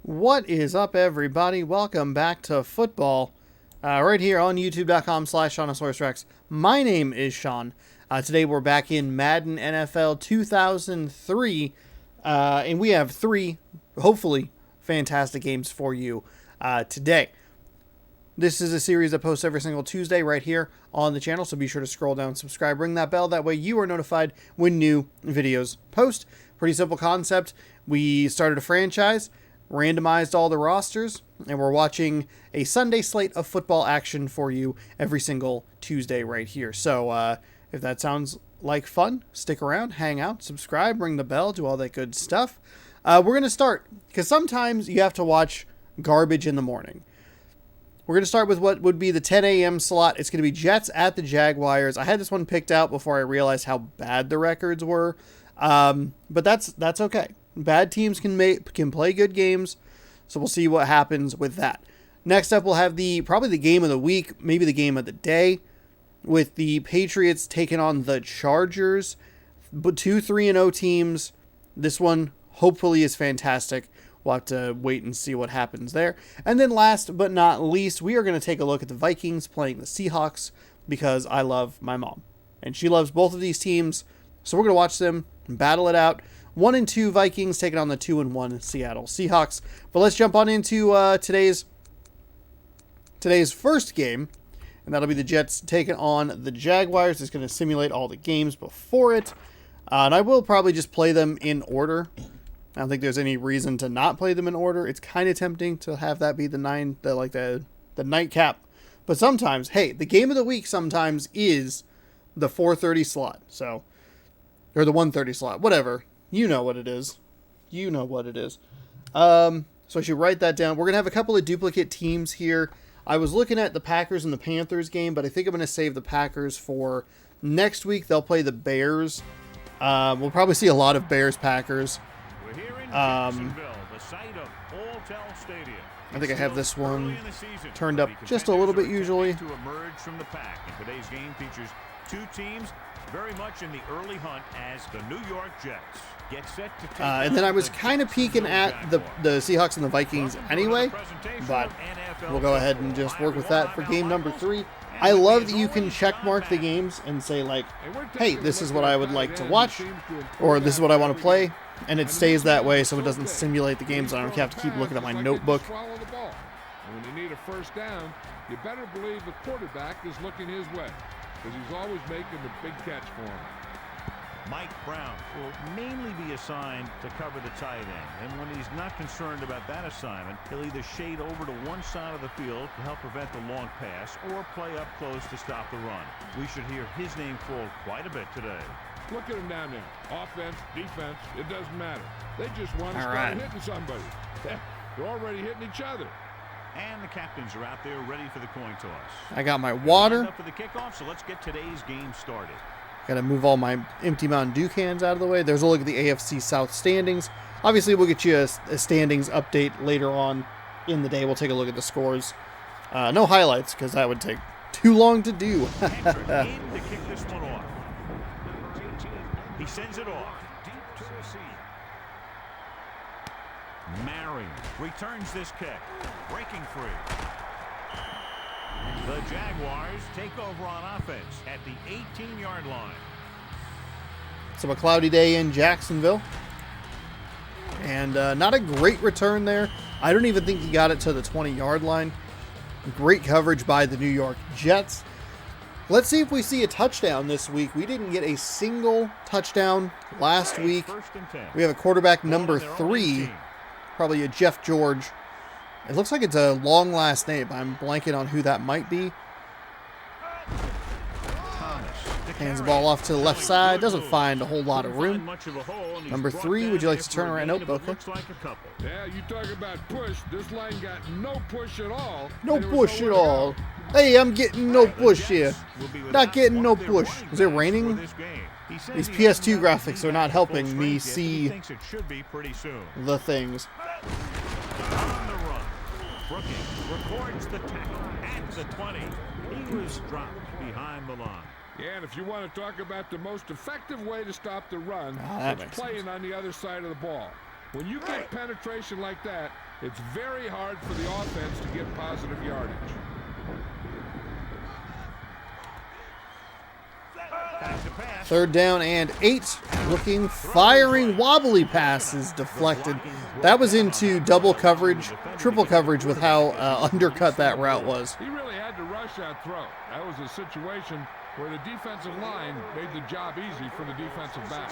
What is up, everybody? Welcome back to football, right here on youtube.com/SeanOsaurusRex. My name is Sean. Today we're back in Madden NFL 2003, and we have three, hopefully, fantastic games for you today. This is a series that posts every single Tuesday right here on the channel, so be sure to scroll down, subscribe, ring that bell. That way you are notified when new videos post. Pretty simple concept. We started a franchise, randomized all the rosters, and we're watching a Sunday slate of football action for you every single Tuesday right here. So if that sounds like fun, stick around, hang out, subscribe, ring the bell, do all that good stuff. We're going to start, because sometimes you have to watch garbage in the morning. We're going to start with what would be the 10 a.m. slot. It's going to be Jets at the Jaguars. I had this one picked out before I realized how bad the records were, but that's okay. Bad teams can play good games, so we'll see what happens with that. Next up, we'll have probably the game of the week, maybe the game of the day, with the Patriots taking on the Chargers. But 2 3-0 teams. This one hopefully is fantastic. We'll have to wait and see what happens there. And then last but not least, we are going to take a look at the Vikings playing the Seahawks, because I love my mom, and she loves both of these teams. So we're going to watch them battle it out. 1-2 Vikings taking on the 2-1 Seattle Seahawks. But let's jump on into today's first game, and that'll be the Jets taking on the Jaguars. It's going to simulate all the games before it, and I will probably just play them in order. I don't think there's any reason to not play them in order. It's kind of tempting to have that be the nightcap, but sometimes, hey, the game of the week sometimes is the 4:30 slot, or the 1:30 slot, whatever. You know what it is. So I should write that down. We're going to have a couple of duplicate teams here. I was looking at the Packers and the Panthers game, but I think I'm going to save the Packers for next week. They'll play the Bears. We'll probably see a lot of Bears-Packers. We're here in Jacksonville, the site of Stadium. I think I have this one turned up just a little bit usually. To emerge from the pack. And today's game features two teams very much in the early hunt as the New York Jets get set to take and then I was kind of peeking at the Seahawks and the Vikings anyway, but we'll go ahead and just work with that for game number 3. I love that you can check mark the games and say, like, hey, this is what I would like to watch, or this is what I want to play, and it stays that way so it doesn't simulate the games. I don't have to keep looking at my notebook. When you need a first down, you better believe the quarterback is looking his way, because he's always making the big catch for him. Mike Brown will mainly be assigned to cover the tight end, and when he's not concerned about that assignment, he'll either shade over to one side of the field to help prevent the long pass or play up close to stop the run. We should hear his name called quite a bit today. Look at him down there. Offense, defense, it doesn't matter. They just want to start hitting somebody. They're already hitting each other. And the captains are out there ready for the coin toss. I got my water. Up for the kickoff, so let's get today's game started. Got to move all my empty Mountain Dew cans out of the way. There's a look at the AFC South standings. Obviously, we'll get you a standings update later on in the day. We'll take a look at the scores. No highlights, because that would take too long to do. In to kick this one off. He sends it off. Deep to receive. Marion returns this kick. Breaking free. The Jaguars take over on offense at the 18-yard line. So a cloudy day in Jacksonville. And not a great return there. I don't even think he got it to the 20-yard line. Great coverage by the New York Jets. Let's see if we see a touchdown this week. We didn't get a single touchdown last week. We have a quarterback number 3. Probably a Jeff George. It looks like it's a long last name. I'm blanking on who that might be. Hands the ball off to the left side. Doesn't find a whole lot of room. Number 3, would you like to turn around? Nope, okay. Yeah, you talk about push. This line got no push at all. No push at all. Hey, I'm getting no push here. Not getting no push. Is it raining? These PS2 graphics are not helping me see the things. Brooking records the tackle at the 20. He was dropped behind the line. Yeah, and if you want to talk about the most effective way to stop the run, it's playing on the other side of the ball. When you get penetration like that, it's very hard for the offense to get positive yardage. Third down and 8. Looking, firing, wobbly pass is deflected. That was into double coverage, triple coverage with how undercut that route was. He really had to rush that throw. That was a situation where the defensive line made the job easy for the defensive back.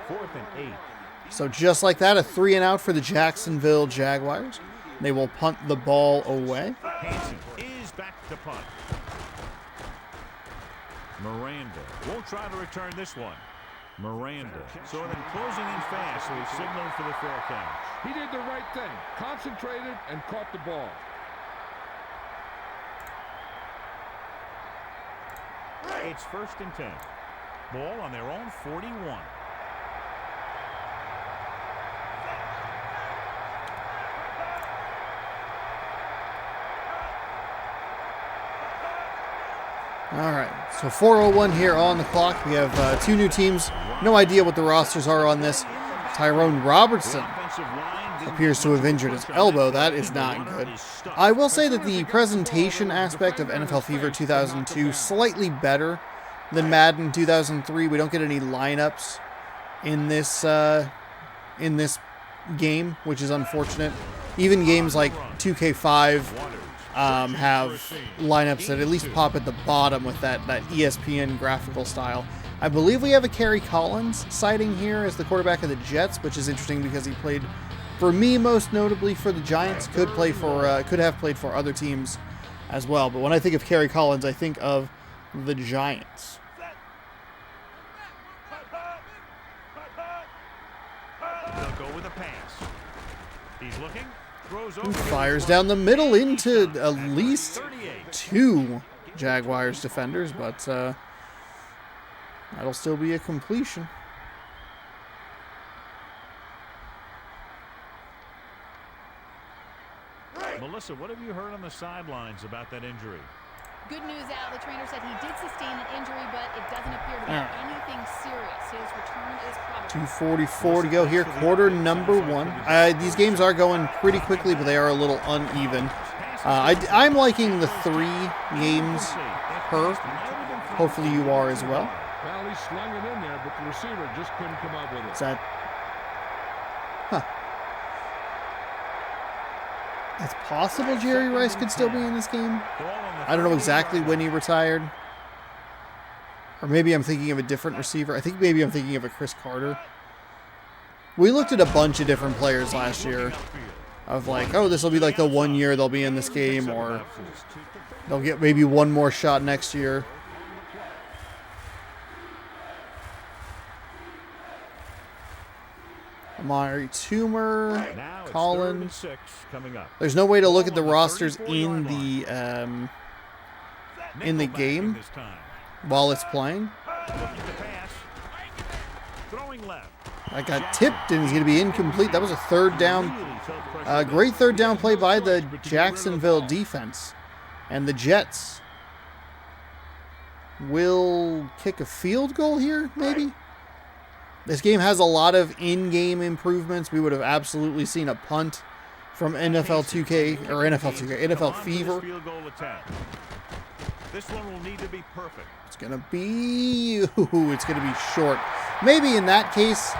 4th and 8. So just like that, a 3 and out for the Jacksonville Jaguars. They will punt the ball away. Hansen is back to punt. Miranda won't try to return this one. Miranda saw them closing in fast, so he signaled for the fair catch. He did the right thing, concentrated and caught the ball. It's 1st and 10. Ball on their own 41. All right, so 4:01 here on the clock. We have 2 new teams. No idea what the rosters are on this. Tyrone Robertson appears to have injured his elbow. That is not good. I will say that the presentation aspect of NFL Fever 2002 slightly better than Madden 2003. We don't get any lineups in this game, which is unfortunate. Even games like 2K5 have lineups that at least pop at the bottom with that ESPN graphical style. I believe we have a Kerry Collins sighting here as the quarterback of the Jets, which is interesting because he played for me most notably for the Giants. Could have played for other teams as well. But when I think of Kerry Collins, I think of the Giants. They'll go with a pass. He's looking. He fires down the middle into at least 2 Jaguars defenders, but that'll still be a completion. Melissa, what have you heard on the sidelines about that injury? Good news, Al. The trainer said he did sustain an injury, but it doesn't appear to be anything serious. His return is probable. 2:44 to go here, quarter number 1. These games are going pretty quickly, but they are a little uneven. I'm liking the 3 games per. Hopefully you are as well. Well, he slung it in there, but the receiver just couldn't come up with it. Is that... Huh. It's possible Jerry Rice could still be in this game. I don't know exactly when he retired. Or maybe I'm thinking of a different receiver. I think maybe I'm thinking of a Chris Carter. We looked at a bunch of different players last year. Of like, oh, this will be like the 1 year they'll be in this game. Or they'll get maybe one more shot next year. Amari Toomer, Collins. There's no way to look at the rosters in the game while it's playing. I got tipped and he's going to be incomplete. That was a 3rd down. Great 3rd down play by the Jacksonville defense. And the Jets will kick a field goal here, maybe? This game has a lot of in-game improvements. We would have absolutely seen a punt from NFL 2K, or NFL Fever. This one will need to be perfect. It's going to be... it's going to be short. Maybe in that case,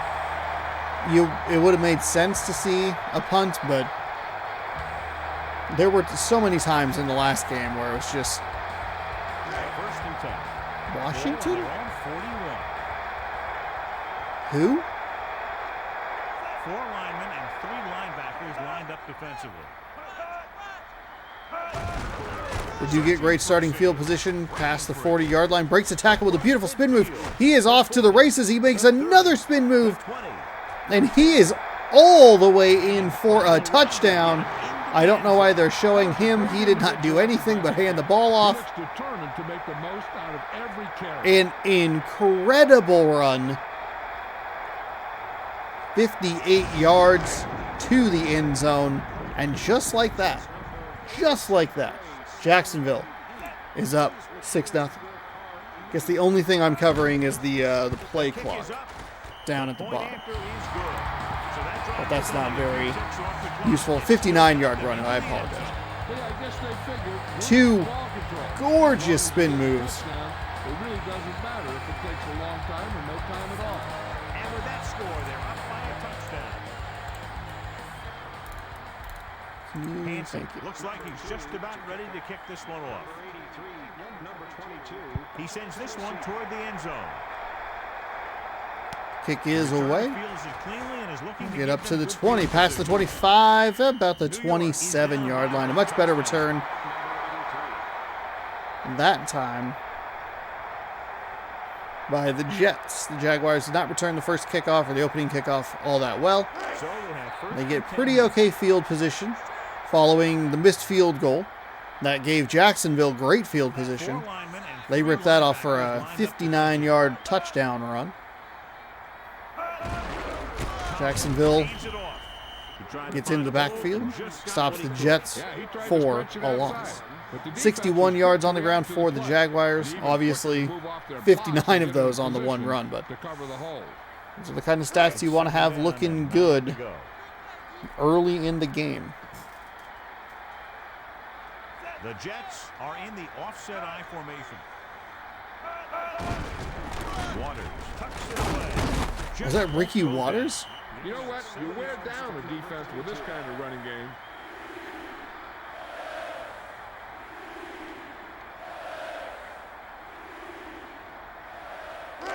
it would have made sense to see a punt, but there were so many times in the last game where it was just... 1st and 10. Washington? 41. Who? 4 linemen and 3 linebackers lined up defensively. We do get great starting field position past the 40-yard line. Breaks the tackle with a beautiful spin move. He is off to the races. He makes another spin move. And he is all the way in for a touchdown. I don't know why they're showing him. He did not do anything but hand the ball off. An incredible run. 58 yards to the end zone. And just like that, Jacksonville is up 6-0. Guess the only thing I'm covering is the play clock down at the bottom. But that's not very useful. 59-yard run, I apologize. Two gorgeous spin moves. It really doesn't matter if it takes a long time or no time at all. And with that score, they're up by a touchdown. Hansen looks like he's just about ready to kick this one off. He sends this one toward the end zone. Kick is away. Get up to the 20, past the 25, about the 27-yard line. A much better return that time by the Jets. The Jaguars did not return the first kickoff or the opening kickoff all that well. They get pretty okay field position following the missed field goal. That gave Jacksonville great field position. They ripped that off for a 59-yard touchdown run. Jacksonville gets into the backfield, stops the Jets for a loss. 61 yards on the ground for the Jaguars. Obviously, 59 of those on the one run, but those are the kind of stats you want to have looking good early in the game. The Jets are in the offset I formation. Waters tucks it away. Was that Ricky Waters? You know what? You wear down a defense with this kind of running game.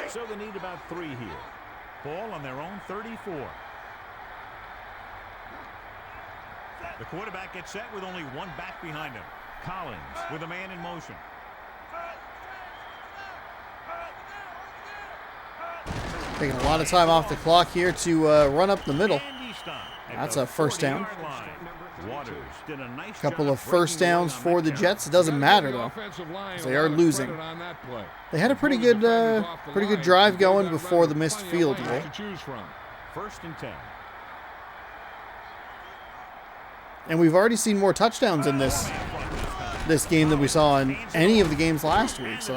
So they need about 3 here. Ball on their own 34. The quarterback gets set with only one back behind him. Collins with a man in motion. Taking a lot of time off the clock here to run up the middle. That's a first down. A couple of first downs for the Jets. It doesn't matter though, because they are losing. They had a pretty good drive going before the missed field goal. First and 10. And we've already seen more touchdowns in this game than we saw in any of the games last week. So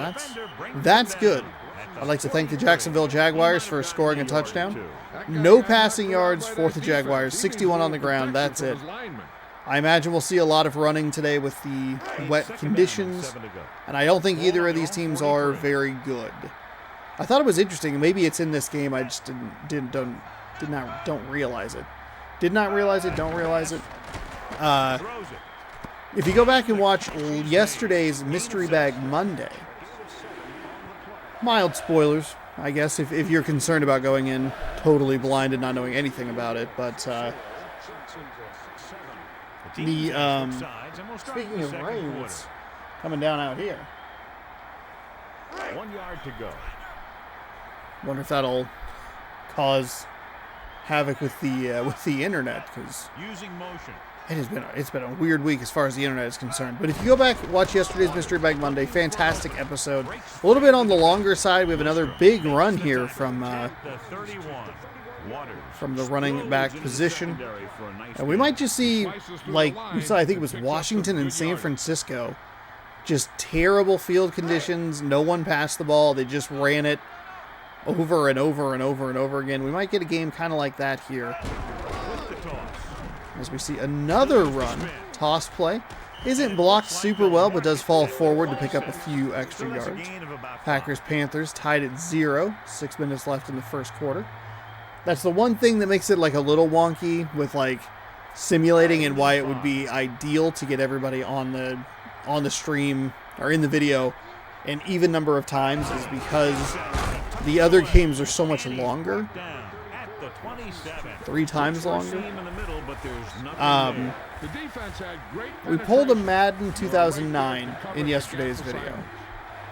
that's good. I'd like to thank the Jacksonville Jaguars for scoring a touchdown. No passing yards for the Jaguars. 61 on the ground. That's it. I imagine we'll see a lot of running today with the wet conditions, and I don't think either of these teams are very good. I thought it was interesting. Maybe it's in this game. I just don't realize it. Did not realize it. Don't realize it. If you go back and watch yesterday's Mystery Bag Monday, mild spoilers, I guess, if you're concerned about going in totally blind and not knowing anything about it, but speaking of rain, it's coming down out here. 1 yard to go. Wonder if that'll cause havoc with the internet, because Using motion. it's been a weird week as far as the internet is concerned. But if you go back and watch yesterday's Mystery Bag Monday, fantastic episode. A little bit on the longer side. We have another big run here from the running back position. And we might just see, like we saw, I think it was Washington and San Francisco, just terrible field conditions. No one passed the ball. They just ran it over and over and over and over again. We might get a game kind of like that here. As we see another run, toss play. Isn't blocked super well, but does fall forward to pick up a few extra yards. Packers-Panthers tied at 0. 6 minutes left in the first quarter. That's the one thing that makes it like a little wonky with like simulating, and why it would be ideal to get everybody on the stream or in the video an even number of times, is because the other games are so much longer. 3 times longer. We pulled a Madden 2009 in yesterday's video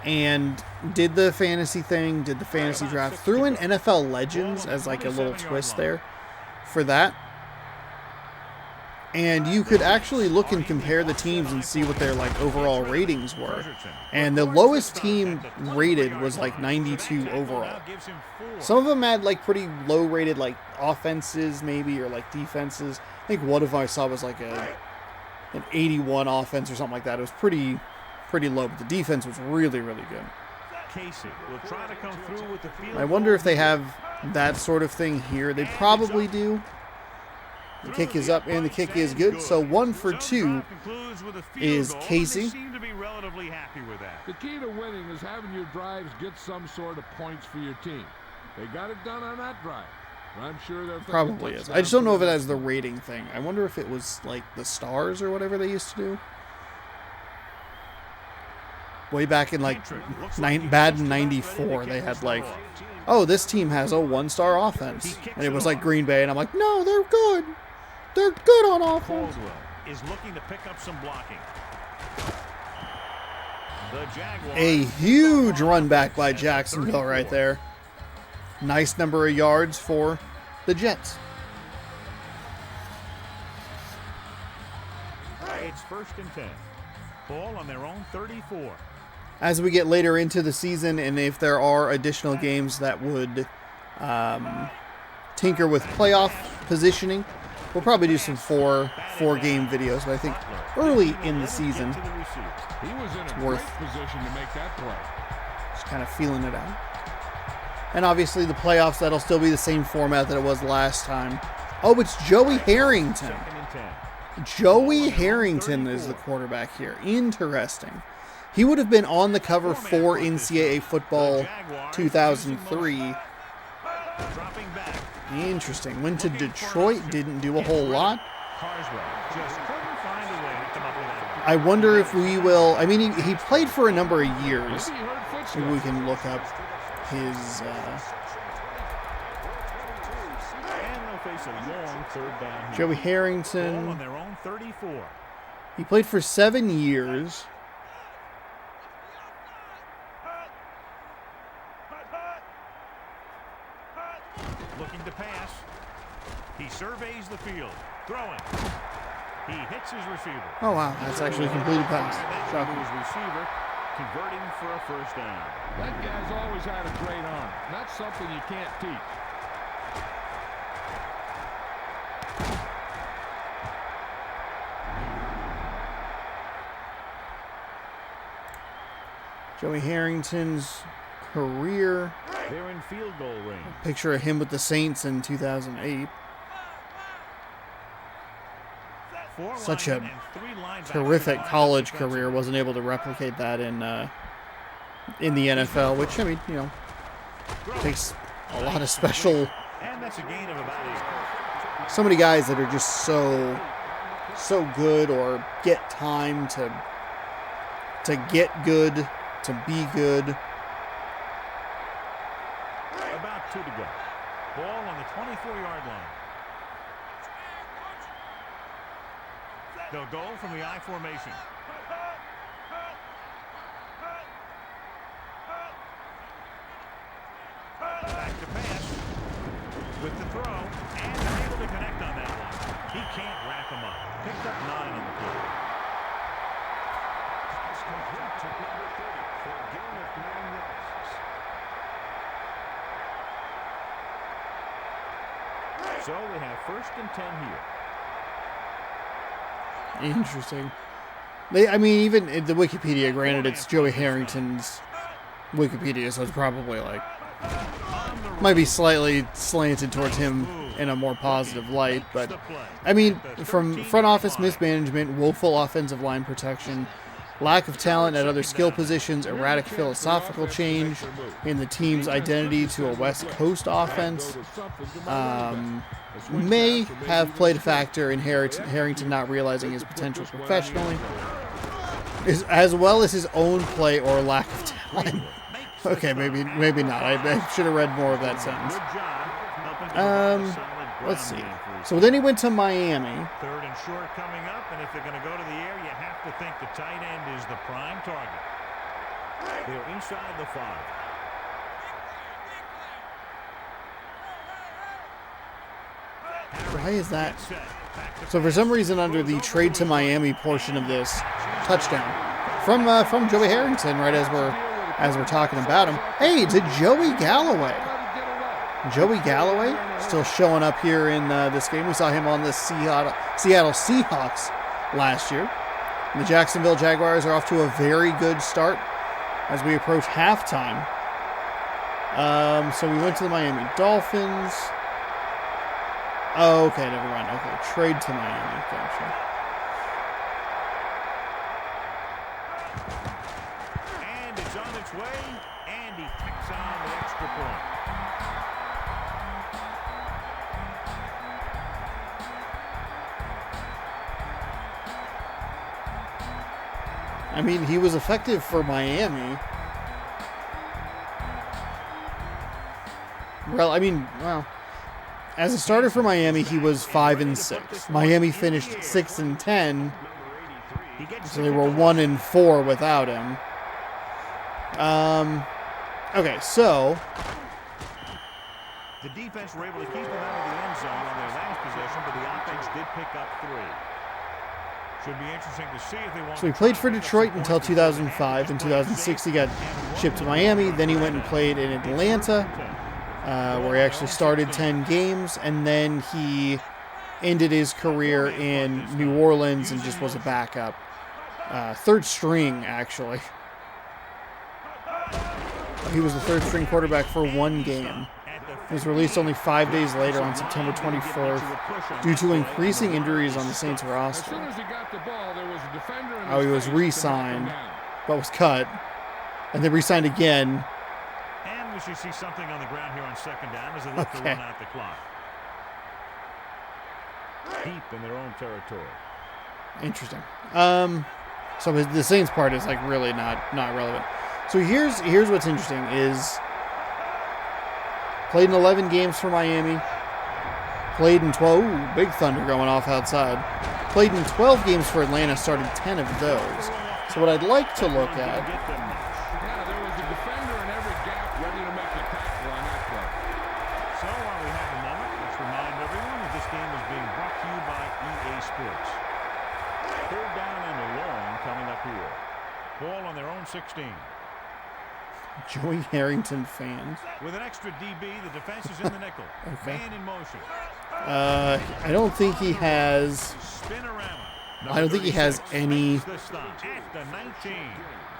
and did the fantasy thing, did the fantasy draft, threw in NFL Legends as like a little twist there for that. And you could actually look and compare the teams and see what their like overall ratings were. And the lowest team rated was like 92 overall. Some of them had like pretty low rated like offenses maybe, or like defenses. I think one of them I saw was like an 81 offense or something like that. It was pretty low, but the defense was really, really good. I wonder if they have that sort of thing here. They probably do. The kick is up and the kick is good. So 1 for 2 is Casey. The key to winning is having your drives get some sort of points for your team. They got it done on that drive. I'm sure they're probably is. I just don't know if it has the rating thing. I wonder if it was like the stars or whatever they used to do. Way back in like Madden 94, they had like, oh, this team has a 1-star offense. And it was like Green Bay, and I'm like, no, they're good. They're good on offense. Is looking to pick up some blocking. A huge run back by Jacksonville right there. Nice number of yards for the Jets. It's 1st and 10. Ball on their own 34. As we get later into the season, and if there are additional games that would tinker with playoff positioning, we'll probably do some four-game videos. But I think early in the season, it's worth position to make that play. Just kind of feeling it out. And obviously the playoffs, that'll still be the same format that it was last time. Oh, it's Joey Harrington. Joey Harrington is the quarterback here. Interesting. He would have been on the cover for NCAA football 2003. Interesting. Went to Detroit, didn't do a whole lot. I wonder if we will... I mean, he played for a number of years. Maybe we can look up his... Joey Harrington. He played for 7 years. Looking to pass. He surveys the field. Throwing. He hits his receiver. Oh, wow. That's actually a completed pass. Shocking. His receiver converting for a 1st down. That guy's always had a great arm. That's something you can't teach. Joey Harrington's career. They're in field goal range. Picture of him with the Saints in 2008. Such a terrific college career. Wasn't able to replicate that in the NFL, which, I mean, you know, takes a lot of special. So many guys that are just so good, or get time to get good, to be good. About 2 to go. Ball on the 24-yard line. They'll go from the I formation. Back to pass with the throw, and they're able to connect on that one. He can't wrap him up. Picked up 9 on the play. So we have 1st and 10 here. Interesting. I mean, even in the Wikipedia, granted, it's Joey Harrington's Wikipedia, so it's probably like, might be slightly slanted towards him in a more positive light. But, I mean, from front office mismanagement, woeful offensive line protection, lack of talent at other skill positions, erratic philosophical change in the team's identity to a West Coast offense, may have played a factor in Harrington not realizing his potential professionally, as well as his own play or lack of talent. Okay, maybe not. I should have read more of that sentence. Let's see. So then he went to Miami. 3rd and short coming up, and if they're going to go to the air, you have to think the tight end is the prime target. They're inside the 5. Why is that? So for some reason, under the trade to Miami portion of this, touchdown from Joey Harrington, right as we're talking about him. Hey, to Joey Galloway. Joey Galloway still showing up here in this game. We saw him on the Seattle Seahawks last year. The Jacksonville Jaguars are off to a very good start as we approach halftime. So we went to the Miami Dolphins. Oh, okay, never mind. Okay, trade to Miami. Gotcha. And it's on its way, and he tacks on the extra point. I mean, he was effective for Miami. Well, as a starter for Miami, he was 5-6. Miami finished 6-10, so they were 1-4 without him. Okay, so the defense were able to keep them out of the end zone on their last possession, but the offense did pick up 3. Should be interesting to see if they want. So he played for Detroit until 2005. In 2006, he got shipped to Miami. Then he went and played in Atlanta, where he actually started 10 games. And then he ended his career in New Orleans and just was a backup. Third string, actually. He was the third string quarterback for 1 game. He was released only 5 days later on September 24th due to increasing injuries on the Saints roster. Oh, he was re-signed, but was cut, and then re-signed again. And we should see something on the ground here on second down as they look to run out the clock. Deep in their own territory. Interesting. So the Saints part is like really not relevant. So here's what's interesting is played in 11 games for Miami. Played in 12. Ooh, big thunder going off outside. Played in 12 games for Atlanta. Started 10 of those. So what I'd like to look at. Yeah, there was a defender in every gap ready to make a tackle on that play. So while we have a moment, let's remind everyone that this game is being brought to you by EA Sports. 3rd down and long coming up here. Ball on their own 16. Joey Harrington fans. With an extra DB, the defense is in the nickel. Okay. Man in motion. I don't think he has. I don't think he has any. At the 19,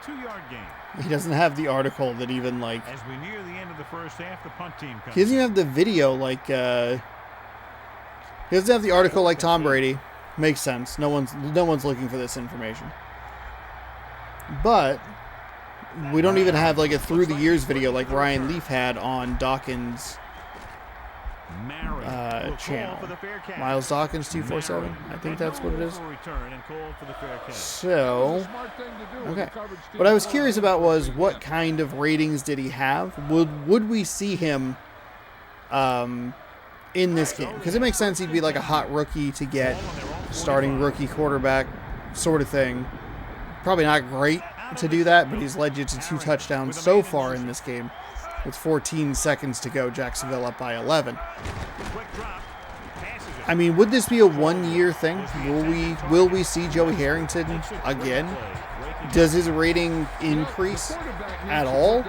2-yard gain. He doesn't have the article that even like. As we near the end of the first half, the punt team comes. He doesn't even have the video like. He doesn't have the article like Tom Brady. Makes sense. No one's looking for this information. But we don't even have like a through the years video like Ryan Leaf had on Dawkins' channel. Miles Dawkins 247. I think that's what it is. So, okay. What I was curious about was what kind of ratings did he have? Would we see him in this game? Because it makes sense he'd be like a hot rookie to get, starting rookie quarterback sort of thing. Probably not great to do that, but he's led you to 2 touchdowns so far in this game with 14 seconds to go. Jacksonville up by 11. I mean, would this be a 1-year thing? Will we see Joey Harrington again? Does his rating increase at all?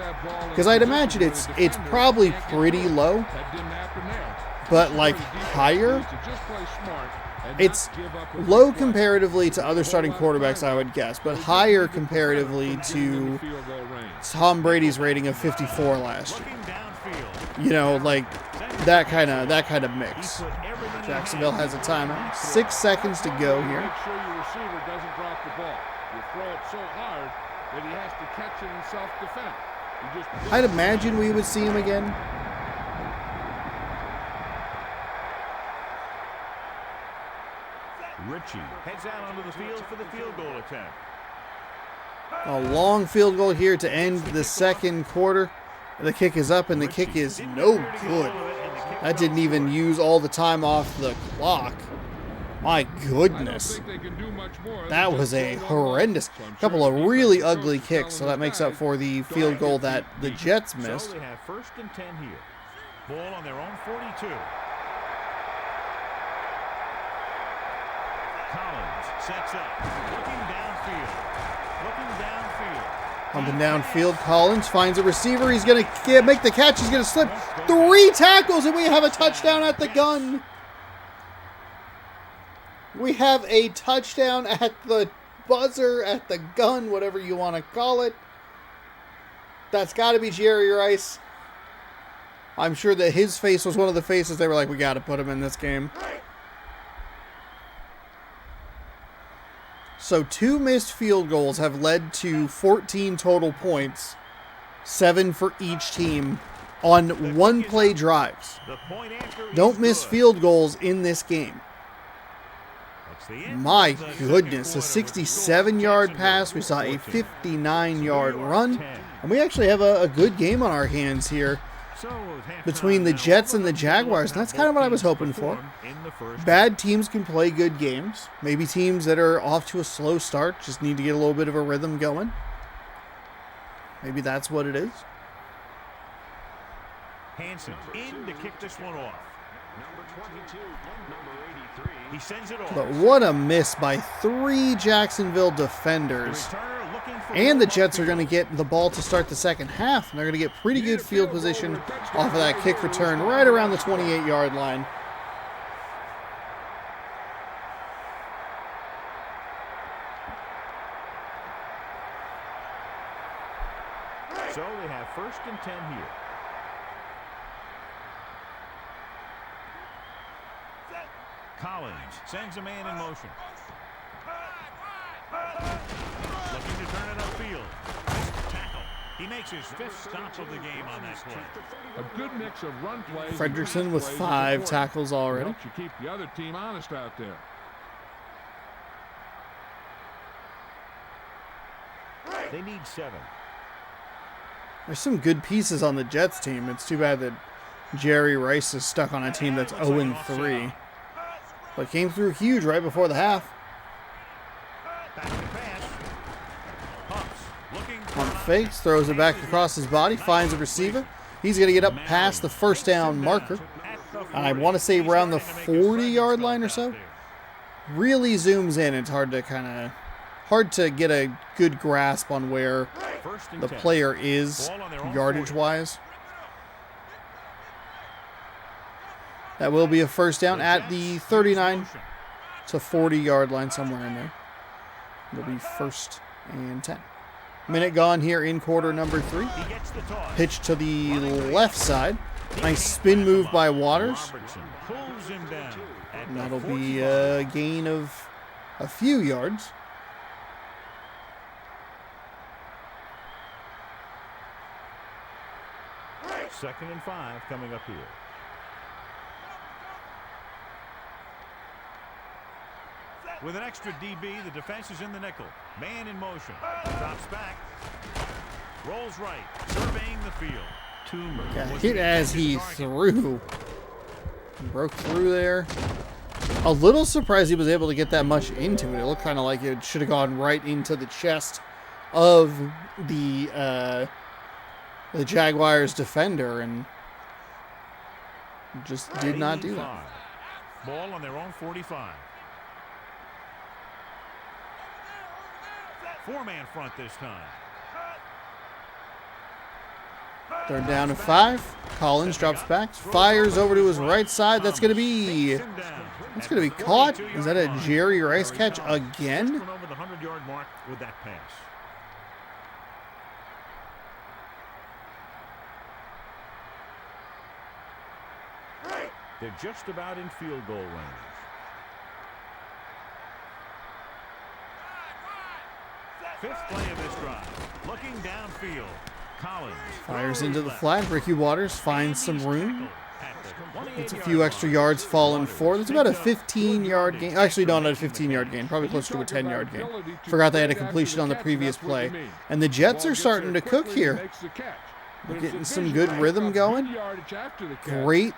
Because I'd imagine it's probably pretty low, but like higher. It's low comparatively to other starting quarterbacks, I would guess, but higher comparatively to Tom Brady's rating of 54 last year. You know, like that kind of mix. Jacksonville has a timeout. 6 seconds to go here. Make sure your receiver doesn't drop the ball. You throw it so hard that he has to catch it in self-defense. I'd imagine we would see him again. Ritchie heads out onto the field for the field goal attempt. A long field goal here to end the second quarter. The kick is up, and the kick is no good. That didn't even use all the time off the clock. My goodness. That was a horrendous couple of really ugly kicks, so that makes up for the field goal that the Jets missed. So they have 1st and 10 here. Ball on their own 42. Collins sets up, looking downfield. Pumping downfield, Collins finds a receiver. He's going to make the catch. He's going to slip. 3 tackles, and we have a touchdown at the gun. We have a touchdown at the buzzer, at the gun, whatever you want to call it. That's got to be Jerry Rice. I'm sure that his face was one of the faces they were like, we got to put him in this game. So 2 missed field goals have led to 14 total points, 7 for each team on one-play drives. Don't miss field goals in this game. My goodness, a 67-yard pass. We saw a 59-yard run. And we actually have a good game on our hands here between the Jets and the Jaguars. And that's kind of what I was hoping for. Bad teams can play good games. Maybe teams that are off to a slow start just need to get a little bit of a rhythm going. Maybe that's what it is. Hansen in to kick this one off. Number 22, number 83. He sends it off. But what a miss by 3 Jacksonville defenders. And the Jets are going to get the ball to start the second half. And they're going to get pretty good field position off of that kick return right around the 28-yard line. So they have 1st and 10 here. Collins sends a man in motion. Looking to turn it upfield. Tackle. He makes his 5th stop of the game on that play. A good mix of run plays. Fredrickson with 5 tackles already. Helps you keep the other team honest out there. They need 7. There's some good pieces on the Jets team. It's too bad that Jerry Rice is stuck on a team that's 0-3. But came through huge right before the half. Pump fakes, throws it back across his body, finds a receiver. He's going to get up past the first down marker. And I want to say around the 40-yard line or so. Really zooms in. It's hard to get a good grasp on where the player is yardage-wise. That will be a first down at the 39 to 40-yard line, somewhere in there. It'll be 1st and 10. Minute gone here in quarter number 3. Pitch to the left side. Nice spin move by Waters. And that'll be a gain of a few yards. Second and 5 coming up here. With an extra DB, the defense is in the nickel. Man in motion. Drops back. Rolls right. Surveying the field. Got hit as he threw. Broke through there. A little surprised he was able to get that much into it. It looked kind of like it should have gone right into the chest of the Jaguars defender, and just did not do that. Ball on their own 45. 4-man front this time. 3rd down and 5. Collins drops back, fires over to his right side. That's going to be caught. Is that a Jerry Rice catch again? Over the 100-yard mark with that pass. They're just about in field goal range. Fifth play of this drive. Looking downfield. Collins fires into the flat. Ricky Waters finds some room. It's a few extra yards falling forward. It's about a 15-yard gain. Actually, no, not a 15-yard gain. Probably closer to a 10-yard gain. Forgot they had a completion on the previous play. And the Jets are starting to cook here. We're getting some good rhythm going. Great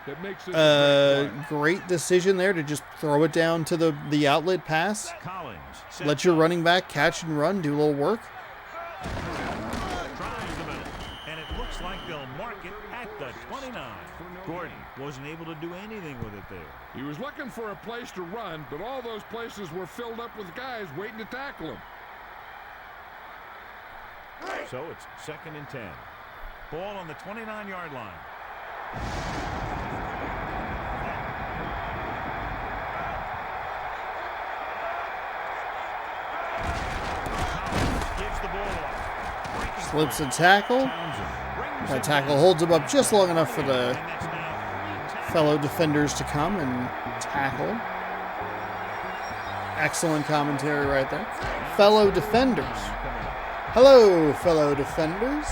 decision there to just throw it down to the outlet pass. Let your running back catch and run, do a little work. And it looks like they'll mark it at the 29. Gordon wasn't able to do anything with it there. He was looking for a place to run, but all those places were filled up with guys waiting to tackle him. So it's 2nd and 10. Ball on the 29-yard line. Slips a tackle. That tackle holds him up just long enough for the fellow defenders to come and tackle. Excellent commentary right there. Fellow defenders. Hello, fellow defenders.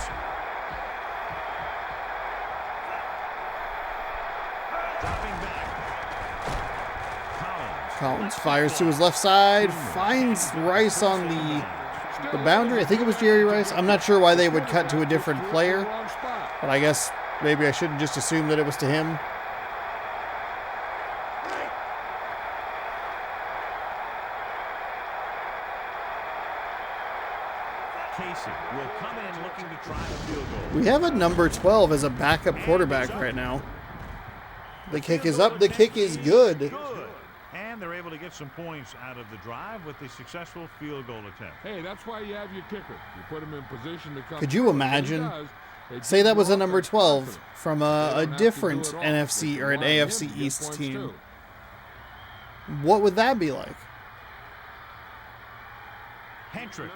Collins fires to his left side, finds Rice on the boundary. I think it was Jerry Rice. I'm not sure why they would cut to a different player, but I guess maybe I shouldn't just assume that it was to him. Will come in looking to try a field goal. We have a number 12 as a backup quarterback right now. The kick is up. The kick is good. And they're able to get some points out of the drive with the successful field goal attempt. Hey, that's why you have your kicker. You put him in position to come. Could you imagine? Say that was a number 12 from a different NFC or an AFC East team. What would that be like?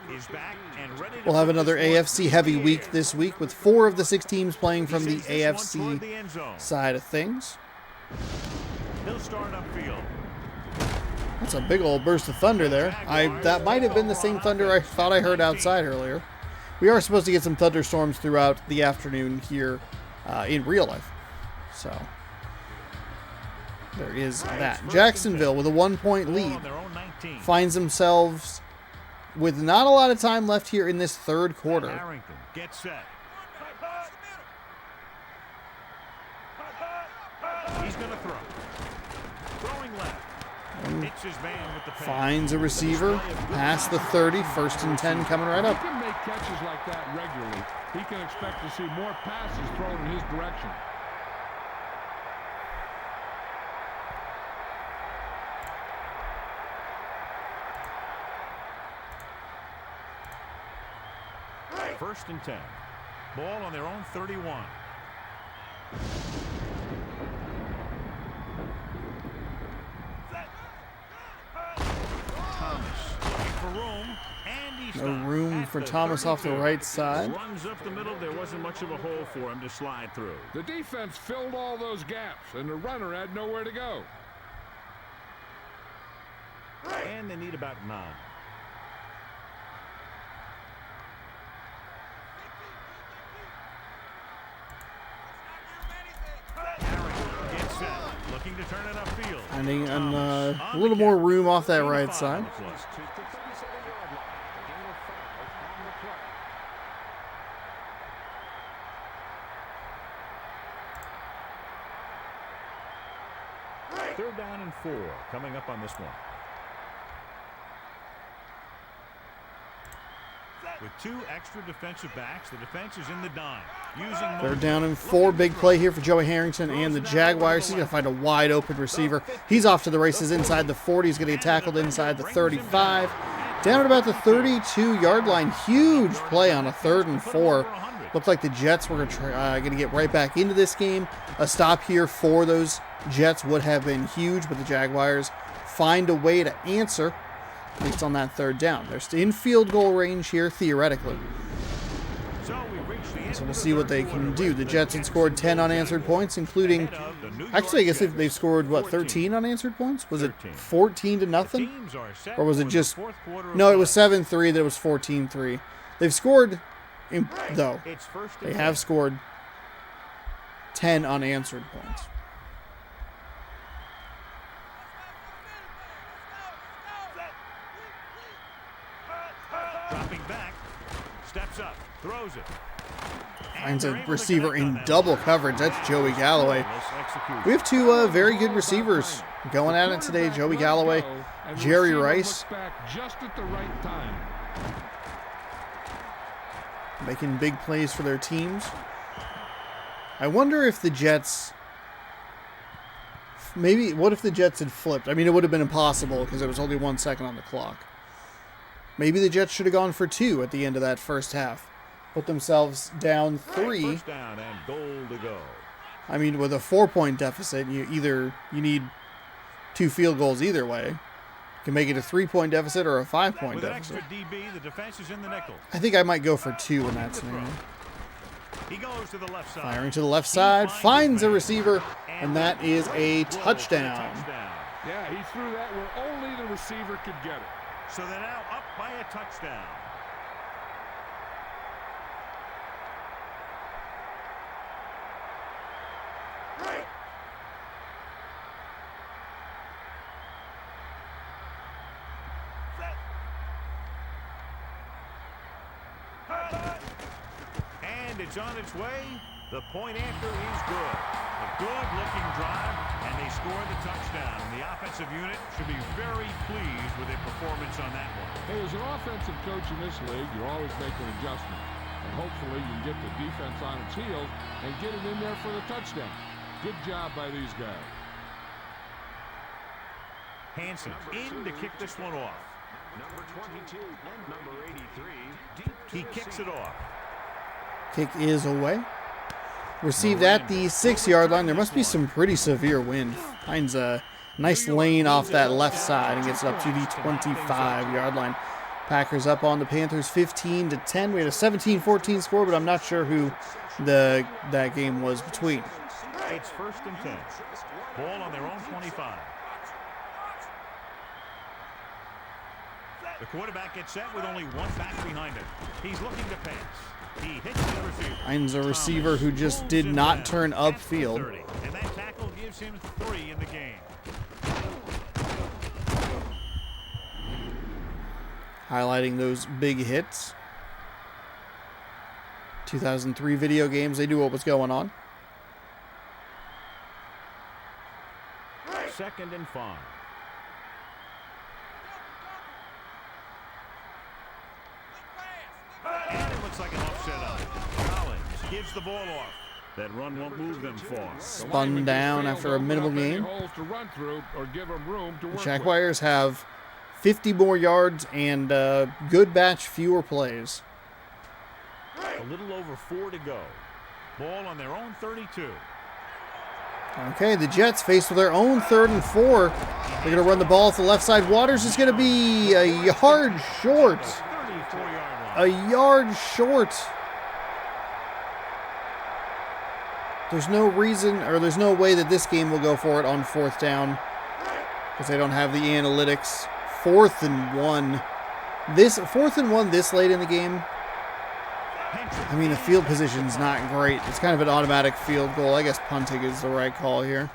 Is back and ready to we'll have another AFC heavy week this week with 4 of the 6 teams playing from the AFC side of things. He'll start upfield. That's a big old burst of thunder there. That might have been the same thunder I thought I heard outside earlier. We are supposed to get some thunderstorms throughout the afternoon here in real life. So there is that. Jacksonville with a 1-point lead finds themselves with not a lot of time left here in this third quarter. Harrington gets set. He's going to throw. Throwing left. Hits his man with the pass. Finds a receiver past the 30. 1st and 10 coming right up. If he can make catches like that regularly, he can expect to see more passes thrown in his direction. First and 10. Ball on their own 31. Thomas looking for room, and he No room for Thomas off the right side. Runs up the middle. There wasn't much of a hole for him to slide through. The defense filled all those gaps, and the runner had nowhere to go. And they need about 9. Looking to turn it upfield. Finding a little more room off that right side. Third down and 4 coming up on this one. With 2 extra defensive backs, the defense is in the dime. Third down and 4. Big play here for Joey Harrington and the Jaguars. He's going to find a wide open receiver. He's off to the races inside the 40. He's going to get tackled inside the 35. Down at about the 32-yard line. Huge play on a 3rd and 4. Looked like the Jets were going to get right back into this game. A stop here for those Jets would have been huge, but the Jaguars find a way to answer, at least on that 3rd down. They're still in field goal range here, theoretically. So we'll see what they can do. The Jets had scored 10 unanswered points, including, actually, I guess they've scored, what, 13 unanswered points? Was it 14-0? Or was it just, no, it was 7-3, that it was 14-3. They've scored, though, they have scored 10 unanswered points. Dropping back, steps up, throws it. Finds a receiver in double coverage. That's Joey Galloway. We have 2 very good receivers going at it today. Joey Galloway, Jerry Rice. Just at the right time. Making big plays for their teams. I wonder if the Jets... Maybe, what if the Jets had flipped? I mean, it would have been impossible because there was only 1 second on the clock. Maybe the Jets should have gone for 2 at the end of that first half. Put themselves down 3. First down and goal to go. I mean, with a 4-point deficit, you need 2 field goals either way. You can make it a 3-point deficit or a 5-point With an deficit. extra DB, the defense is in the nickel. I think I might go for 2 in that scenario. He goes to the left side. Firing to the left side, finds a receiver, and that is a touchdown. Yeah, he threw that where only the receiver could get it. So they're now up by a touchdown. And it's on its way. The point after is good. A good-looking drive, and they score the touchdown. And the offensive unit should be very pleased with their performance on that one. Hey, as an offensive coach in this league, you're always making adjustments. And hopefully you can get the defense on its heels and get it in there for the touchdown. Good job by these guys. Hansen in to kick this one off. Number 22 and number 83. He kicks it off. Kick is away. Received at the 6-yard line. There must be some pretty severe wind. Finds a nice lane off that left side and gets it up to the 25-yard line. Packers up on the Panthers 15-10. We had a 17-14 score, but I'm not sure who that game was between. It's 1st and 10. Ball on their own 25. The quarterback gets set with only one back behind him. He's looking to pass. He hits the receiver. Finds a receiver who just did not turn upfield. And that tackle gives him 3 in the game. Highlighting those big hits. 2003 video games, they knew what was going on. 2nd and 5. And it looks like an offset up. Collins gives the ball off. That run won't move them far. Spun down after a minimal gain. The Jaguars have 50 more yards and a good batch fewer plays. A little over 4 to go. Ball on their own 32. Okay, the Jets faced with their own 3rd and 4. They're going to run the ball off the left side. Waters is going to be a yard short. 34-yard line. A yard short. There's no reason, or there's no way that this game will go for it on 4th down because they don't have the analytics. 4th and 1. This 4th and 1 this late in the game. I mean, the field position's not great. It's kind of an automatic field goal. I guess punting is the right call here.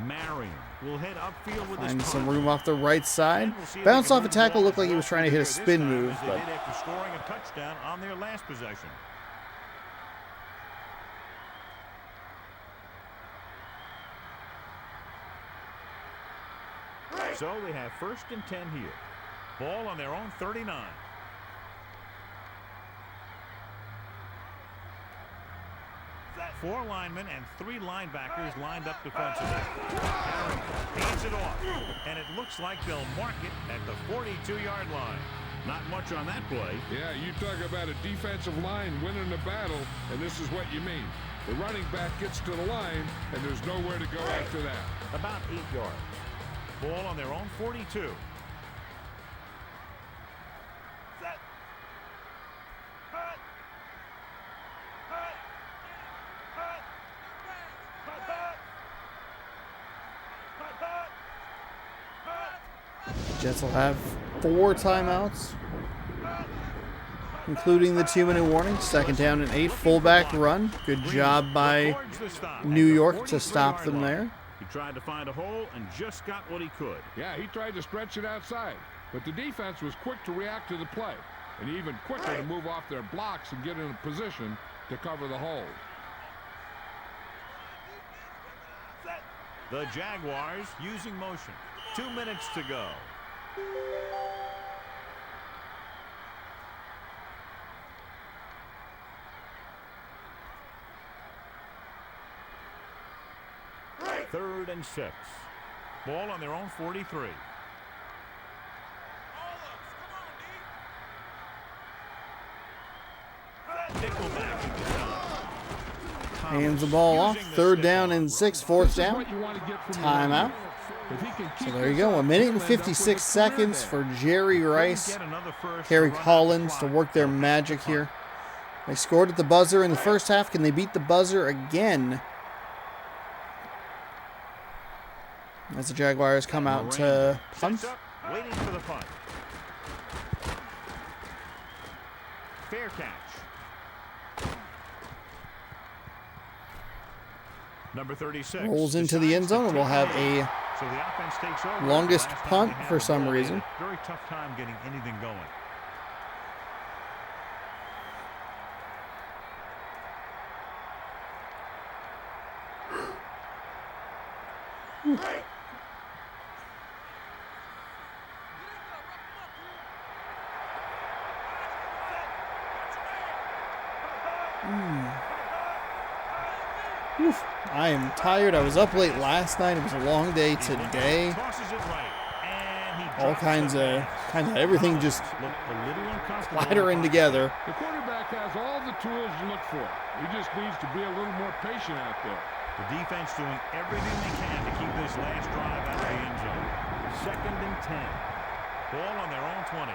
Marion will head upfield with Find some room off the right side. Bounce off a tackle. Looked like he was trying to hit a spin move, but after scoring a touchdown on their last possession. So they have 1st and 10 here. Ball on their own 39. Four linemen and 3 linebackers lined up defensively. Harrington hands it off, and it looks like they'll mark it at the 42-yard line. Not much on that play. Yeah, you talk about a defensive line winning the battle, and this is what you mean. The running back gets to the line, and there's nowhere to go after that. About 8 yards. Ball on their own 42. Jets will have 4 timeouts, including the 2-minute warning. 2nd down and 8. Fullback run. Good job by New York to stop them there. He tried to find a hole and just got what he could. Yeah, he tried to stretch it outside, but the defense was quick to react to the play, and even quicker to move off their blocks and get in a position to cover the hole. The Jaguars using motion. 2 minutes to go. Third and 6. Ball on their own 43. Hands the ball off. 3rd down and 6. 4th down. Timeout. So there you go. 1 minute and 56 seconds for Jerry Rice, Kerry Collins to work their magic here. They scored at the buzzer in the first half. Can they beat the buzzer again? As the Jaguars come out to punt. Waiting for the punt. Fair catch. Number 36 Rolls into the end zone, and we'll have a so the offense takes over. longest Last time punt they had for the some ball, reason. they had a very tough time getting anything going. Oof. I am tired. I was up late last night. It was a long day today. Tosses it right, and he All drops kinds the of pass. everything just Looked a little uncomfortable. clattering together. The quarterback has all the tools you look for. He just needs to be a little more patient out there. The defense doing everything they can to keep this last drive out of the end zone. 2nd and 10. Ball on their own 20.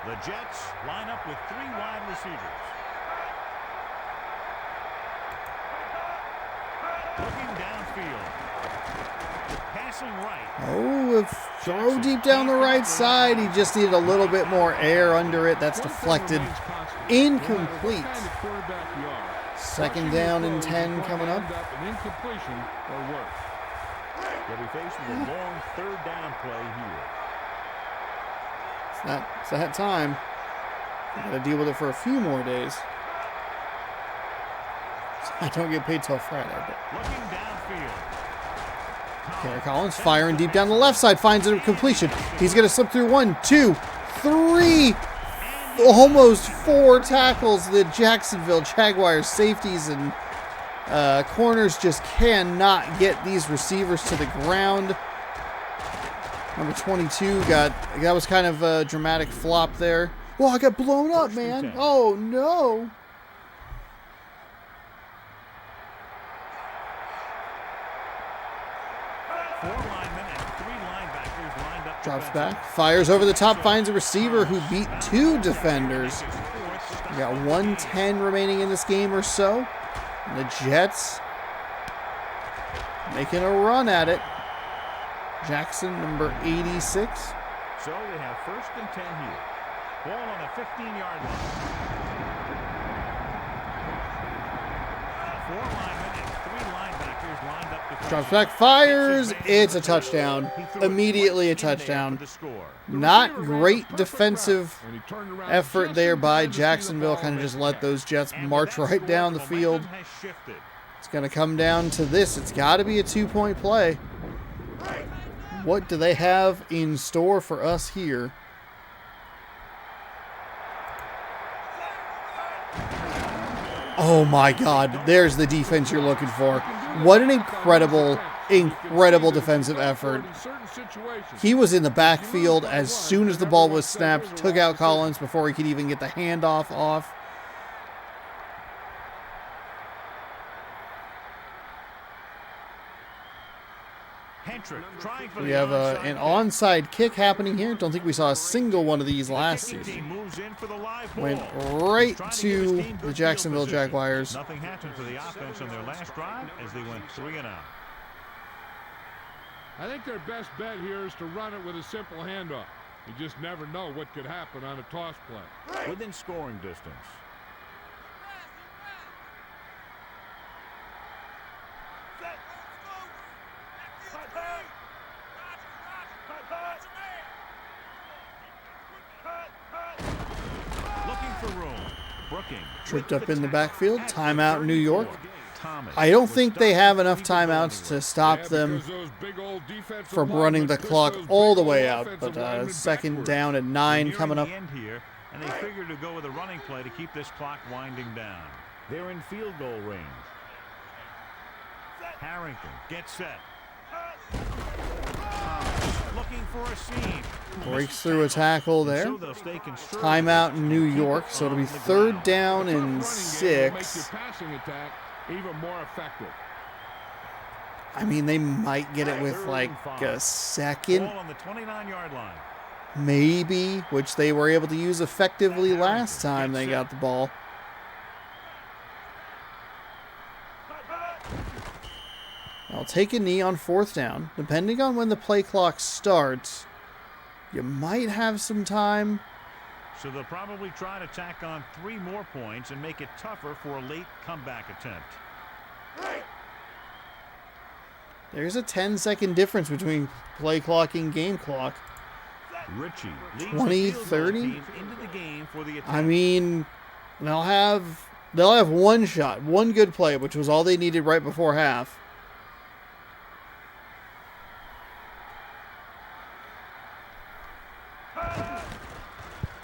The Jets line up with 3 wide receivers. Looking downfield. Passing right. Oh, throw deep down the right side. He just needed a little bit more air under it. That's deflected. Incomplete. 2nd down and 10 coming up. An incompletion or worse. They'll be faced with a long 3rd down play here. It's that time. Got to deal with it for a few more days. I don't get paid till Friday. But Looking downfield. Kerry Collins firing deep down the left side, finds a completion. He's going to slip through 1, 2, 3, almost 4 tackles. The Jacksonville Jaguars safeties and corners just cannot get these receivers to the ground. Number 22 that was kind of a dramatic flop there. Oh, I got blown up, man. Oh, no. Drops back, fires over the top, finds a receiver who beat 2 defenders. We got 1:10 remaining in this game or so. And the Jets making a run at it. Jackson, number 86. So they have 1st and 10 here. Ball on the 15-yard line. 4 linemen and 3 linebackers lined up. Drops back, fires. It's a touchdown. Immediately a touchdown. Not great defensive effort there by Jacksonville. Kind of just let those Jets march right down the field. It's going to come down to this. It's got to be a 2-point play. What do they have in store for us here? Oh my God, there's the defense you're looking for. What an incredible defensive effort. He was in the backfield as soon as the ball was snapped, took out Collins before he could even get the handoff off. We have an onside kick happening here. Don't think we saw a single one of these last season. Went right to the Jacksonville Jaguars. Nothing happened for the offense on their last drive as they went 3 and out. I think their best bet here is to run it with a simple handoff. You just never know what could happen on a toss play. Within scoring distance. Tripped up in the backfield. Timeout, New York. I don't think they have enough timeouts to stop them from running the clock all the way out. But 2nd down and 9 coming up. And they figure to go with a running play to keep this clock winding down. They're in field goal range. Harrington gets set. Looking for a seam. Breaks through a tackle there. Timeout in New York, so it'll be 3rd down and 6. Even more effective. I mean, they might get it with like a second. On the 29-yard line. maybe, which they were able to use effectively last time they got the ball. I'll take a knee on 4th down. Depending on when the play clock starts, you might have some time. So they'll probably try to tack on 3 more points and make it tougher for a late comeback attempt. There's a 10-second difference between play clock and game clock. Richie 20-30? into the game for the I mean, they'll have one shot, one good play, which was all they needed right before half.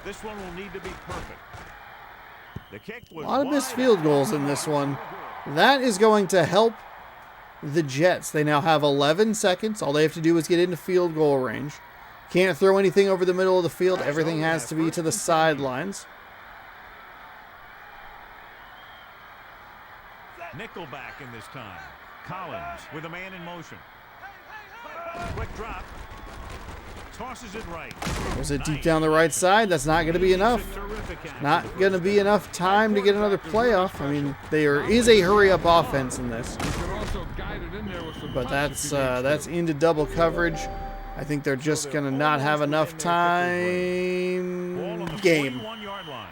This one will need to be perfect. The kick was A lot of missed field goals in this one. That is going to help the Jets. They now have 11 seconds. All they have to do is get into field goal range. Can't throw anything over the middle of the field. Everything has to be to the sidelines. Nickelback in this time. Collins with a man in motion. Quick drop. Tosses it right. Was it deep down the right side? That's not going to be enough. Not going to be enough time to get another playoff. I mean, there is a hurry-up offense in this. But that's into double coverage. I think they're just going to not have enough time. Game.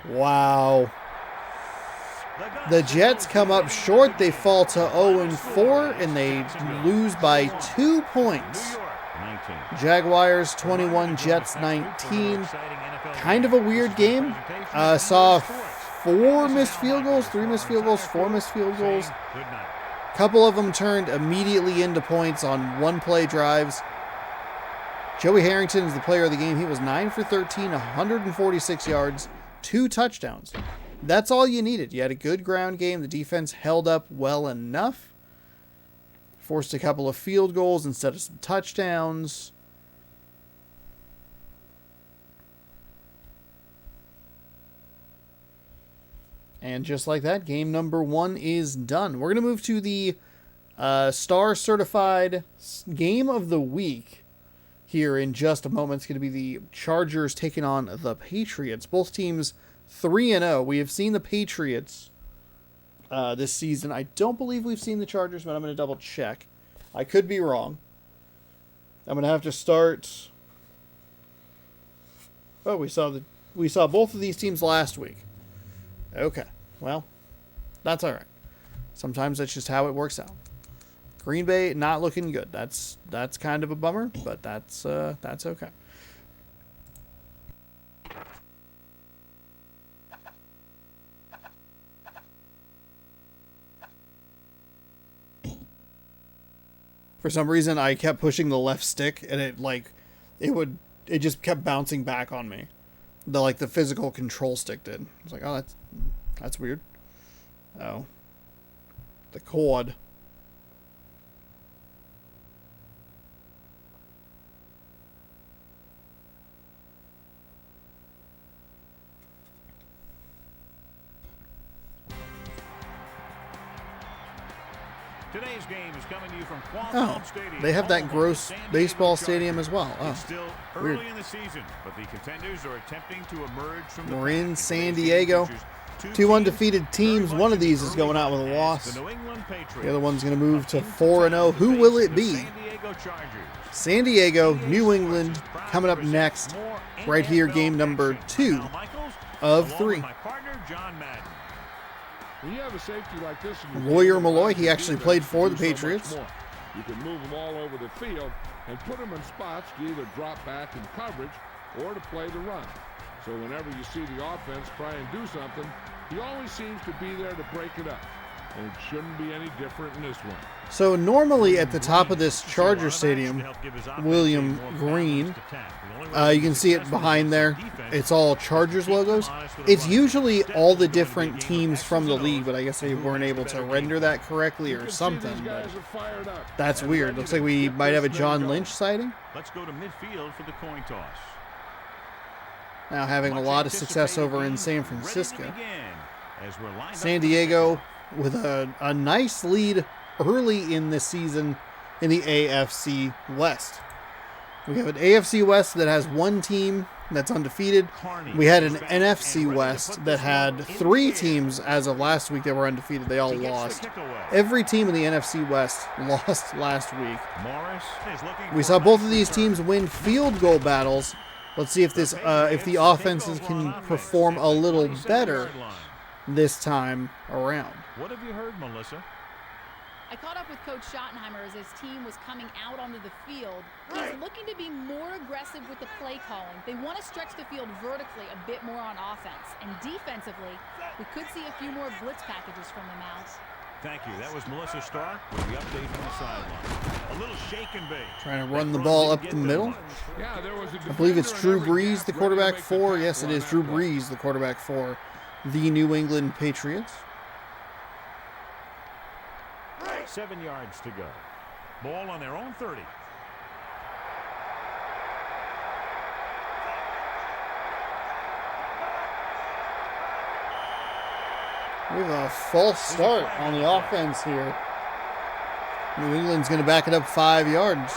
Wow. The Jets come up short. They fall to 0-4, and they lose by 2 points. Jaguars 21, Jets 19. Kind of a weird game. Saw 4 missed field goals, 3 missed field goals, 4 missed field goals. A couple of them turned immediately into points on one-play drives. Joey Harrington is the player of the game. He was 9 for 13, 146 yards, 2 touchdowns. That's all you needed. You had a good ground game. The defense held up well enough. Forced a couple of field goals instead of some touchdowns. And just like that, game number 1 is done. We're going to move to the star-certified game of the week here in just a moment. It's going to be the Chargers taking on the Patriots. Both teams 3-0. We have seen the Patriots this season. I don't believe we've seen the Chargers, but I'm going to double check. I could be wrong. I'm going to have to start. Oh, we saw both of these teams last week. Okay. Well, that's all right. Sometimes that's just how it works out. Green Bay not looking good. That's kind of a bummer, but that's okay. For some reason, I kept pushing the left stick, and it just kept bouncing back on me. The physical control stick did. I was like, oh, that's weird. Oh, the cord. Today's game is coming to you from Qualcomm Stadium. They have that gross baseball stadium as well. Oh, it's still early in the season, but the contenders are attempting to emerge from the We're in San Diego. 2 undefeated teams. One of these is going out with a loss. The other one's going to move to 4-0. Who will it be? San Diego, New England, coming up next. Right here, game number 2 of 3. When you have a safety like this, Lawyer Malloy, he actually played for the Patriots. You can move them all over the field and put them in spots to either drop back in coverage or to play the run. So whenever you see the offense try and do something, he always seems to be there to break it up. And it shouldn't be any different in this one. So normally at the top of this Charger Stadium, William Green, you can see it behind there. It's all Chargers logos. It's usually all the different teams from the league, but I guess they weren't able to render that correctly or something. But that's weird. Looks like we might have a John Lynch sighting. Let's go to midfield for the coin toss. Now having a lot of success over in San Francisco. San Diego with a nice lead early in the season in the AFC West. We have an AFC West that has one team that's undefeated. We had an NFC West that had 3 teams as of last week that were undefeated. They all lost. Every team in the NFC West lost last week. We saw both of these teams win field goal battles. Let's see if the offenses can perform a little better this time around. What have you heard, Melissa? I caught up with Coach Schottenheimer as his team was coming out onto the field. He's looking to be more aggressive with the play calling. They want to stretch the field vertically a bit more on offense. And defensively, we could see a few more blitz packages from them out. Thank you. That was Melissa Stark with the update from the sideline. A little shake and bake. Trying to run the ball up the middle. Yeah, there was I believe it's Drew Brees, the quarterback for. Yes, it is Drew Brees, the quarterback for the New England Patriots. 7 yards to go. Ball on their own 30. We have a false start on the offense here. New England's going to back it up 5 yards.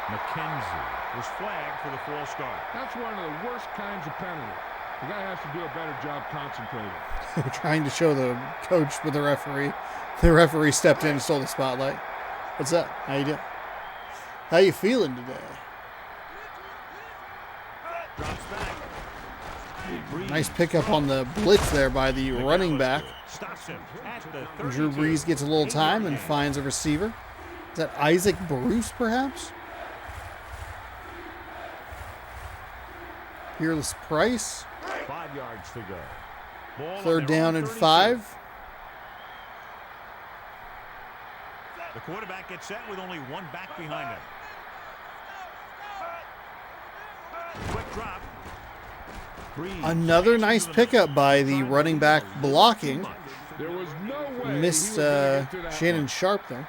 McKenzie was flagged for the false start. That's one of the worst kinds of penalties. The guy has to do a better job concentrating. We're trying to show the coach with the referee. The referee stepped in and stole the spotlight. What's up? How you doing? How you feeling today? Drops back. Nice pickup on the blitz there by the running back. Stops him at the Drew 32. Brees gets a little time and finds a receiver. Is that Isaac Bruce, perhaps? Peerless Price. 5 yards to go. Ball on 3rd their down own and 32. 5. The quarterback gets set with only one back behind him. Quick drop. Brees Another gets nice to the pickup by the running back blocking. There was no way Missed he was gonna get to that Shannon one. Sharp there.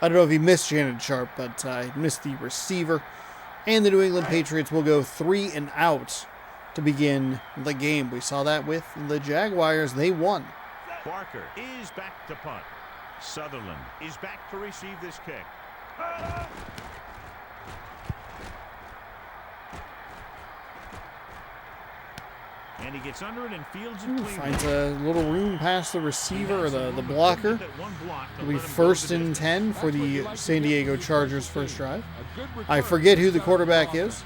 I don't know if he missed Shannon Sharp, but he missed the receiver. And the New England Patriots will go 3 and out to begin the game. We saw that with the Jaguars. They won. Barker is back to punt. Sutherland is back to receive this kick. And he gets under it and fields it clean. Finds a little room past the receiver or the blocker. It'll be 1st and 10 for the San Diego Chargers' first drive. I forget who the quarterback is.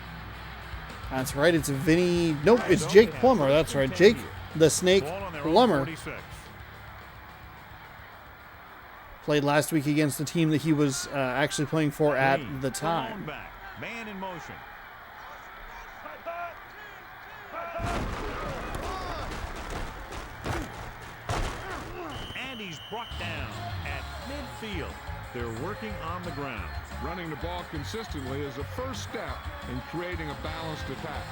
That's right, it's Vinny. Nope, it's Jake Plummer. That's right, Jake the Snake Plummer. Played last week against the team that he was actually playing for at the time. Man in motion. And he's brought down at midfield. They're working on the ground. Running the ball consistently is a first step in creating a balanced attack.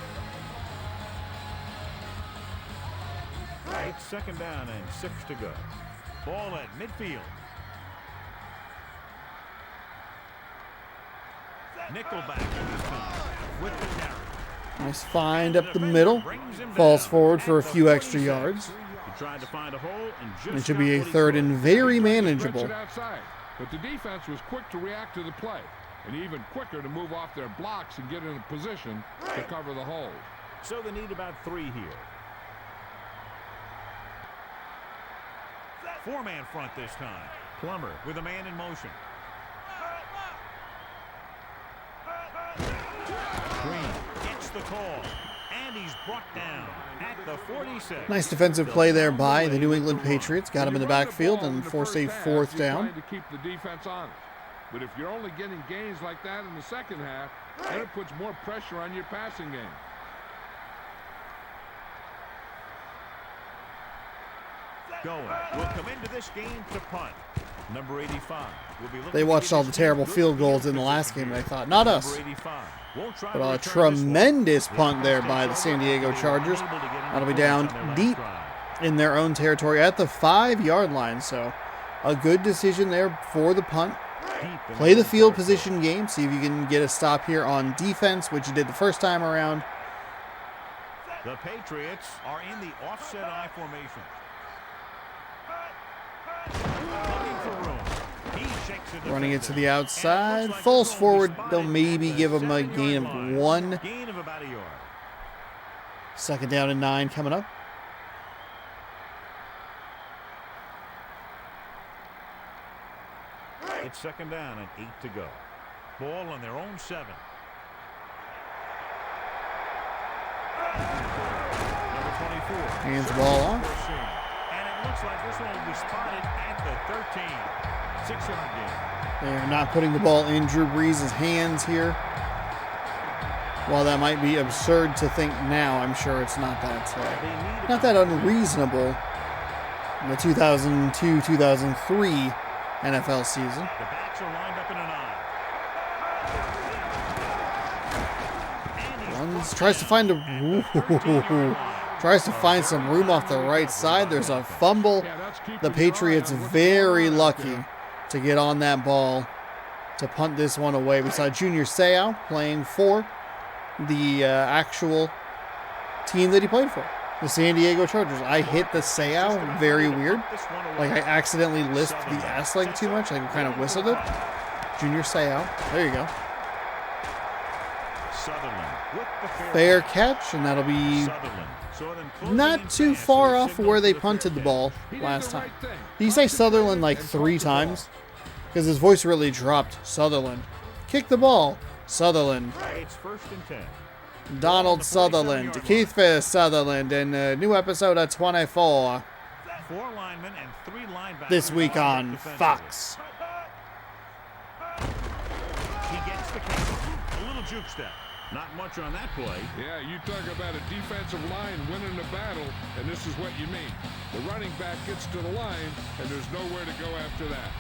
It's 2nd down and 6 to go. Ball at midfield. Nickelback this time with the carry. Nice find up the middle. Falls forward for a few extra yards. He tried to find a hole and just It should be a got what he 3rd and very Stretch manageable. it outside, but the defense was quick to react to the play, and even quicker to move off their blocks and get in a position to cover the hole. So they need about 3 here. 4-man front this time. Plummer with a man in motion. Green gets the call, and he's brought down at the 46. Nice defensive play there by the New England Patriots. Got him in the backfield and forced a 4th down. Trying to keep the defense honest. But if you're only getting gains like that in the second half, then it puts more pressure on your passing game. Going. Will come into this game to punt. Number 85 will be looking. They watched all the terrible field goals in the last game, and they thought, not us. Number 85 won't try But to a return this one. tremendous punt there by the San Diego Chargers. That'll be down deep in their own territory at the 5-yard line. So a good decision there for the punt. Play the field position game. See if you can get a stop here on defense, which you did the first time around. The Patriots are in the offset I formation. Looking for room. He's Running it to the outside. Falls forward. They'll maybe give him a gain of 1. Gain of about a yard. 2nd down and 9 coming up. It's 2nd down and 8 to go. Ball on their own 7. Number 24. Hands the ball off. And it looks like this one will be spotted at the 13. 6-yard gain. They are not putting the ball in Drew Brees' hands here. While that might be absurd to think now, I'm sure it's not that unreasonable in the 2002-2003 NFL season. The backs are lined up in an I. Tries to find some room off the right side. There's a fumble. The Patriots very lucky to get on that ball to punt this one away. We saw Junior Seau playing for the actual team that he played for, the San Diego Chargers. I hit the Seau, very weird. Like I accidentally lisped the S like too much. I kind of whistled it. Junior Seau. There you go. Fair catch, and that'll be not too far off where they punted the ball last time. Did you say Sutherland like 3 times? Because his voice really dropped. Sutherland. Kick the ball. Sutherland. It's 1st and 10. Donald Sutherland. Keith Sutherland in a new episode of 24. 4 linemen and 3 linebackers. This week on Fox. He gets the catch. A little juke step. Not much on that play. Yeah, you talk about a defensive line winning the battle, and this is what you mean. The running back gets to the line, and there's nowhere to go after that.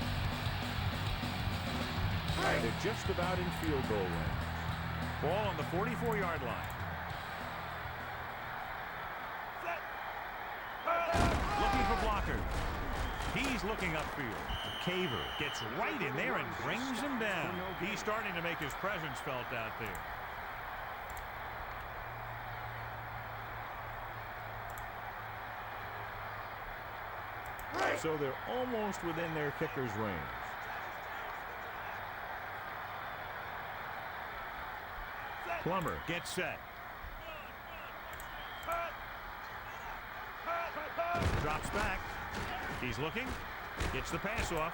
They're just about in field goal range. Ball on the 44-yard line. Looking for blockers. He's looking upfield. Caver gets right in there and brings him down. He's starting to make his presence felt out there. So they're almost within their kicker's range. Plummer gets set. Drops back. He's looking. Gets the pass off.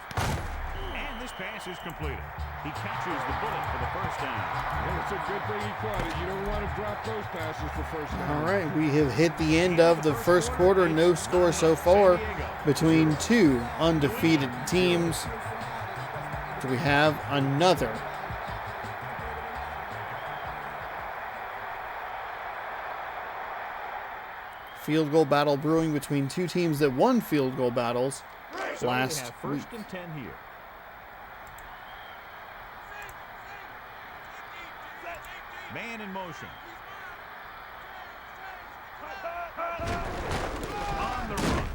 And this pass is completed. He catches the bullet for the 1st down. Well, it's a good thing he caught it. You don't want to drop those passes for 1st down. All right, we have hit the end of the 1st quarter. No score so far between 2 undefeated teams. Do we have another field goal battle brewing between 2 teams that won field goal battles last week? 1st and 10 here. Man in motion. On the run.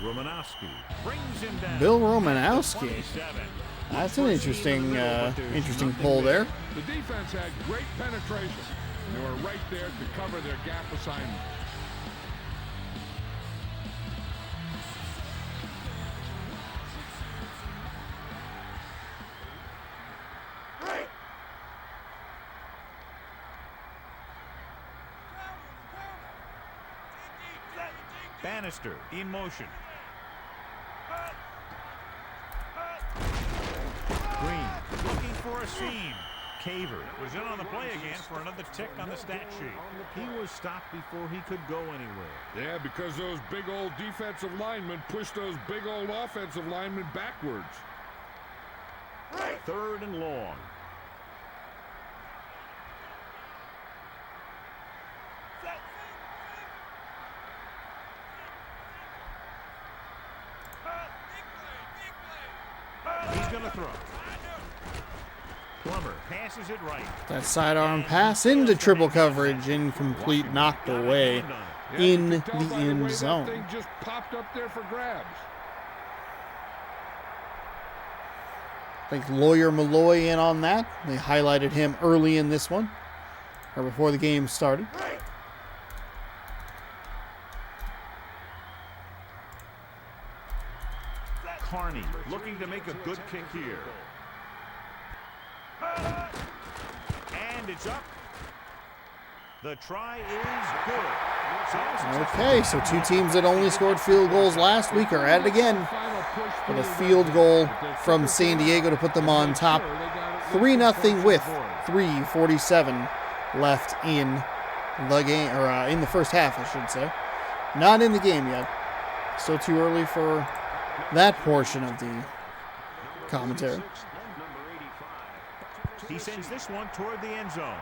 Romanowski brings him down. Bill Romanowski. 27. That's an interesting pull there. The defense had great penetration. They were right there to cover their gap assignment. Bannister in motion. Green looking for a seam. Caver was in on the play again for another tick on the stat sheet. He was stopped before he could go anywhere. Yeah, because those big old defensive linemen pushed those big old offensive linemen backwards. 3rd and long. He's going to throw. Plummer passes it right. That sidearm pass into triple coverage, incomplete, knocked away in the end zone. That thing just popped up there for grabs. I think Lawyer Malloy in on that. They highlighted him early in this one, or before the game started. Carney looking to make a good kick here. And it's up. The try is good. Okay, so two teams that only scored field goals last week are at it again with a field goal from San Diego to put them on top 3-0 with 3:47 left in the game, or in the first half, I should say. Not in the game yet. Still too early for that portion of the commentary. He sends this one toward the end zone.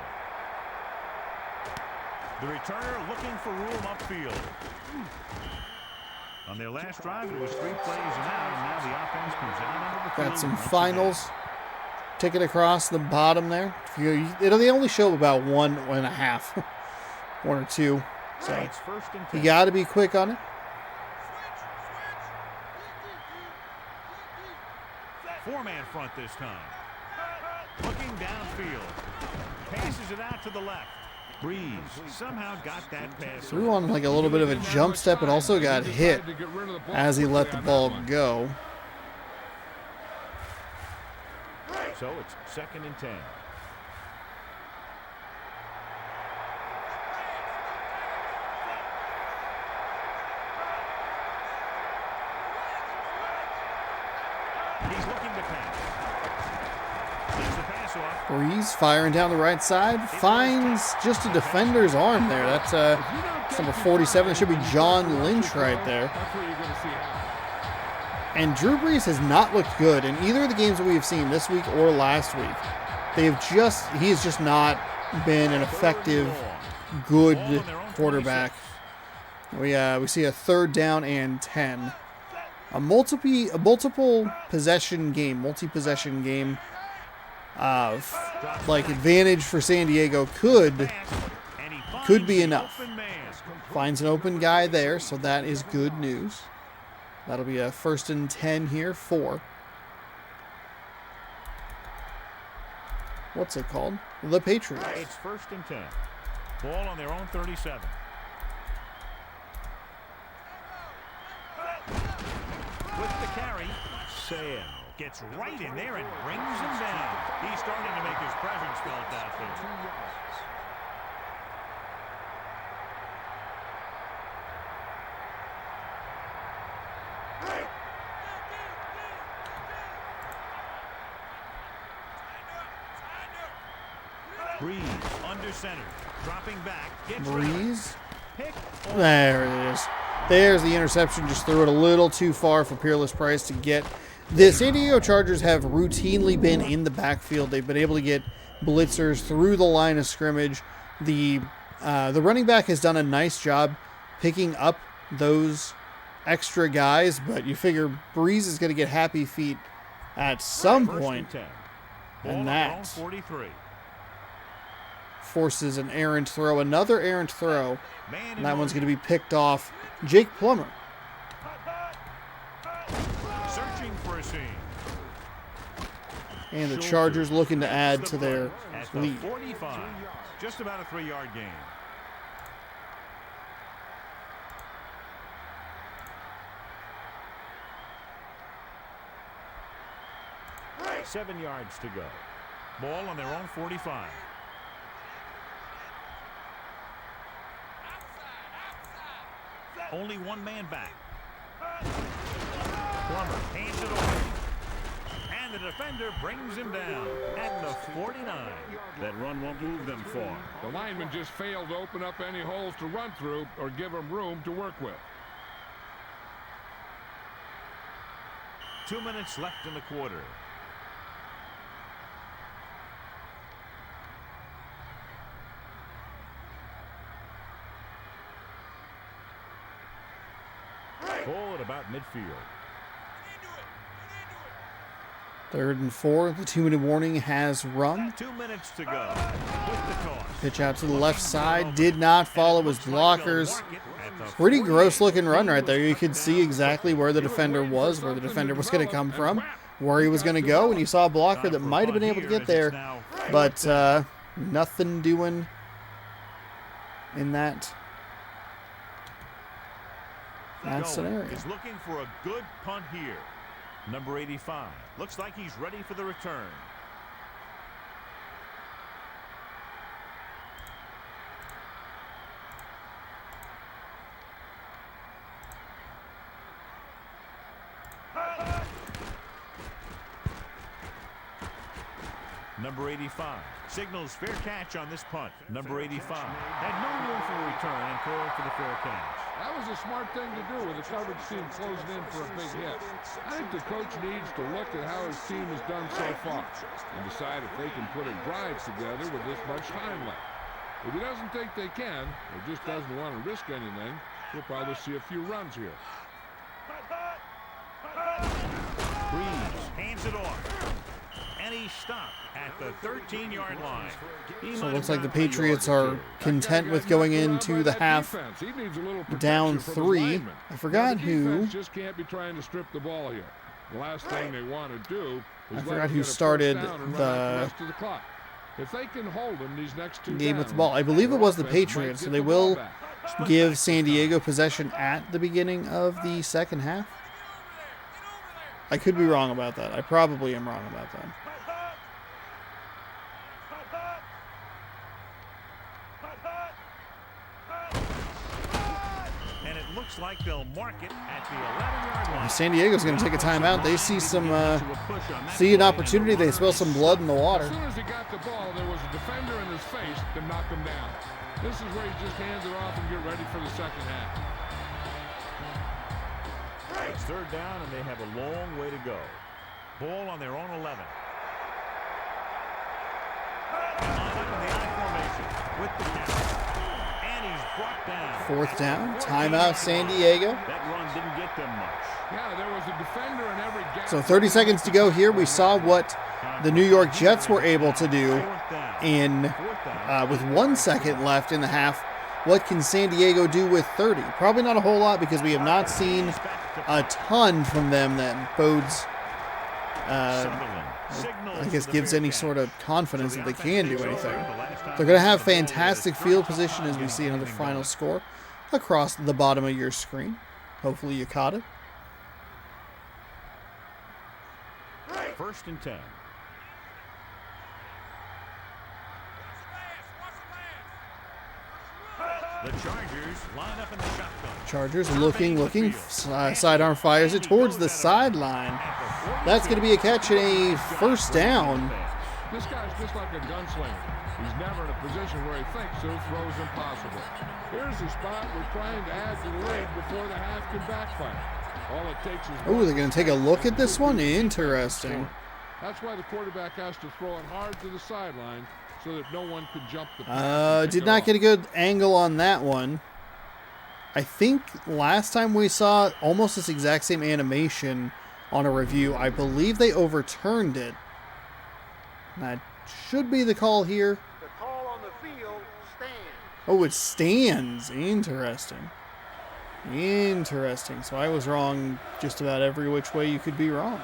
The returner looking for room upfield. On their last drive, it was 3 plays and out, and now the offense comes out onto the field. Got some finals. Ticket across the bottom there. They only show about 1.5, 1 or 2. So you got to be quick on it. 4-man front this time. Looking downfield. Passes it out to the left. Breeze somehow got that pass. Threw on like a little bit of a jump step and also got hit as he let the ball go. So it's 2nd and 10. He's looking to pass. Sends the pass off. Breeze firing down the right side. Finds just a defender's arm there. That's number 47. It should be John Lynch right there. And Drew Brees has not looked good in either of the games that we have seen this week or last week. He has just not been an effective, good quarterback. We see a 3rd down and 10. A multiple possession game, multi-possession game of like advantage for San Diego could be enough. Finds an open guy there, so that is good news. That'll be a 1st and 10 here for, what's it called? The Patriots. It's 1st and 10. Ball on their own 37. With the carry, Sale gets right in there and brings him down. He's starting to make his presence felt out there. 2 yards. Breeze under center, dropping back. Breeze. There it is. There's the interception. Just threw it a little too far for Peerless Price to get. The San Diego Chargers have routinely been in the backfield. They've been able to get blitzers through the line of scrimmage. The running back has done a nice job picking up those extra guys, but you figure Breeze is going to get happy feet at some point, and that forces an errant throw, another errant throw, and that one's going to be picked off. Jake Plummer. Searching for a seam. And the Chargers looking to add to their lead. 45. Just about a 3-yard gain. Right. 7 yards to go. Ball on their own 45. Only one man back. Plummer hands it over. And the defender brings him down at the 49. That run won't move them far. The lineman just failed to open up any holes to run through or give him room to work with. 2 minutes left in the quarter. Ball at about midfield. 3rd and 4. The 2-minute warning has run. 2 minutes to go. With the toss. Pitch out to the left side. Did not follow his blockers. Pretty gross looking run right there. You could see exactly where the defender was, where the defender was going to come from, where he was going to go, and you saw a blocker that might have been able to get there, but nothing doing in that scenario. Is looking for a good punt here. Number 85. Looks like he's ready for the return. Number 85 signals fair catch on this punt. Number 85 had no room for a return and called for the fair catch. That was a smart thing to do with the coverage team closing in for a big hit. I think the coach needs to look at how his team has done so far and decide if they can put a drive together with this much time left. If he doesn't think they can, or just doesn't want to risk anything, we'll probably see a few runs here. Breeze hands it off. And he stopped at the 13-yard line. So it looks like the Patriots are content with going into the half down 3. I forgot who. Just can't be trying to strip the ball here. The last thing they want to do is I forgot who started the if they can hold them these next 2 game with the ball. I believe it was the Patriots. So they will give San Diego possession at the beginning of the second half. I could be wrong about that. I probably am wrong about that. And it looks like they'll mark it at the 11-yard line. San Diego's going to take a timeout. They see see an opportunity. They smell some blood in the water. As soon as he got the ball, there was a defender in his face to knock him down. This is where he just hands it off and get ready for the second half. It's third down, and they have a long way to go. Ball on their own 11. Line up in the I formation with the catch. And he's brought down. Fourth down. Timeout, San Diego. That run didn't get them much. Yeah, there was a defender in every gap. So 30 seconds to go here. We saw what the New York Jets were able to do in with 1 second left in the half. What can San Diego do with 30? Probably not a whole lot because we have not seen a ton from them that bodes, I guess, gives any sort of confidence that they can do anything. They're going to have fantastic field position as we see another final score across the bottom of your screen. Hopefully you caught it. 1st and 10. The Chargers line up in the shotgun. Chargers looking. Sidearm fires it towards the sideline. That's going to be a catch and a first down. This guy's just like a gunslinger. He's never in a position where he thinks his throw's impossible. Here's the spot we're trying to add to the lead before the half can backfire. All it takes is... Oh, they're going to take a look at this one? Interesting. That's why the quarterback has to throw it hard to the sideline so that no one could jump the pass. Did not get a good angle on that one. I think last time we saw almost this exact same animation on a review. I believe they overturned it. That should be the call here. The call on the field stands. Oh, it stands. Interesting. Interesting. So I was wrong just about every which way you could be wrong.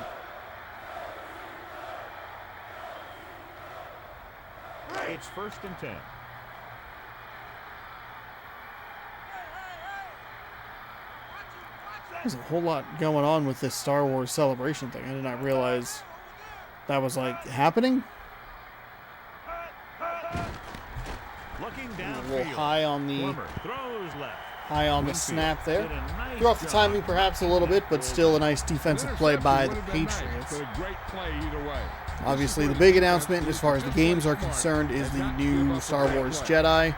It's 1st and 10. There's a whole lot going on with this Star Wars celebration thing. I did not realize that was like happening. Looking A little downfield. high on the Throws left. high on the snap there. Threw off the timing perhaps a little bit, but still a nice defensive play by the Patriots. A great play either way. Obviously, the big announcement as far as the games are concerned is the new Star Wars Jedi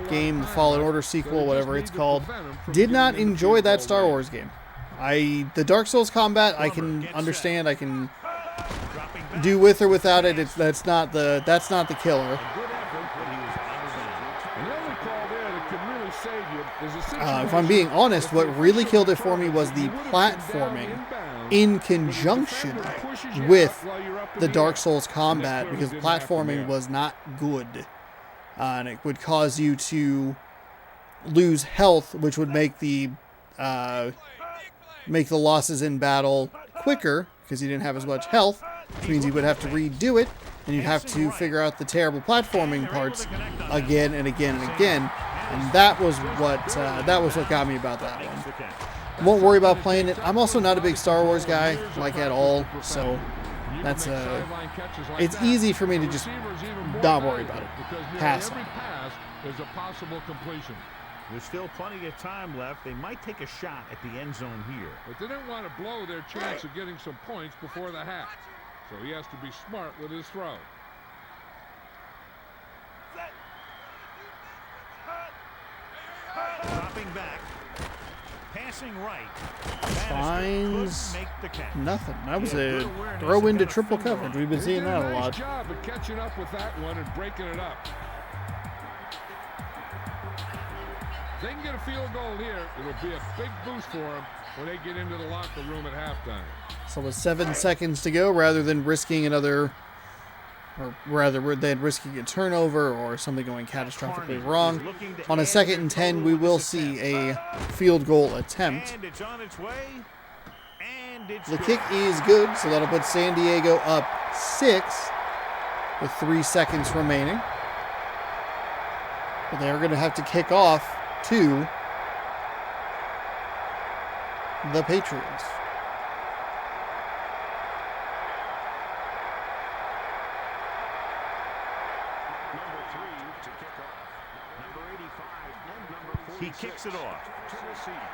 game, the Fallen Order sequel, whatever it's called. Did not enjoy that Star Wars game. The Dark Souls combat, I can understand. I can do with or without it. That's not the killer. If I'm being honest, what really killed it for me was the platforming in conjunction with the Dark Souls combat, because platforming was not good. And it would cause you to lose health, which would make the losses in battle quicker, because you didn't have as much health, which means you would have to redo it, and you'd have to figure out the terrible platforming parts again and again and again. And that was what got me about that one. Won't worry about playing it. I'm also not a big Star Wars guy, like at all, so that's it's easy for me to just not worry about it. Pass on. Is a possible completion. There's still plenty of time left. They might take a shot at the end zone here. But they didn't want to blow their chance of getting some points before the half. So he has to be smart with his throw. Dropping back. Passing right. Finds nothing. That was a throw into triple coverage. We've been seeing that a lot. Nice job of catching up with that one and breaking it up. If they can get a field goal here, it'll be a big boost for them when they get into the locker room at halftime. So with 7 seconds to go, rather than risking another, or rather than risking a turnover or something going catastrophically wrong, on a 2nd and 10, we will see a field goal attempt. And it's on its way. And it's The kick is good, so that'll put San Diego up 6 with 3 seconds remaining. But they're going to have to kick off to the Patriots. Number 3 to kick off. Number 85 and number 46. He kicks it off. To receive.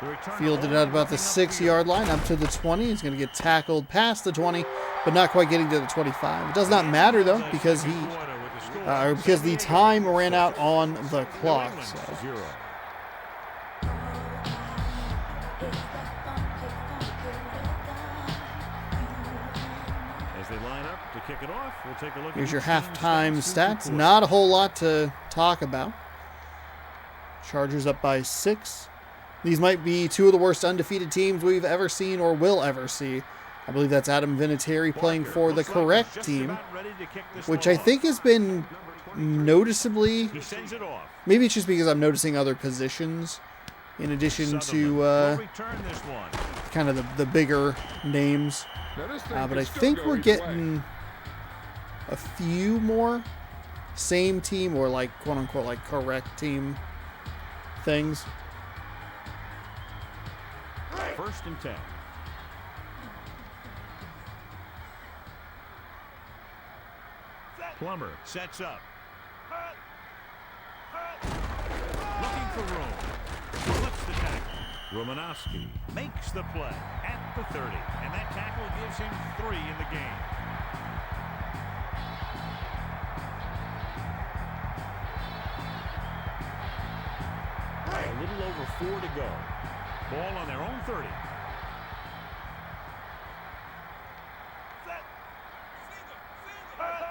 The return Fielded at about the 6-yard line, up to the 20. He's going to get tackled past the 20, but not quite getting to the 25. It does not matter, though, because because the time ran out on the clock. So. As they line up to kick it off, we'll take a look. Here's your halftime stats. Not a whole lot to talk about. Chargers up by 6. These might be 2 of the worst undefeated teams we've ever seen or will ever see. I believe that's Adam Vinatieri playing for the correct team, which I think has been noticeably, maybe it's just because I'm noticing other positions in addition to kind of the bigger names. But I think we're getting a few more same team or like quote unquote like correct team things. 1st and 10. Plummer sets up. Looking for room. Flips the tackle. Romanowski makes the play at the 30. And that tackle gives him 3 in the game. A little over 4 to go. Ball on their own 30.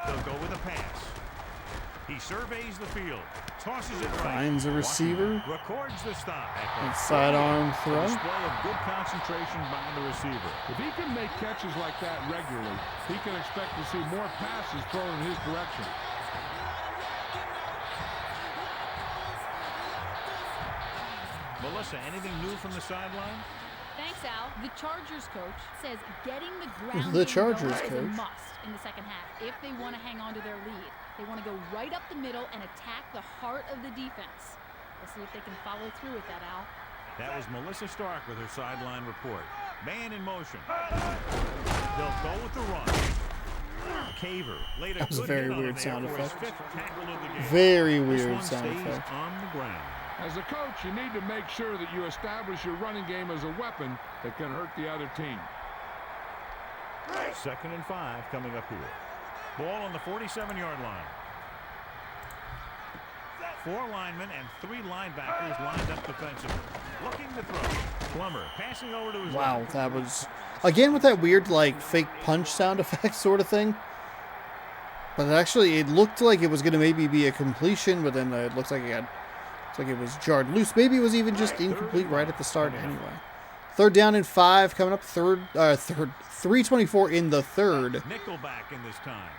They'll go with a pass. He surveys the field, tosses it right. Finds a receiver. Records the stop. Sidearm throw. A display of good concentration by the receiver. If he can make catches like that regularly, he can expect to see more passes thrown in his direction. Melissa, anything new from the sideline? Thanks, Al. The Chargers coach says getting the ground The game Chargers going is coach. a must in the second half if they want to hang on to their lead. They want to go right up the middle and attack the heart of the defense. We'll see if they can follow through with that, Al. That was Melissa Stark with her sideline report. Man in motion. They'll go with the run. Caver laid a That was a good very hit on weird him sound there for his effect. 5th tackle of the game. Very This weird one sound stays effect. on the ground. As a coach, you need to make sure that you establish your running game as a weapon that can hurt the other team. 2nd and 5 coming up here. Ball on the 47-yard line. 4 linemen and 3 linebackers lined up defensively. Looking to throw. Plummer passing over to his Wow, left. that was again with that weird like fake punch sound effect sort of thing. But actually, it looked like it was going to maybe be a completion, but then it looks like it was jarred loose. Maybe it was even just incomplete right at the start anyway. 3rd down and 5 coming up. 3:24 in the 3rd. Nickelback in this time.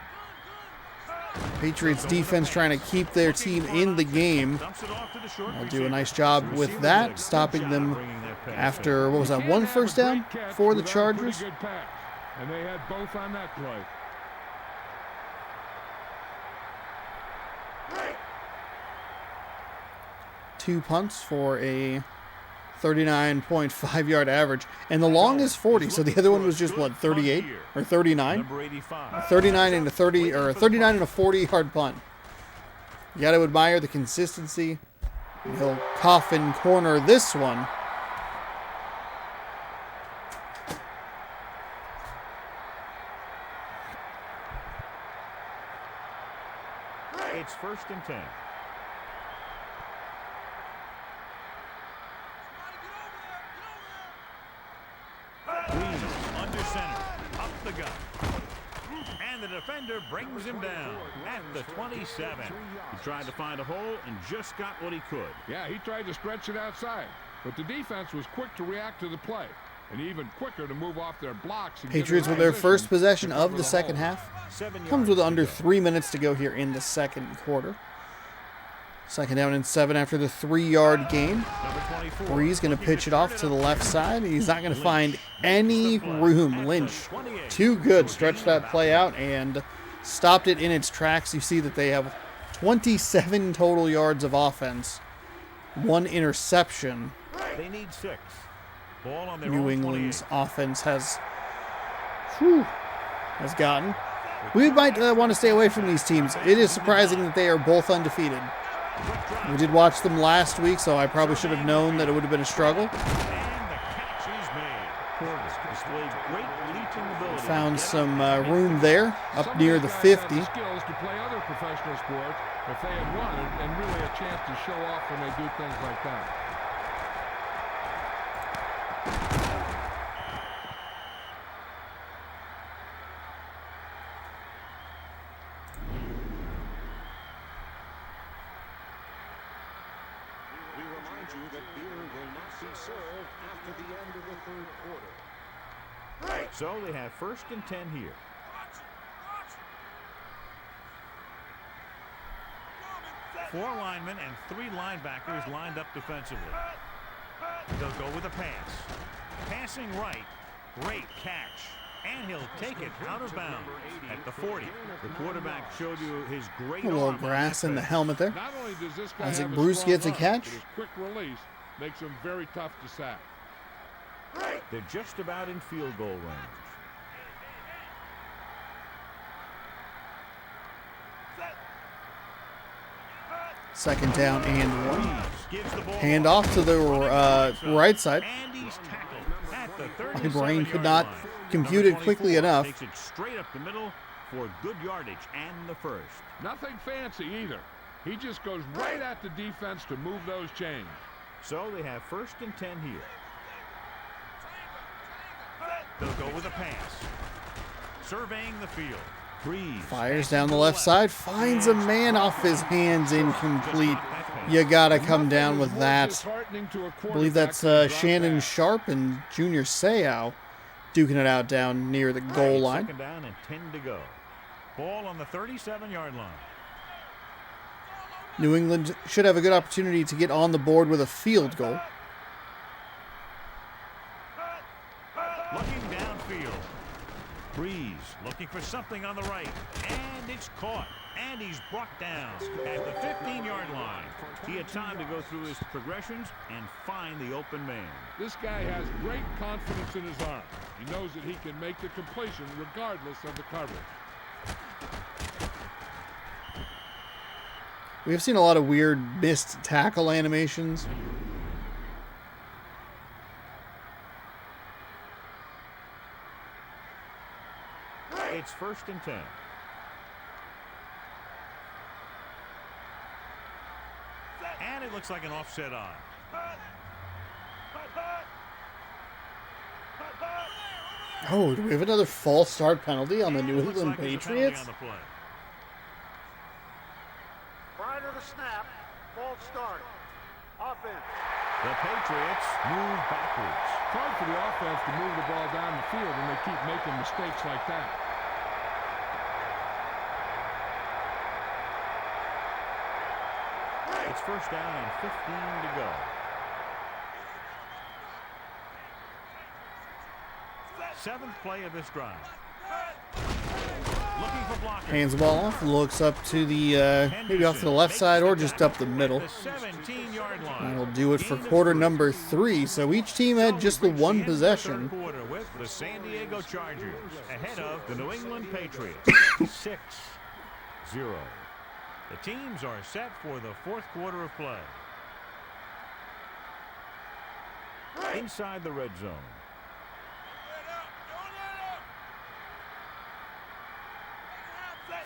Patriots defense trying to keep their team in the game. Dumps it off to the short I'll do a receiver. nice job The with receiver that, did a good stopping job them bringing that pass after, in. what was that, You 1 can't first have a down great catch for the without a Chargers? pretty good pass. And they had both on that play. Two punts for a 39.5 yard average. And the long is 40, so the other one was just, what, 38 or 39? Number 85. 39 and a 30, or 39 and a 40-yard punt. You got to admire the consistency. He'll coffin corner this one. It's 1st and 10. Breeze under center, up the gut. And the defender brings him down at the 27. He tried to find a hole and just got what he could. Yeah, he tried to stretch it outside, but the defense was quick to react to the play and even quicker to move off their blocks. And Patriots with their first possession of the second half. Comes with under 3 minutes to go here in the second quarter. 2nd down and 7 after the 3-yard gain. Breeze going to pitch it off to the left side. He's not going to find any room. Lynch, too good. Stretched that play out and stopped it in its tracks. You see that they have 27 total yards of offense. 1 interception. They need 6. Ball on their New own England's 28. offense has gotten. We might want to stay away from these teams. It is surprising that they are both undefeated. We did watch them last week, so I probably should have known that it would have been a struggle. And the catch is made. Portis displayed great leaping ability. Found some room there, up near the 50. Have the skills to play other professional sports if they had won and really a chance to show off when they do things like that. We remind you that beer will not be served after the end of the 3rd quarter. So they have 1st and 10 here. Four linemen and 3 linebackers lined up defensively. They'll go with a pass. Passing right. Great catch. And he'll take it out of bounds at the 40. The quarterback showed you his great A little arm on grass that in the pass. helmet there. Not only does this guy Isaac have a Bruce strong gets a arm, catch. but his quick release makes him very tough to sack. They're just about in field goal range. Second down and 1. Breeze gives the ball Hand off to the right side. And he's tackled at the My 37 brain could yard not line. compute it Number quickly 24 enough. Takes it straight up the middle for good yardage and the 1st. Nothing fancy either. He just goes right at the defense to move those chains. So they have 1st and 10 here. They'll go with a pass. Surveying the field. Breeze Fires down the left side. Finds a man off his hands. Incomplete. You got to come down with that. I believe that's Shannon Sharp and Junior Seau duking it out down near the goal line. 2nd down and 10 to go. Ball on the 37-yard line. New England should have a good opportunity to get on the board with a field goal. Looking downfield. Breeze looking for something on the right. And it's caught. And he's brought down at the 15-yard line. He had time to go through his progressions and find the open man. This guy has great confidence in his arm. He knows that he can make the completion regardless of the coverage. We have seen a lot of weird missed tackle animations. It's 1st and 10. And it looks like an offset on. Oh, do we have another false start penalty on the New And it looks England like there's a penalty Patriots? on the play. Prior to the snap, false start. Offense. The Patriots move backwards. It's hard for the offense to move the ball down the field when they keep making mistakes like that. It's 1st down and 15 to go. Seventh play of this drive. Looking for blockers. Hands the ball off, looks up to the, maybe off to the left side or just up the middle. The 17-yard line. That'll do it for quarter number 3. So each team had just the one possession. Third quarter with the San Diego Chargers ahead of the New England Patriots. 6-0. The teams are set for the fourth quarter of play. Inside the red zone.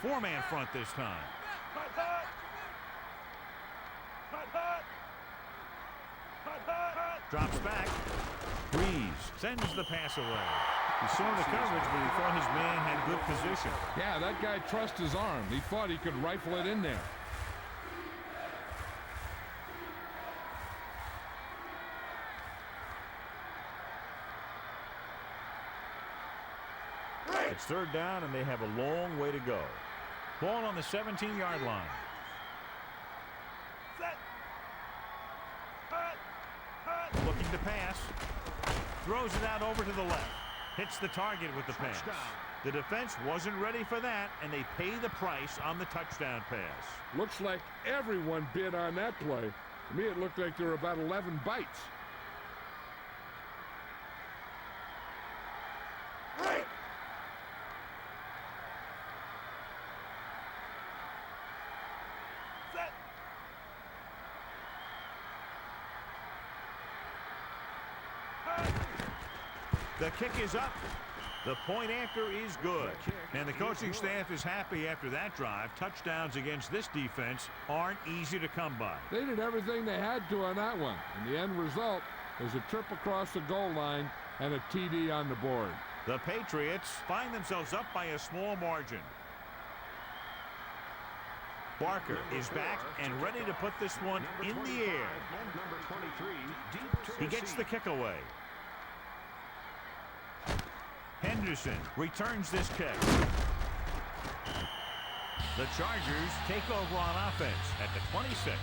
Four-man front this time. Drops back. Breeze sends the pass away. He saw the coverage, but he thought his man had good position. Yeah, that guy trusts his arm. He thought he could rifle it in there. It's third down, and they have a long way to go. Ball on the 17-yard line. Looking to pass. Throws it out over to the left. Hits the target with the pass. The defense wasn't ready for that, and they pay the price on the touchdown pass. Looks like everyone bid on that play. To me, it looked like there were about 11 bites. The kick is up. The point after is good. And the coaching staff is happy after that drive. Touchdowns against this defense aren't easy to come by. They did everything they had to on that one. And the end result was a trip across the goal line and a TD on the board. The Patriots find themselves up by a small margin. Barker is back and ready to put this one in the air. He gets the kick away. Henderson returns this kick. The Chargers take over on offense at the 26.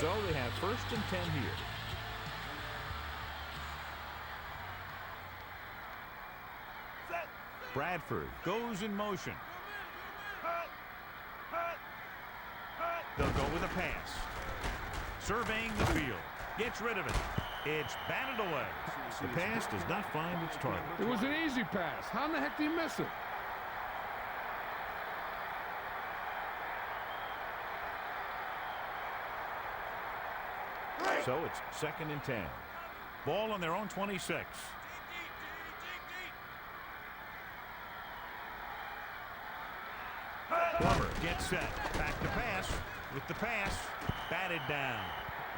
So they have 1st and 10 here. Bradford goes in motion. They'll go with a pass. Surveying the field. Gets rid of it. It's batted away. The pass does not find its target. It was an easy pass. How in the heck did he miss it? So it's 2nd and 10. Ball on their own 26. Plummer gets set. Back to pass. With the pass, batted down.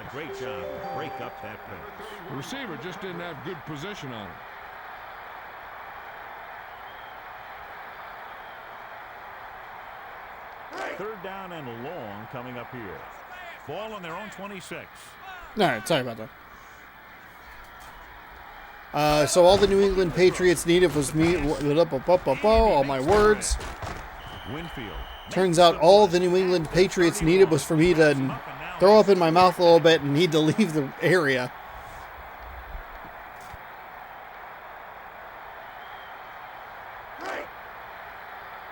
A great job to break up that pass. The receiver just didn't have good position on it. 3rd down and long coming up here. Ball on their own 26. All right, sorry about that. So all the New England Patriots needed was me. All my words. Winfield. Turns out all the New England Patriots needed was for me to throw up in my mouth a little bit and need to leave the area.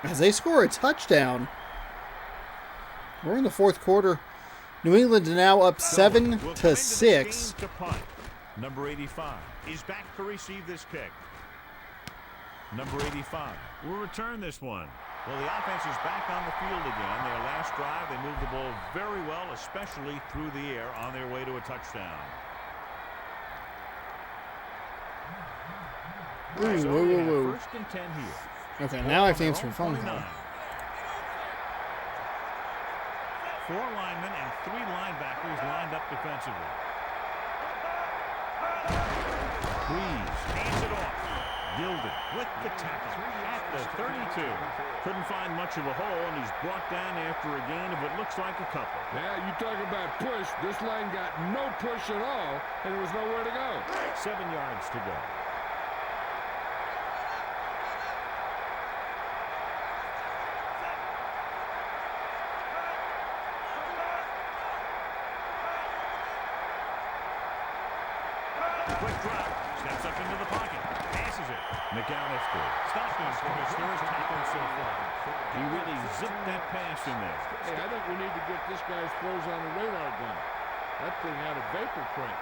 As they score a touchdown. We're in the fourth quarter. New England now up 7-6. Number 85 is back to receive this kick. Number 85 will return this one. Well, the offense is back on the field again. Their last drive, they moved the ball very well, especially through the air on their way to a touchdown. Whoa, So whoa, they whoa, have 1st and 10 here. Okay, now I have to answer a phone call. 4 linemen and 3 linebackers lined up defensively. Breeze hands it off. Gilded with the tackle at the 32. Couldn't find much of a hole, and he's brought down after a gain of what looks like a couple. Yeah, you talk about push. This line got no push at all, and there was nowhere to go. 7 yards to go. Quick drop. Steps up into the pocket. Passes it. McAllister. Stops him for his third tackle so far. He really zipped that pass in there. Hey, I think we need to get this guy's throws on the radar gun. That thing had a vapor train.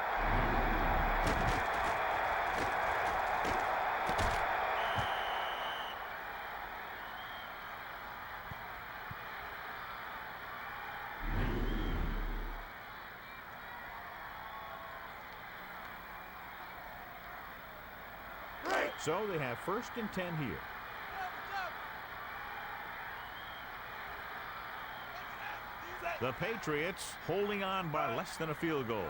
So they have 1st and 10 here. The Patriots holding on by less than a field goal.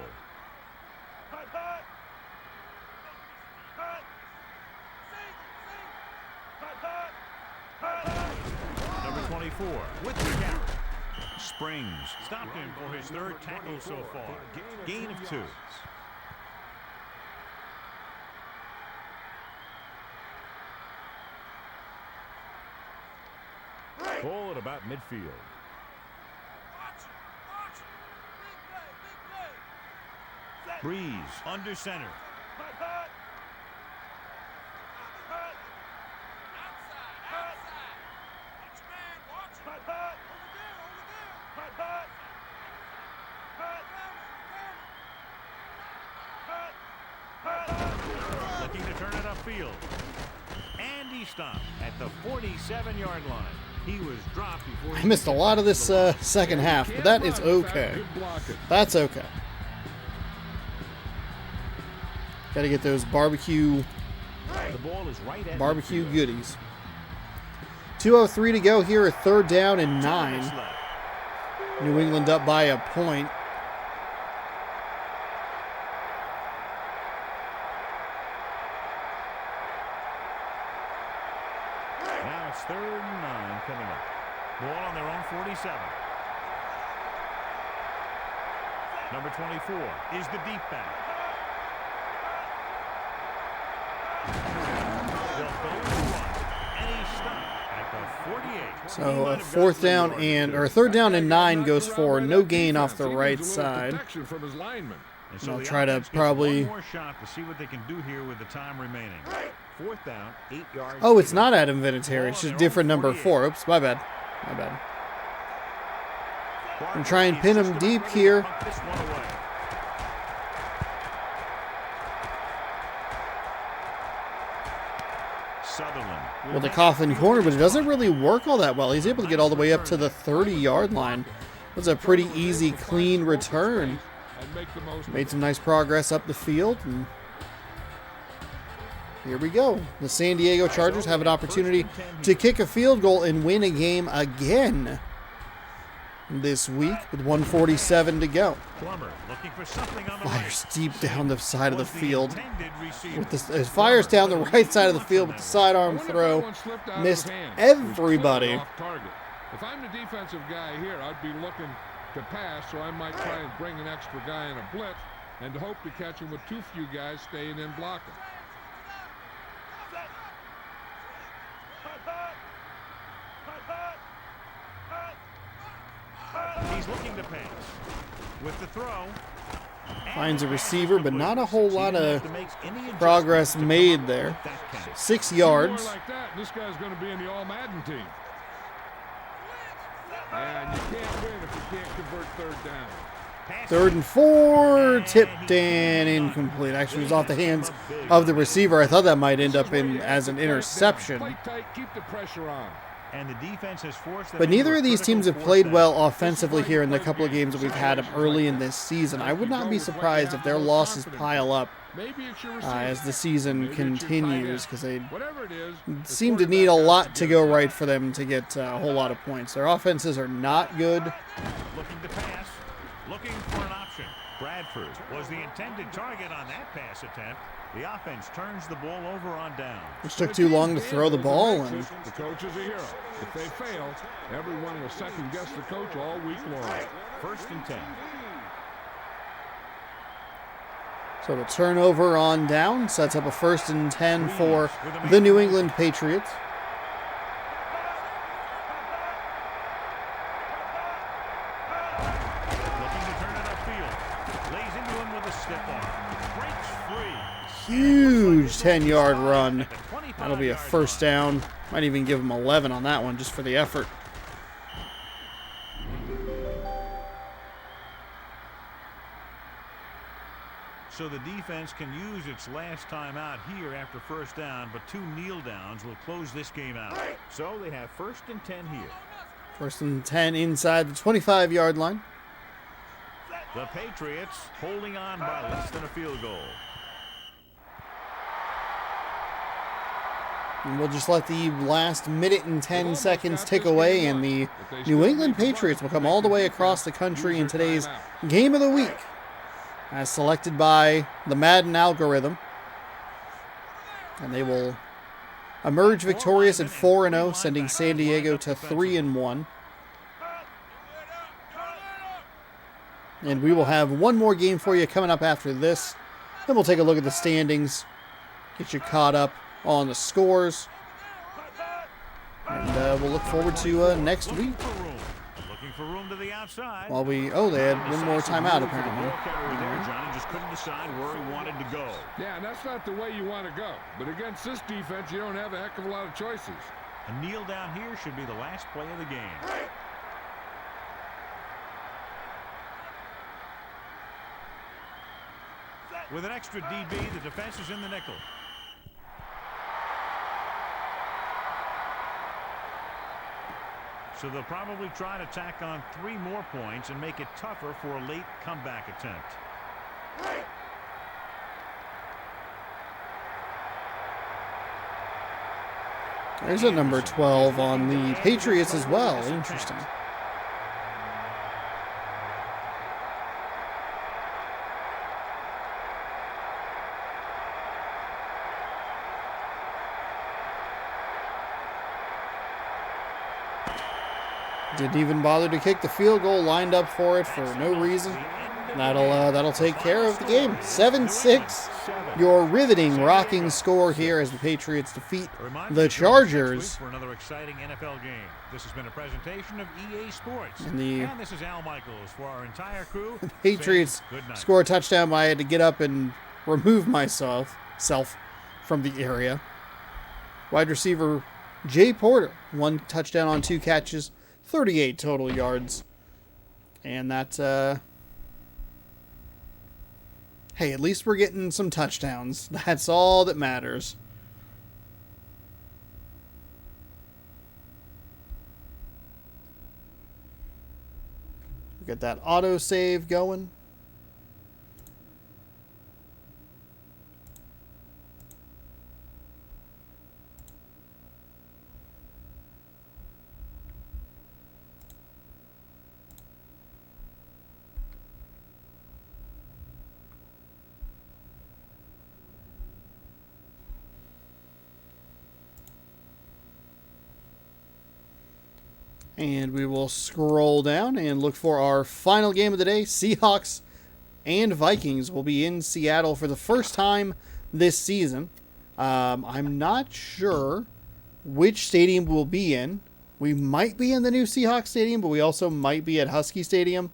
Number 24 with the count. Springs stopped him for his 3rd tackle so far. Gain of 2. Ball at about midfield. Breeze under center. Looking to turn it upfield. And he stopped at the 47-yard line. He was dropped before I missed a lot of this second half, but that is okay. That's okay. Got to get those barbecue goodies. 2:03 to go here, a 3rd down and 9. New England up by a point. Now it's 3rd and 9 coming up. Ball on their own 47. Number 24 is the deep back. They'll go to one, and he stopped at the 48. So a 4th down and, or 3rd down and 9 goes for no gain off the right side. And I'll try to probably. One more shot to see what they can do here with the time remaining. 4th down, 8 yards. Oh, it's not Adam Vinatieri. It's just different number 4. Oops, my bad. My bad. I'm trying to pin him deep here. Well, the coffin corner, but it doesn't really work all that well. He's able to get all the way up to the 30-yard line. It was a pretty easy, clean return. Made some nice progress up the field. And here we go. The San Diego Chargers have an opportunity to kick a field goal and win a game again this week with 1:47 to go. Fires deep down the side of the field. With the fires down the right side of the field with the sidearm throw. Missed everybody. If I'm the defensive guy here, I'd be looking to pass, so I might try and bring an extra guy in a blitz and to hope to catch him with too few guys staying in blocking. He's looking to pass with the throw. Finds a receiver, but not a whole lot of progress made there. 6 yards. Like that, this guy's going to be in the All-Madden team. And you can't win if you can't convert 3rd down. 3rd and 4, tipped and incomplete. Actually, it was off the hands of the receiver. I thought that might end up in as an interception. Play tight, keep the pressure on. And the defense has forced them. But neither of these teams have played well offensively here in the couple of games that we've had them early in this season. I would not be surprised if their losses pile up as the season continues, because they seem to need a lot to go right for them to get a whole lot of points. Their offenses are not good. Looking to pass, looking for an option. Bradford was the intended target on that pass attempt. The offense turns the ball over on down. It took too long to throw the ball. And the coach is a hero. If they fail, everyone will second guess the coach all week long. 1st and 10. So the turnover on down sets up a 1st and 10 for the New England Patriots. Looking to turn it upfield. Lays into him with a stiff arm. Breaks free. Huge 10-yard run. That'll be a first down. Might even give him 11 on that one just for the effort. So the defense can use its last time out here after first down, but 2 kneel downs will close this game out. So they have 1st and 10 here. 1st and 10 inside the 25-yard line. The Patriots holding on by less than a field goal. And we'll just let the last minute and 10 seconds tick away, and the New England Patriots will come all the way across the country in today's Game of the Week, as selected by the Madden algorithm. And they will emerge victorious at 4-0, sending San Diego to 3-1. And we will have one more game for you coming up after this. Then we'll take a look at the standings, get you caught up on the scores, and we'll look forward to next week. Looking for room to the outside. While they had one more timeout apparently. Johnny just couldn't decide where he wanted to go. Yeah, and that's not the way you want to go. But against this defense, you don't have a heck of a lot of choices. A kneel down here should be the last play of the game. With an extra DB, the defense is in the nickel. So they'll probably try to tack on 3 more points and make it tougher for a late comeback attempt. There's a number 12 on the Patriots as well. Interesting. Didn't even bother to kick the field goal, lined up for it for no reason. That'll take care of the game. 7-6. Your riveting, rocking score here as the Patriots defeat the Chargers. For another exciting NFL game. This has been a presentation of EA Sports. And this is Al Michaels for our entire crew. The Patriots score a touchdown, but I had to get up and remove myself from the area. Wide receiver Jay Porter, 1 touchdown on 2 catches. 38 total yards. And that's, hey, at least we're getting some touchdowns. That's all that matters. Get that autosave going. And we will scroll down and look for our final game of the day. Seahawks and Vikings will be in Seattle for the first time this season. I'm not sure which stadium we'll be in. We might be in the new Seahawks stadium, but we also might be at Husky Stadium.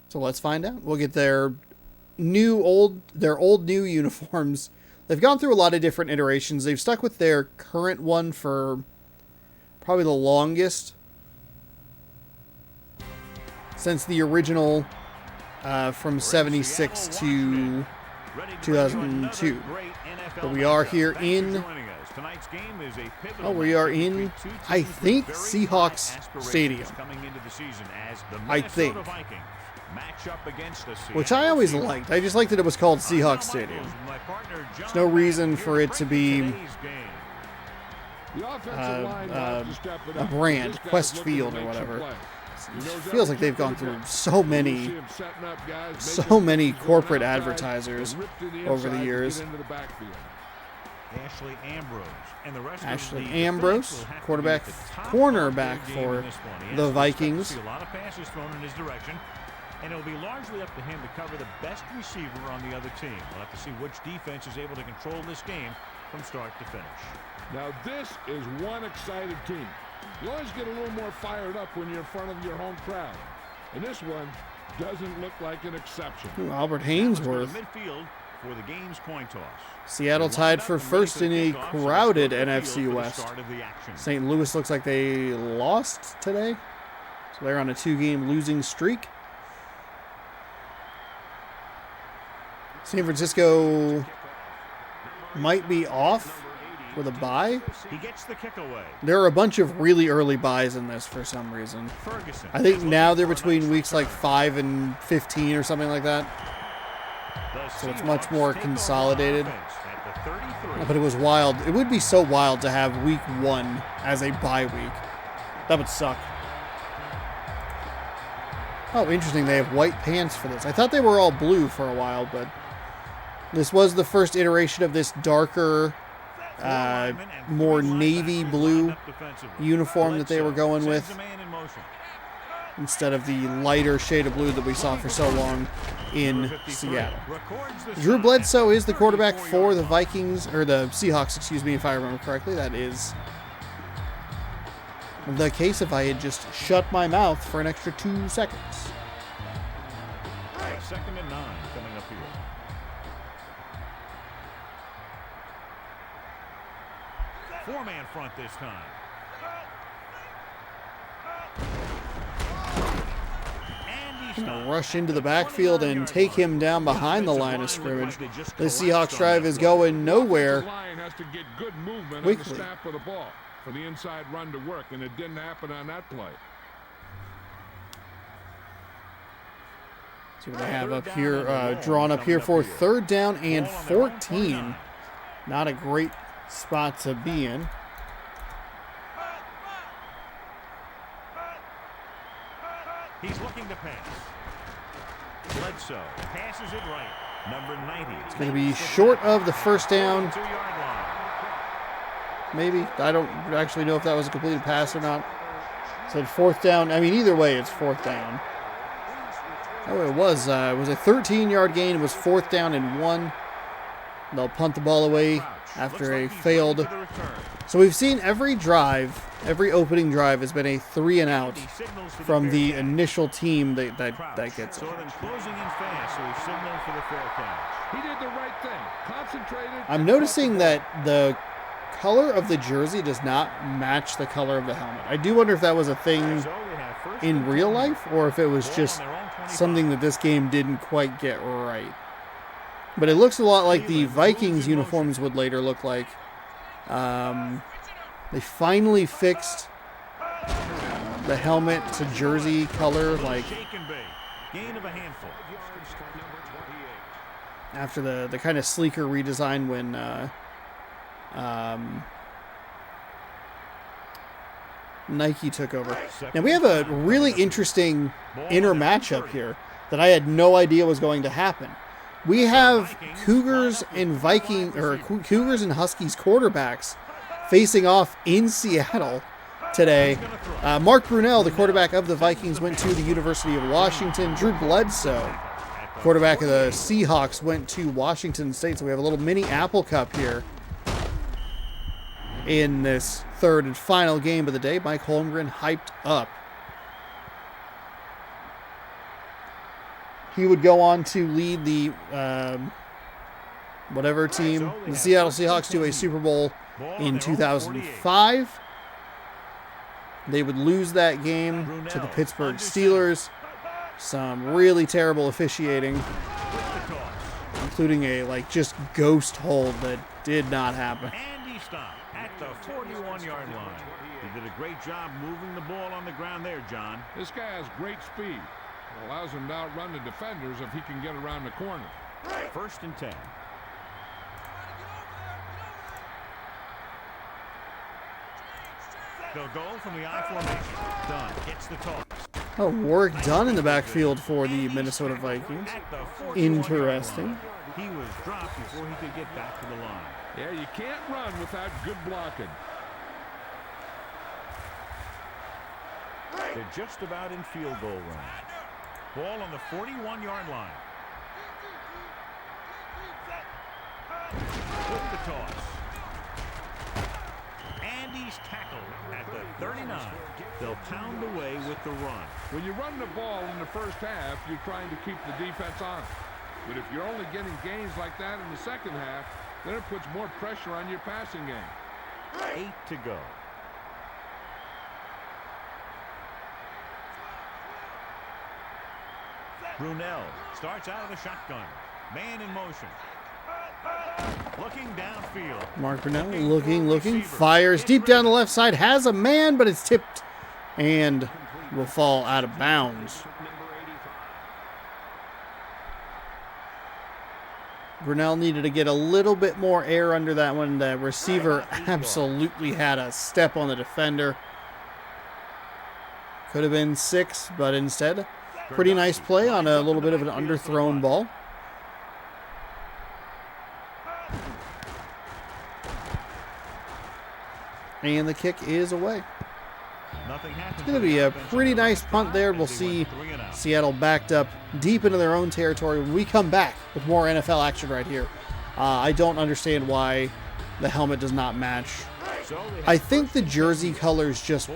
So let's find out. We'll get their old new uniforms. They've gone through a lot of different iterations. They've stuck with their current one for probably the longest since the original from 76 to 2002. But we are here in I think Seahawks Stadium. I think. Which I always liked. I just liked that it was called Seahawks Stadium. There's no reason for it to be a brand, Quest Field or whatever. It feels like they've gone through so many corporate advertisers over the years. Ashley Ambrose, cornerback for the Vikings. A lot of passes thrown in his direction. And it'll be largely up to him to cover the best receiver on the other team. We'll have to see which defense is able to control this game from start to finish. Now this is one excited team. You always get a little more fired up when you're in front of your home crowd. And this one doesn't look like an exception. Ooh, Albert Hainsworth. Midfield for the game's coin toss. Seattle tied for first in a crowded NFC West. St. Louis looks like they lost today. So they're on a 2-game losing streak. San Francisco might be off with a bye. He gets the kick away. There are a bunch of really early buys in this for some reason. Ferguson. I think now they're between weeks like 5 and 15 or something like that. So it's much more consolidated. But it was wild. It would be so wild to have week 1 as a bye week. That would suck. Oh, interesting. They have white pants for this. I thought they were all blue for a while, but this was the first iteration of this darker, more navy blue uniform that they were going with, instead of the lighter shade of blue that we saw for so long in Seattle. Drew Bledsoe is the quarterback for the Vikings, or the Seahawks, excuse me, if I remember correctly. That is the case if I had just shut my mouth for an extra 2 seconds. 2nd and 9 coming up here. Four-man front this time. Gonna rush into the backfield and take him down behind the line of scrimmage. The Seahawks drive is going nowhere quickly. For the inside run to work, and it didn't happen on that play. See what they have up here, drawn up here for 3rd down and 14. Not a great spot to be in. He's looking to pass. Bledsoe passes it right. Number 90. It's going to be short of the 1st down. Maybe. I don't actually know if that was a completed pass or not. It said 4th down. I mean, either way, it's 4th down. Oh, it was a 13-yard gain. It was 4th down and 1. They'll punt the ball away after a failed. So we've seen every drive, every opening drive has been a 3-and-out from the initial team that gets it. So then closing in fast, so he signaled for the fair catch. He did the right thing. Concentrated. I'm noticing that the color of the jersey does not match the color of the helmet. I do wonder if that was a thing in real life or if it was just something that this game didn't quite get right. But it looks a lot like the Vikings uniforms would later look like. They finally fixed the helmet to jersey color, like after the kind of sleeker redesign when Nike took over. Now we have a really interesting inner matchup here that I had no idea was going to happen. We have Cougars and Cougars and Huskies quarterbacks facing off in Seattle today. Mark Brunell, the quarterback of the Vikings, went to the University of Washington. Drew Bledsoe, quarterback of the Seahawks, went to Washington State. So we have a little mini Apple Cup here in this 3rd and final game of the day. Mike Holmgren hyped up. He would go on to lead the whatever team, the Seattle Seahawks, to a Super Bowl in 2005. They would lose that game to the Pittsburgh Steelers. Some really terrible officiating, including a just ghost hold that did not happen. And he stopped at the 41-yard line. He did a great job moving the ball on the ground there, John. This guy has great speed. It allows him to outrun the defenders if he can get around the corner. 1st and 10. They'll go from the I formation. Dunn gets the toss. Oh, Warwick Dunn in the backfield for the Minnesota Vikings. Interesting. He was dropped before he could get back to the line. Yeah, you can't run without good blocking. They're just about in field goal range. Ball on the 41-yard line. With the toss. And he He's tackled at the 39. They'll pound away with the run. When you run the ball in the first half, you're trying to keep the defense on. But if you're only getting gains like that in the second half, then it puts more pressure on your passing game. 8 to go. Brunell starts out of the shotgun. Man in motion. Looking downfield. Mark Brunell looking, fires deep down the left side, has a man, but it's tipped and will fall out of bounds. Brunell needed to get a little bit more air under that one. The receiver absolutely had a step on the defender. Could have been 6, but instead, pretty nice play on a little bit of an underthrown ball. And the kick is away. It's going to be a pretty nice punt there. We'll see Seattle backed up deep into their own territory when we come back with more NFL action right here. I don't understand why the helmet does not match. I think the jersey color is just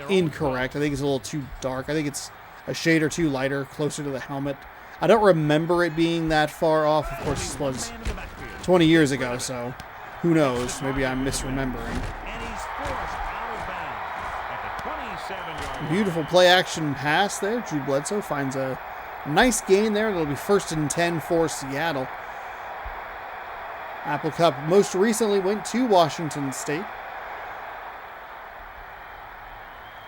incorrect. I think it's a little too dark. I think it's a shade or two lighter, closer to the helmet. I don't remember it being that far off. Of course, this was 20 years ago, so who knows? Maybe I'm misremembering. Beautiful play action pass there. Drew Bledsoe finds a nice gain there. It'll be 1st and 10 for Seattle. Apple Cup most recently went to Washington State.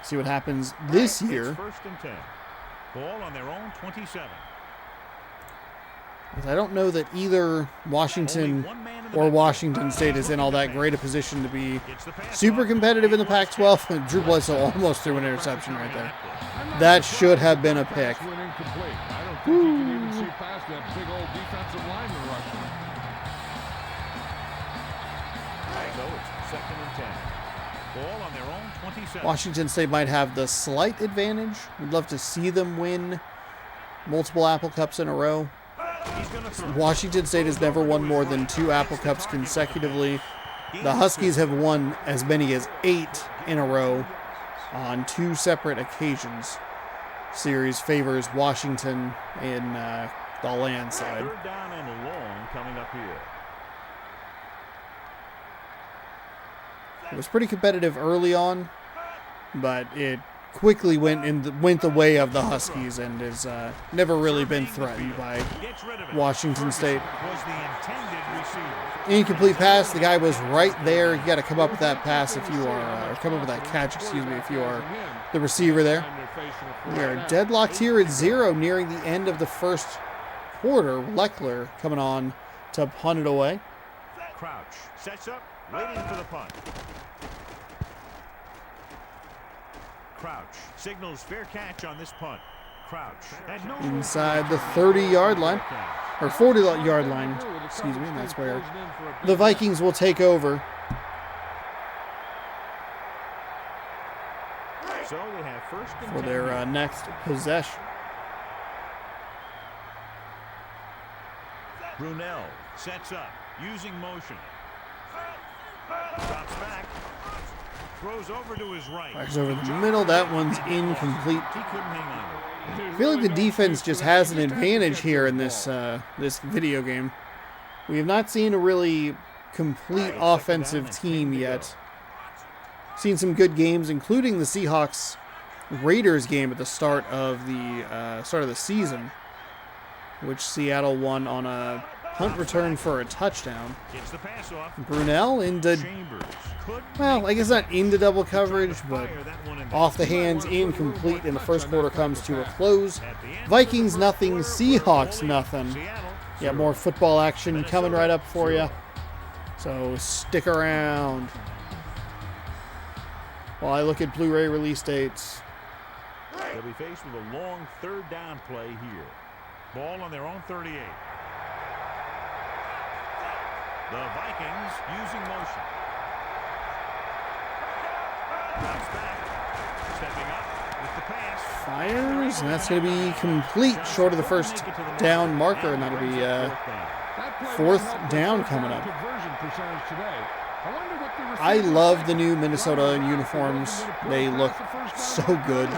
See what happens this year. 1st and 10. Ball on their own 27. I don't know that either Washington or Washington State is in all that great a position to be super competitive in the Pac-12. Drew Bledsoe almost threw an interception right there. That should have been a pick. I don't think you can even see past that big old defensive lineman rushing. So it's 2nd and 10. Ball on their own 27. Washington State might have the slight advantage. We'd love to see them win multiple Apple Cups in a row. Washington State has never won more than 2 Apple Cups consecutively. The Huskies have won as many as 8 in a row on 2 separate occasions. Series favors Washington in the land side. 3rd down and long coming up here. It was pretty competitive early on, but it quickly went the way of the Huskies and has never really been threatened by Washington State. Incomplete pass. The guy was right there. You got to come up with that pass if you are, come up with that catch, excuse me, if you are the receiver there. We are deadlocked here at 0 nearing the end of the first quarter. Leckler coming on to punt it away. Crouch sets up, waiting for the punt. Crouch signals fair catch on this punt. Crouch inside the 30-yard line, or 40-yard line, excuse me, and that's where the Vikings will take over. So they have 1st and for their next possession. Brunell sets up, using motion. Drops back. Throws over to his right. Fires over the middle. That one's incomplete. He couldn't hang on. I feel like the defense just has an advantage here in this this video game. We have not seen a really complete offensive team yet. Seen some good games, including the Seahawks Raiders game at the start of the season, which Seattle won on a punt return for a touchdown. Gets the pass off. Brunell into, well, I guess not into double coverage, but off the hands, incomplete, and the first quarter comes to a close. Vikings nothing, Seahawks nothing. Yeah, more football action coming right up for you, so stick around while I look at Blu-ray release dates. They'll be faced with a long 3rd down play here. Ball on their own 38. The Vikings using motion. Drops back. Stepping up with the pass. Fires, and that's going to be complete, short of the first down marker, and that'll be 4th down coming up. Conversion percentage today. I love the new Minnesota uniforms. They look so good.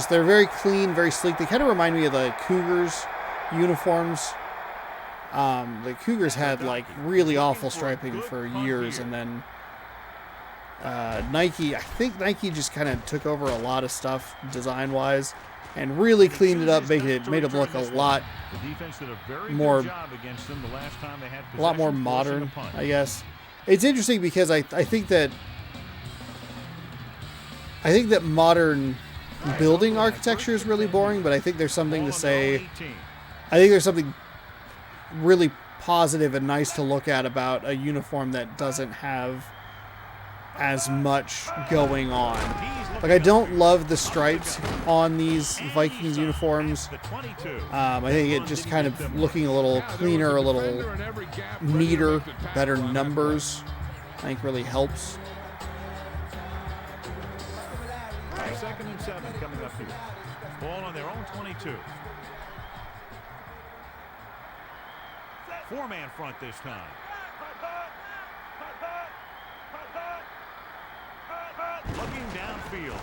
They're very clean, very sleek. They kind of remind me of the Cougars uniforms. The Cougars had like really awful striping for years, and then Nike, I think Nike just kind of took over a lot of stuff design-wise and really cleaned it up, made it look a lot more modern, I guess. It's interesting because I think that modern building architecture is really boring, but I think there's something to say. I think there's something really positive and nice to look at about a uniform that doesn't have as much going on. Like, I don't love the stripes on these Vikings uniforms. I think it just kind of looking a little cleaner, a little neater, better numbers, I think really helps. 2nd and 7 coming up here. Ball on their own 22. 4-man front this time. Looking downfield.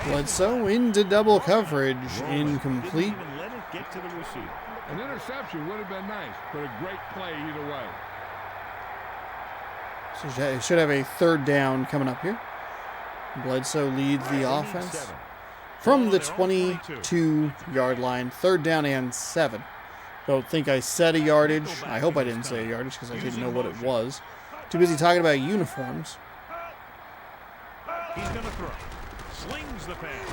Bledsoe into double coverage. Incomplete. Didn't even let it get to the receiver. An interception would have been nice, but a great play either way. So it should have a 3rd down coming up here. Bledsoe leads the offense from the 22-yard line. 3rd down and 7. Don't think I said a yardage. I hope I didn't say a yardage because I didn't know what it was. Too busy talking about uniforms. He's going to throw. Slings the pass.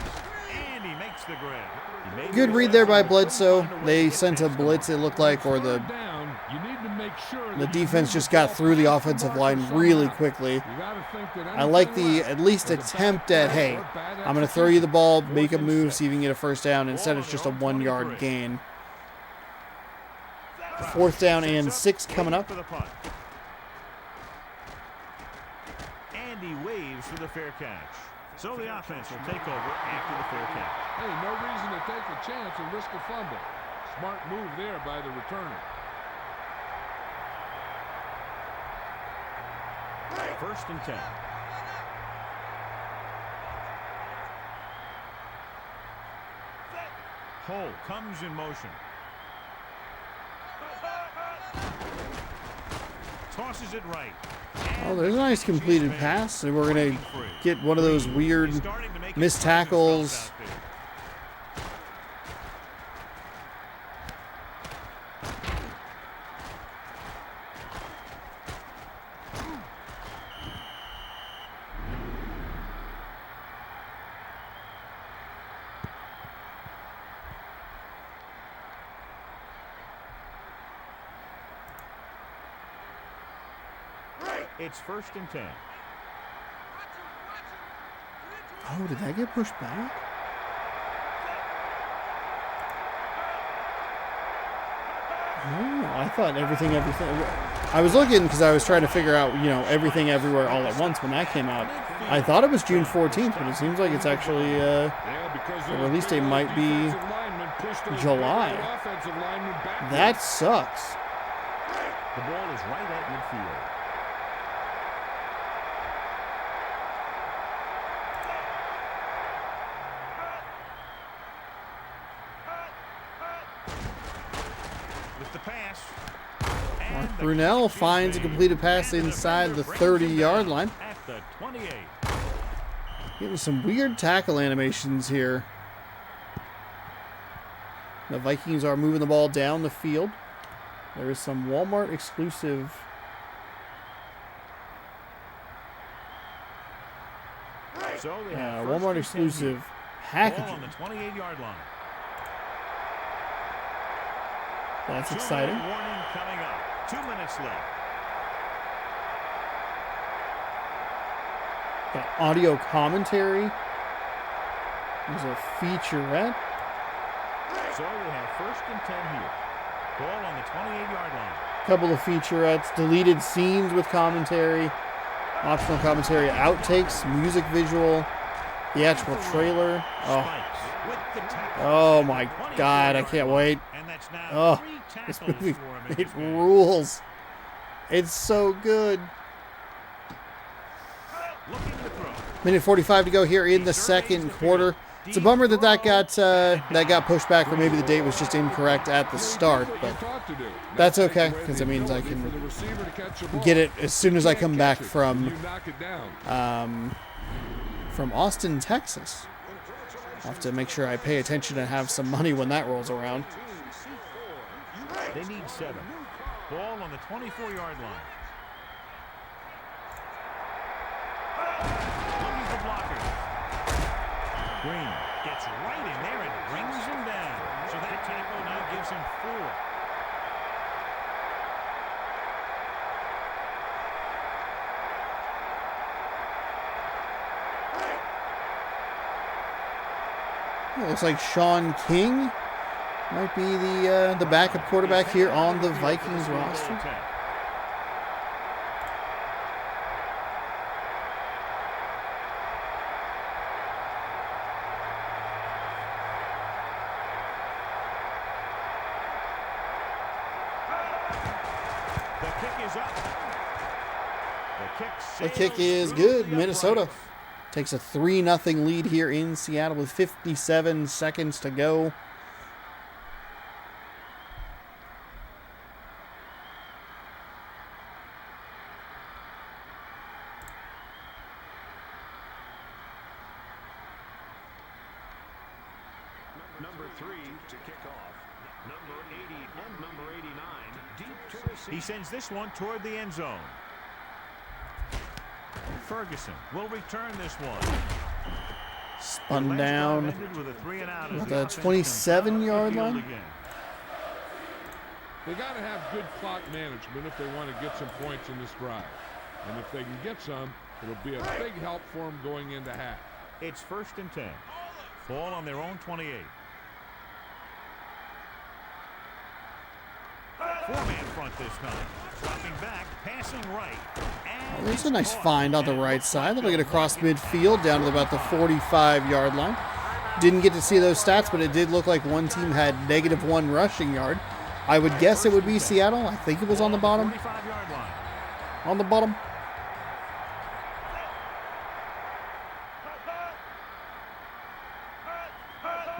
And he makes the grab. Good read there by Bledsoe. They sent a blitz, it looked like, or the defense just got through the offensive line really quickly. I like the at least attempt at, hey, I'm going to throw you the ball, make a move, see if you can get a 1st down. Instead, it's just a 1-yard gain. 4th down and 6 coming up. And he waves for the fair catch. So the offense will take over after the fair catch. Hey, no reason to take a chance and risk a fumble. Smart move there by the returner. 1st and 10. Hole comes in motion. Tosses it right. Oh, there's a nice completed pass, and we're going to get one of those weird missed tackles. It's 1st and 10. Oh, did that get pushed back? Oh, I thought everything. I was looking because I was trying to figure out, everything everywhere all at once when that came out. I thought it was June 14th, but it seems like it's actually, the release date might be July. That sucks. The ball is right at midfield. Brunell finds a completed pass inside the 30-yard line. At the 28. Getting some weird tackle animations here. The Vikings are moving the ball down the field. There is some Walmart exclusive. So Walmart exclusive packaging. On the 28-yard line. That's exciting. Warning coming up. 2 minutes left. Got audio commentary. There's a featurette. So we have 1st and 10 here. Ball on the 28-yard line. Couple of featurettes, deleted scenes with commentary, optional commentary, outtakes, music visual, the actual trailer. Oh my God, I can't wait. Oh, this movie, it rules. It's so good. Looking to throw. Minute 45 to go here in the second quarter. It's a bummer that got pushed back, or maybe the date was just incorrect at the start, but that's okay, because it means I can get it as soon as I come back from Austin, Texas. I'll have to make sure I pay attention and have some money when that rolls around. They need 7. Ball on the 24-yard line. Looking for blockers. Green gets right in there and brings him down. So that tackle now gives him 4. It looks like Sean King might be the backup quarterback here on the Vikings roster. The kick is good. Minnesota takes a 3-0 lead here in Seattle with 57 seconds to go. Number 3 to kick off. Number 80 and number 89 deep to receive. He sends this one toward the end zone. Ferguson will return this one. Spun down at the 27-yard line. They got to have good clock management if they want to get some points in this drive. And if they can get some, it'll be a big help for them going into half. It's 1st and 10. Ball on their own 28. 4-man front this time. Dropping back, passing right. And There's a nice find on the right side. They'll get across midfield down to about the 45-yard line. Didn't get to see those stats, but it did look like one team had -1 rushing yard. I would guess it would be Seattle. I think it was on the bottom. 45-yard line. On the bottom.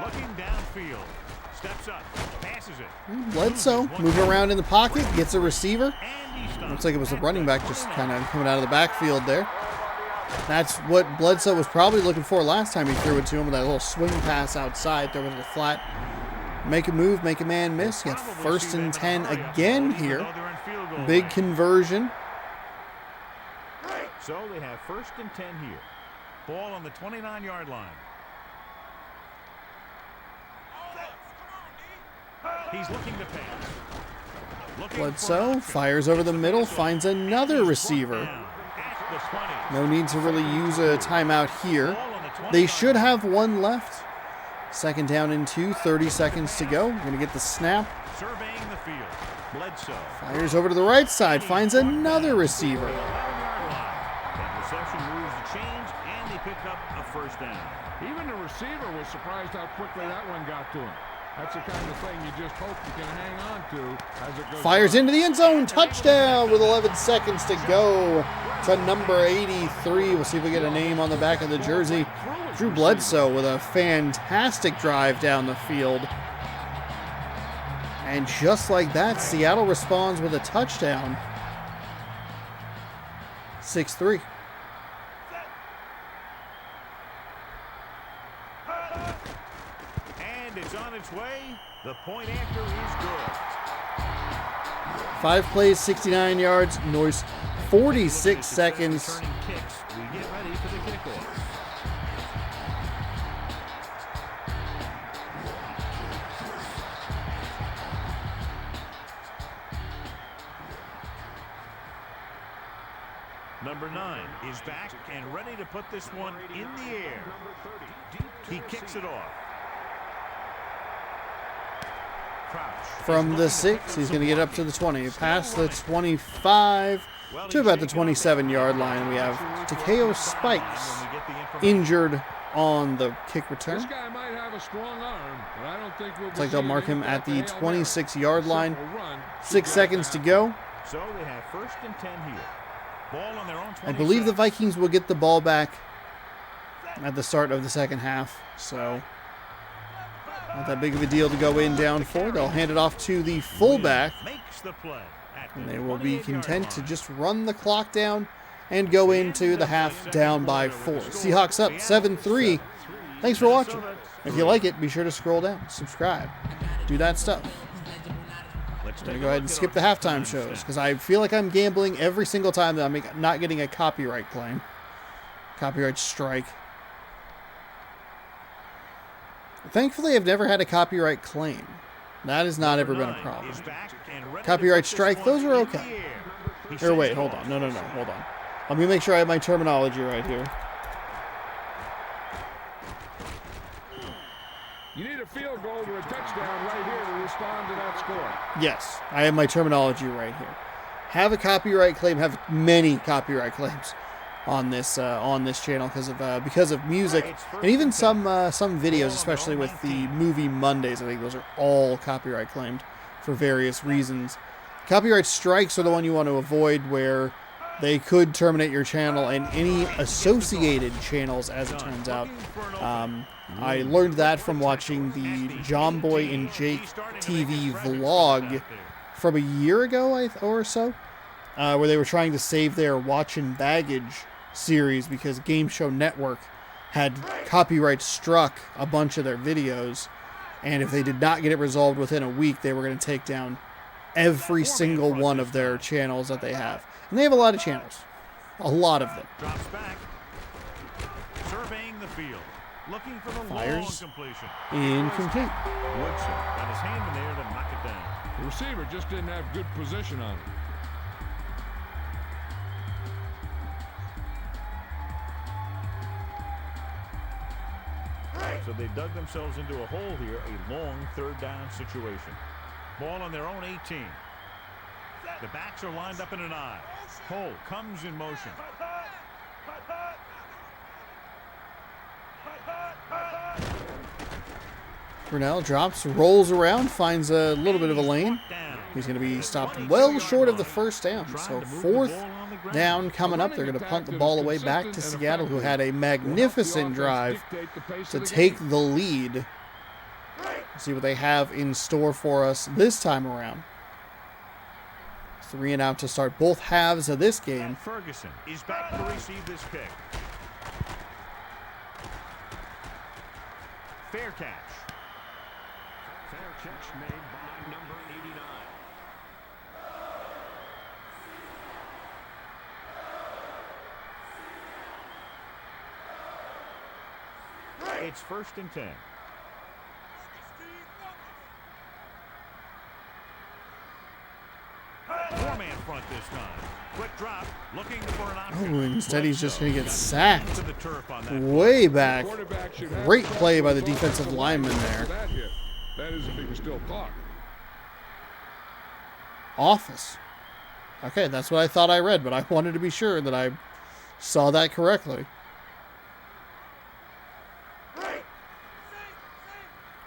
Looking downfield. Steps up. Passes it. Bledsoe moving around in the pocket. Gets a receiver. And he stops. Looks like it was a running back just kind of coming out of the backfield there. That's what Bledsoe was probably looking for last time he threw it to him with that little swing pass outside. There was a flat. Make a move, make a man miss. You got 1st and 10 again here. Big conversion. So they have 1st and 10 here. Ball on the 29-yard line. He's looking to pass. Bledsoe fires over the middle, finds another receiver. No need to really use a timeout here. They should have one left. 2nd down and 2, 30 seconds to go. We're going to get the snap. Surveying the field. Bledsoe. Fires over to the right side, finds another receiver. That reception moves the chains, and they pick up a 1st down. Even the receiver was surprised how quickly that one got to him. That's the kind of thing you just hope you can hang on to as it goes. Fires into the end zone. Touchdown with 11 seconds to go to number 83. We'll see if we get a name on the back of the jersey. Drew Bledsoe with a fantastic drive down the field. And just like that, Seattle responds with a touchdown. 6-3. It's on its way. The point after is good. 5 plays, 69 yards, noise, 46 seconds. Kicks. We get ready for the kickoff. Number 9 is back and ready to put this one in the air. He kicks it off. From the 6, he's going to get up to the 20. Past the 25 to about the 27-yard line. We have Takeo Spikes injured on the kick return. This guy might have a strong arm, but I don't think we'll Looks like they'll mark him at the 26-yard line. 6 seconds to go. So they have 1st and 10 here. Ball on their own 26. I believe the Vikings will get the ball back at the start of the second half. So not that big of a deal to go in down 4. They'll hand it off to the fullback. Makes the play at the And they will be 28-yard content to line. just run the clock down and go into the half down by 4. Seahawks up 7-3. Thanks for watching. If you like it, be sure to scroll down, subscribe, do that stuff. Let's I'm going to take a go ahead look and at skip our the halftime halftime shows stats. because I feel like I'm gambling every single time that I'm not getting a copyright claim. Copyright strike. Thankfully, I've never had a copyright claim. That has not ever been a problem. Is back and ready to Copyright put this strike, one those are in okay. the air. He Or sends wait, it hold off. on. No, hold on. Let me make sure I have my terminology right here. You need a field goal or a touchdown right here to respond to that score. Yes, I have my terminology right here. Have a copyright claim. Have many copyright claims on this channel because of music and even some videos, especially with the movie Mondays. I think those are all copyright claimed for various reasons. Copyright strikes are the one you want to avoid, where they could terminate your channel and any associated channels, as it turns out. I learned that from watching the John Boy and Jake TV vlog from a year ago or so, where they were trying to save their Watch and Baggage series because Game Show Network had copyright struck a bunch of their videos, and if they did not get it resolved within a week, they were going to take down every single one of their channels that they have. And they have a lot of channels. A lot of them. Drops back. Surveying the field. Looking for the Fires. long completion. Incomplete. Woodson got his hand in there to knock it down. The receiver just didn't have good position on it. So they dug themselves into a hole here, a long 3rd down situation. Ball on their own 18. The backs are lined up in an I. Cole comes in motion. Brunell drops, rolls around, finds a little bit of a lane. He's going to be stopped well short of the 1st down. So 4th down coming up. They're going to punt the ball away back to Seattle, who had a magnificent drive to take the lead. See what they have in store for us this time around. 3 and out to start both halves of this game. Ferguson is back to receive this kick. Fair catch. Fair catch made by number 89. It's 1st and 10. Four-man front this time. Quick drop, looking for an option. Oh, instead he's just going to get sacked. To the turf on that. Way back. Quarterback should have Great the play by the ball defensive lineman there. That hit. That is if he can still talk. Office. Okay, that's what I thought I read, but I wanted to be sure that I saw that correctly.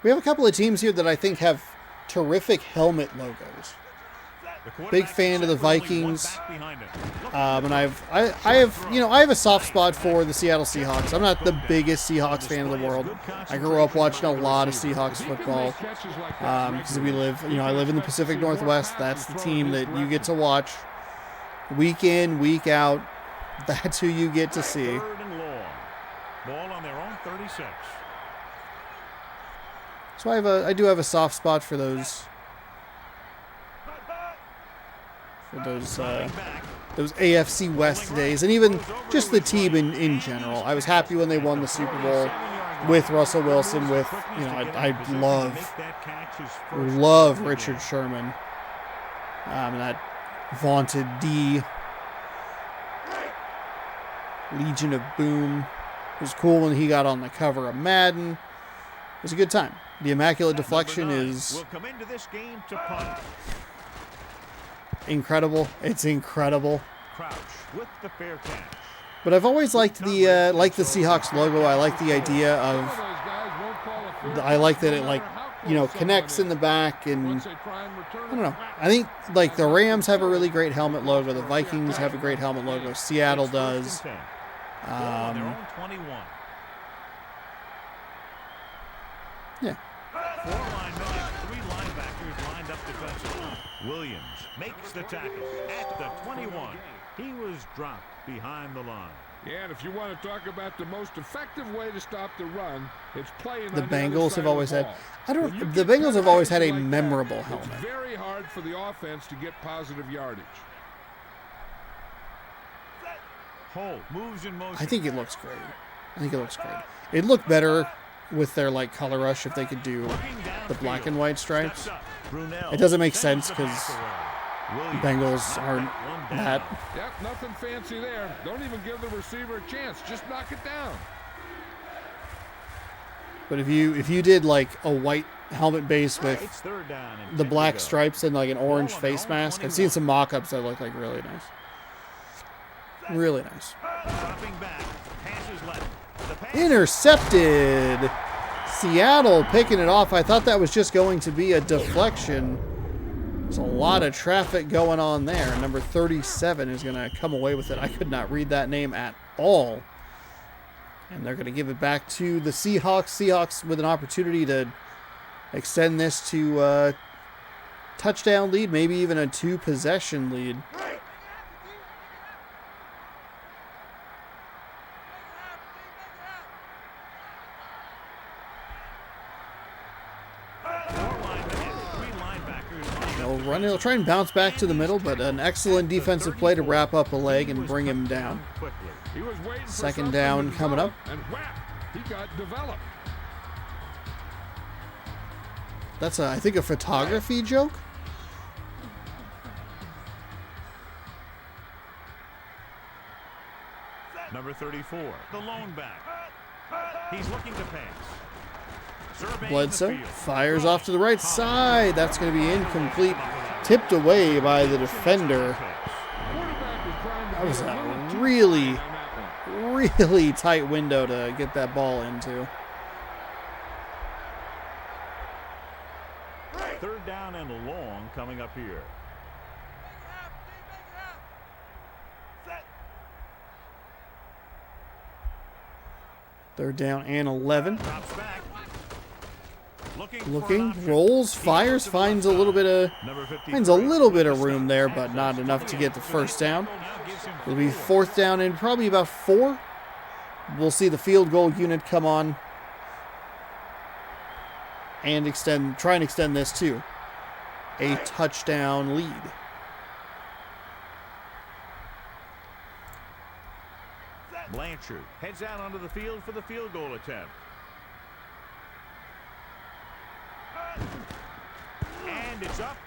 We have a couple of teams here that I think have terrific helmet logos. Big fan of the Vikings, and I have a soft spot for the Seattle Seahawks. I'm not the biggest Seahawks fan in the world. I grew up watching a lot of Seahawks football because I live in the Pacific Northwest. That's the team that you get to watch week in, week out. That's who you get to see. 3rd and long. Ball on their own 36. So I do have a soft spot for those AFC West days, and even just the team in general. I was happy when they won the Super Bowl with Russell Wilson. I love Richard Sherman, and that vaunted D. Legion of Boom. It was cool when he got on the cover of Madden. It was a good time. The immaculate deflection is will come into this game to punt. Incredible. It's incredible. Crouch with the fair catch. But I've always liked the Seahawks logo. I like the idea of. I like that it you know, connects in the back, and I don't know. I think like the Rams have a really great helmet logo. The Vikings have a great helmet logo. Seattle does. Yeah. 4 linemen, 3 linebackers lined up defensively. Williams makes the tackle at the 21. He was dropped behind the line. Yeah, and if you want to talk about the most effective way to stop the run, it's playing The on the other Bengals side have of always the had. ball. The Bengals have always had a memorable helmet. It's very hard for the offense to get positive yardage. Holt moves in motion. I think it looks great. It'd look better with their like color rush if they could do the black and white stripes. It doesn't make sense because Bengals aren't that. Yep, nothing fancy there. Don't even give the receiver a chance. Just knock it down. But if you did like a white helmet base with It's 3rd down and the 10 black to go. stripes and like an orange face mask, I've seen some mock-ups that look like really nice. Really nice. Dropping back, passes left. The pass Intercepted. Seattle picking it off. I thought that was just going to be a deflection. There's a lot of traffic going on there. Number 37 is going to come away with it. I could not read that name at all. And they're going to give it back to the Seahawks. Seahawks with an opportunity to extend this to a touchdown lead, maybe even a 2-possession lead. They'll try and bounce back to the middle, but an excellent defensive play to wrap up a leg and bring him down. He was waiting for 2nd down coming up. And whap, he got developed. That's, I think, a photography joke. Number 34, the lone back. He's looking to pass. Surveying Bledsoe the field. fires off to the right side. That's going to be incomplete. Tipped away by the defender. That was a really, really tight window to get that ball into. 3rd down and long coming up here. Third down and 11. Drops back. Looking, rolls, fires, finds a little bit of room there, but not enough to get the first down. It'll be 4th down and probably about 4. We'll see the field goal unit come on and try and extend this to a touchdown lead. Blanchard heads out onto the field for the field goal attempt. And it's up.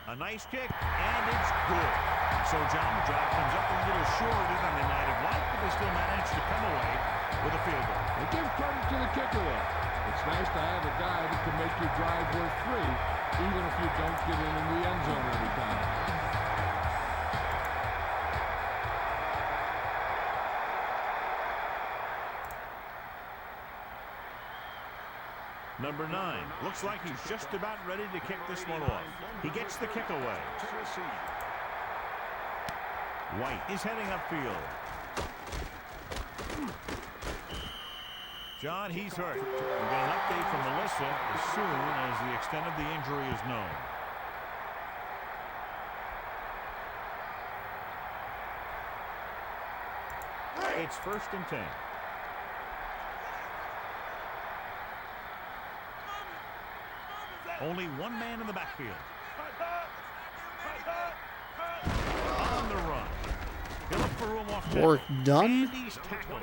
A nice kick, and it's good. So John, the drive comes up a little shorter than they might have liked, but they still managed to come away with a field goal. Well, give credit to the kicker there. It's nice to have a guy that can make your drive worth 3, even if you don't get in the end zone every time. Number 9 looks like he's just about ready to kick this one off. He gets the kick away. White is heading upfield. John, he's hurt. We'll get an update from Melissa as soon as the extent of the injury is known. It's 1st and 10. Only one man in the backfield. On the run. He'll look for room off Work done. and he's tackled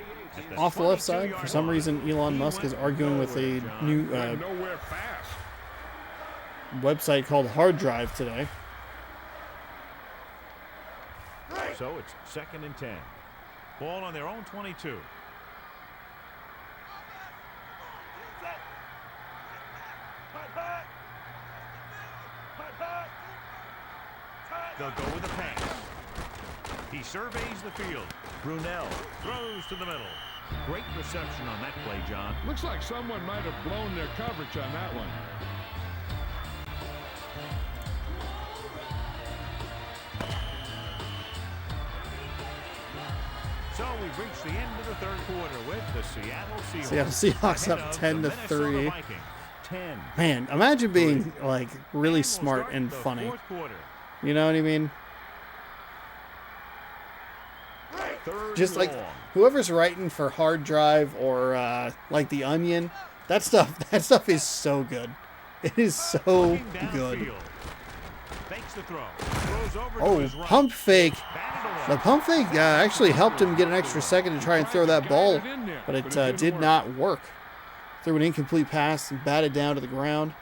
at Off the left side, 22-yard for some line. reason, Elon Musk is arguing with a new Nowhere fast. website called Hard Drive today. So it's 2nd and 10. Ball on their own 22. They'll go with a pass. He surveys the field. Brunell throws to the middle. Great reception on that play, John. Looks like someone might have blown their coverage on that one. So we've reached the end of the third quarter with the Seattle Seahawks. Seattle Seahawks up 10-3. 10. Man, imagine being like really smart and funny. You know what I mean? Just like whoever's writing for Hard Drive or like The Onion, that stuff is so good. It is so good. Oh, pump fake. The pump fake actually helped him get an extra second to try and throw that ball, but it did not work. Threw an incomplete pass and batted down to the ground.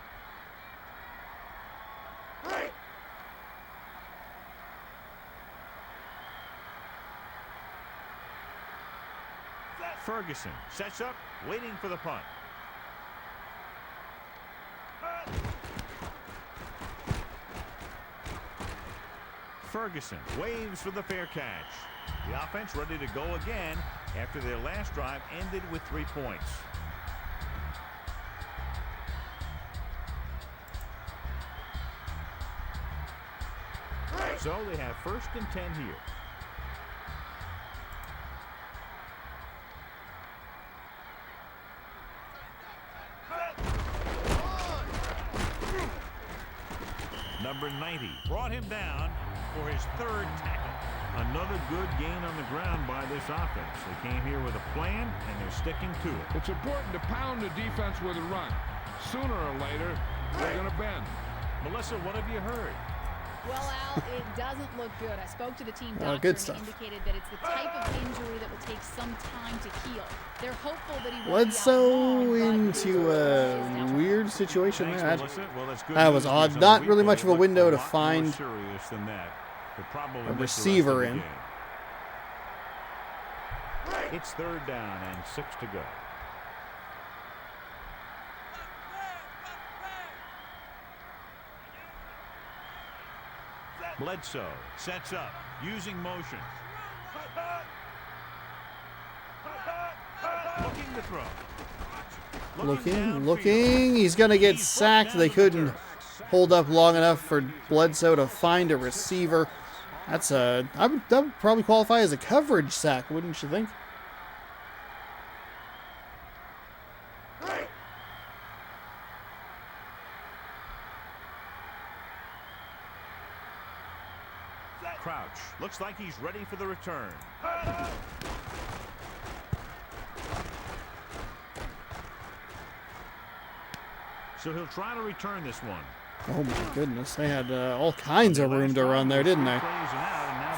Ferguson sets up, waiting for the punt. Ferguson waves for the fair catch. The offense ready to go again after their last drive ended with 3 points. So they have 1st and 10 here. Number 90 brought him down for his 3rd tackle. Another good gain on the ground by this offense. They came here with a plan, and they're sticking to it. It's important to pound the defense with a run. Sooner or later, they're going to bend. Melissa, what have you heard? Well, Al, it doesn't look good. I spoke to the team doctor good and stuff. he indicated that it's the type of injury that will take some time to heal. They're hopeful that he will Bledsoe into a weird situation there. That was odd. Not really much of a window to find a receiver in. It's 3rd down and 6 to go. Bledsoe sets up, using motion. Looking to throw. Looking. He's going to get sacked. They couldn't hold up long enough for Bledsoe to find a receiver. That would probably qualify as a coverage sack, wouldn't you think? Crouch looks like he's ready for the return. So he'll try to return this one. Oh my goodness, they had all kinds of room to run there, didn't they?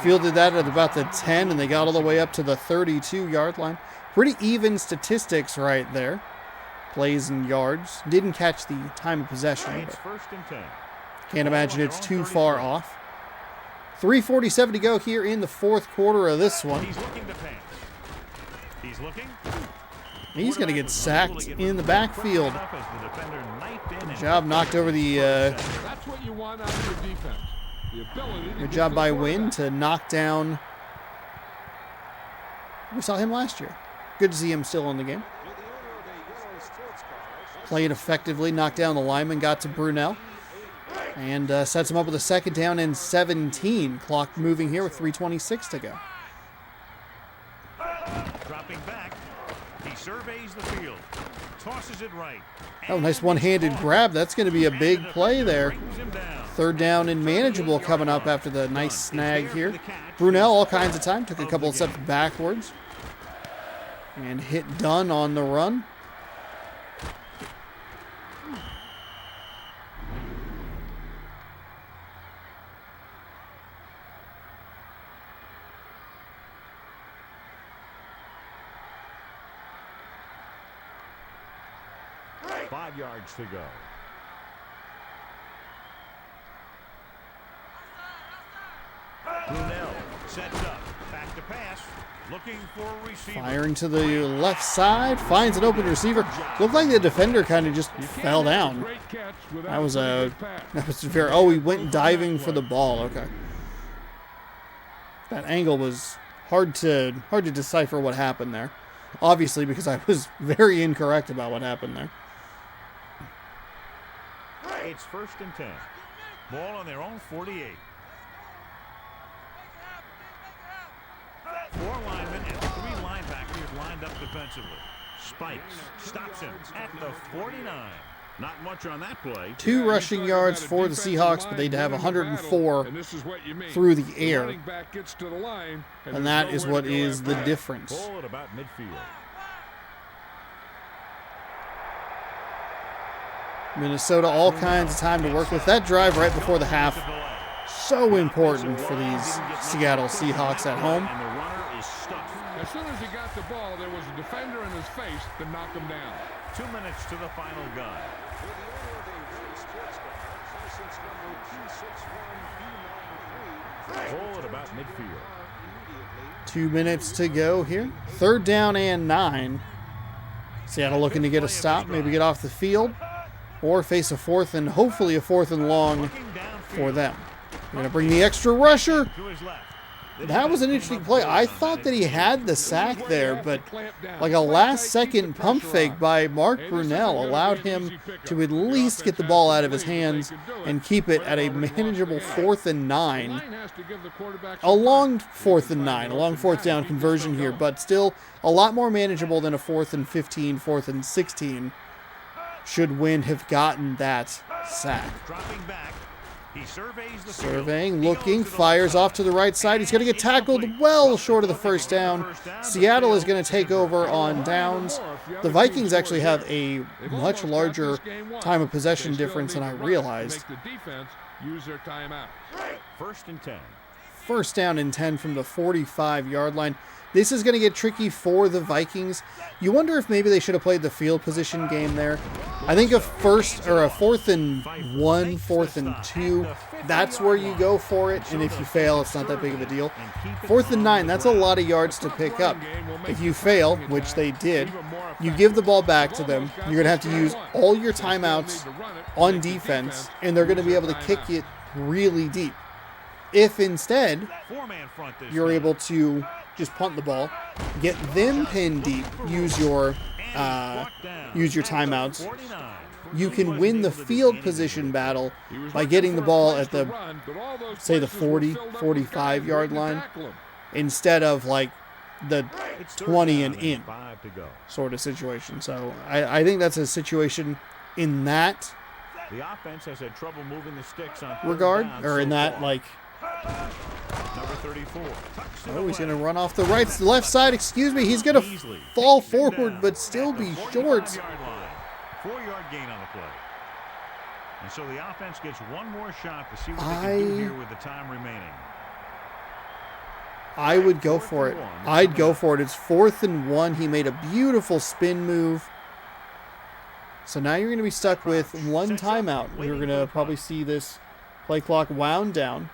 Fielded that at about the 10, and they got all the way up to the 32-yard line. Pretty even statistics right there. Plays and yards. Didn't catch the time of possession. It's 1st and 10. Can't imagine it's too far off. 3:47 to go here in the 4th quarter of this one. He's looking to pass. He's looking. He's going to get sacked in the backfield. Good job, knocked over the. That's what you want out of your defense. The ability to Good job by Wynn to knock down. We saw him last year. Good to see him still in the game. Played effectively, knocked down the lineman, got to Brunell. And sets him up with a 2nd down and 17. Clock moving here with 3:26 to go. Dropping back. He surveys the field. Tosses it right. Oh, nice one-handed grab. That's going to be a big play there. 3rd down and manageable coming up after the nice snag here. Brunell, all kinds of time. Took a couple of steps backwards. And hit Dunn on the run. Five yards to go. Brunell sets up. Back to pass. Looking for a receiver. Firing to the left side. Finds an open receiver. Looked like the defender kind of just fell down. That was fair. Oh, he went diving for the ball. Okay. That angle was hard to decipher what happened there. Obviously, because I was very incorrect about what happened there. It's 1st and 10. Ball on their own 48. 4 linemen and 3 linebackers lined up defensively. Spikes, stops him at the 49. Not much on that play. 2 rushing yards for the Seahawks, but they'd have 104 through the air. And that is what is the difference. Ball at about midfield. Minnesota, all kinds of time to work with. That drive right before the half, so important for these Seattle Seahawks at home. And the runner is stuck. As soon as he got the ball, there was a defender in his face to knock him down. 2 minutes to the final gun. Ball at about midfield. 2 minutes to go here. 3rd down and 9. Seattle looking to get a stop, maybe get off the field, or face a 4th and hopefully a 4th and long for them. They're going to bring the extra rusher. To his left. That was an interesting play. I thought that he had the sack there, but like a last-second pump fake by Mark Brunell allowed him to at least get the ball out of his hands and keep it at a manageable 4th and 9. A long 4th and 9, a long 4th down conversion here, but still a lot more manageable than a 4th and 15, 4th and 16. Should Wynn have gotten that sack. Dropping back. He surveys the Surveying, looking, fires off to the right side. He's going to get tackled well short of the 1st down. Seattle is going to take over on downs. The Vikings actually have a much larger time of possession difference than I realized. Use their timeout. 1st and 10. 1st down and 10 from the 45-yard line. This is going to get tricky for the Vikings. You wonder if maybe they should have played the field position game there. I think a 4th and 1, 4th and 2, that's where you go for it. And if you fail, it's not that big of a deal. 4th and 9, that's a lot of yards to pick up. If you fail, which they did, you give the ball back to them. You're going to have to use all your timeouts on defense, and they're going to be able to kick it really deep. If instead, you're able to just punt the ball, get them pinned deep, use your timeouts, you can win the field position battle by getting the ball at the, say, the 40, 45-yard line instead of like the 20 and in sort of situation. So I think that's a situation in that regard, or in that like. Number 34. Oh, he's going to run off the left side. Excuse me. He's going to fall forward, but still be short. 4-yard gain on the play. And so the offense gets one more shot to see what they can do here with the time remaining. I would go for it. I'd go for it. It's 4th and 1. He made a beautiful spin move. So now you're going to be stuck with one timeout. You're going to probably see this play clock wound down.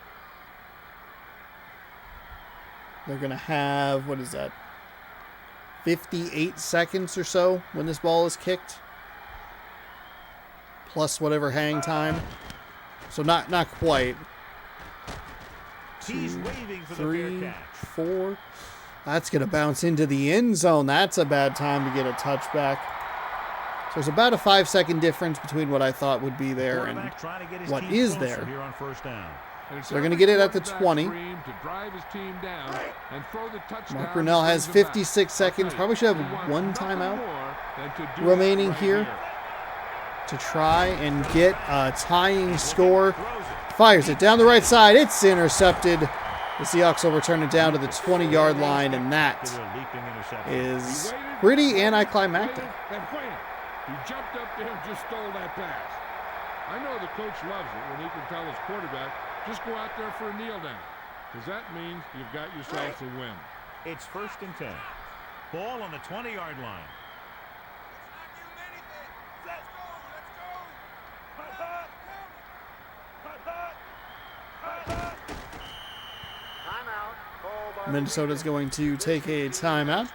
They're going to have, what is that, 58 seconds or so when this ball is kicked, plus whatever hang time. So not quite. 2, 3, 4. That's going to bounce into the end zone. That's a bad time to get a touchback. So there's about a 5-second difference between what I thought would be there and what is there. So they're going to get it at the 20. Mark Brunell has 56 seconds. Probably should have one timeout remaining here to try and get a tying score. Fires it down the right side. It's intercepted. The Seahawks will return it down to the 20-yard line, and that is pretty anticlimactic. He jumped up there and just stole that pass. I know the coach loves it when he can tell his quarterback, just go out there for a kneel down, because that means you've got yourself a win. It's 1st and 10. Ball on the 20-yard line. Minnesota's going to take a timeout.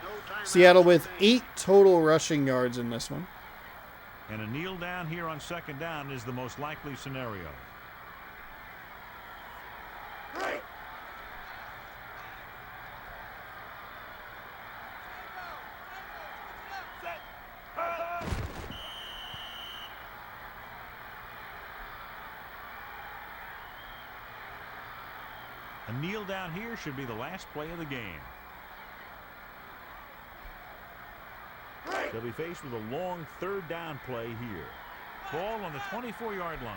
Seattle with 8 total rushing yards in this one. And a kneel down here on 2nd down is the most likely scenario. A kneel down here should be the last play of the game. They'll be faced with a long third down play here. Ball on the 24-yard line.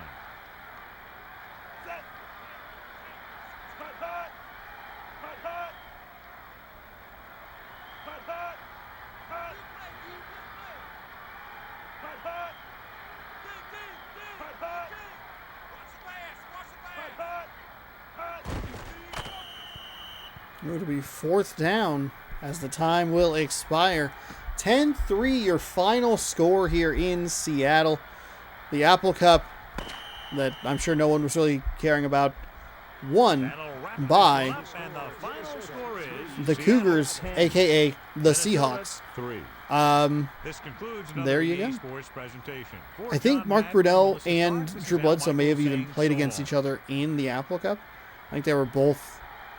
It'll be fourth down as the time will expire. 10-3 your final score here in Seattle. The Apple Cup that I'm sure no one was really caring about won by the Cougars, a.k.a. the Seahawks. There you go. I think Mark Brunell and Drew Bledsoe may have even played against each other in the Apple Cup. I think they were both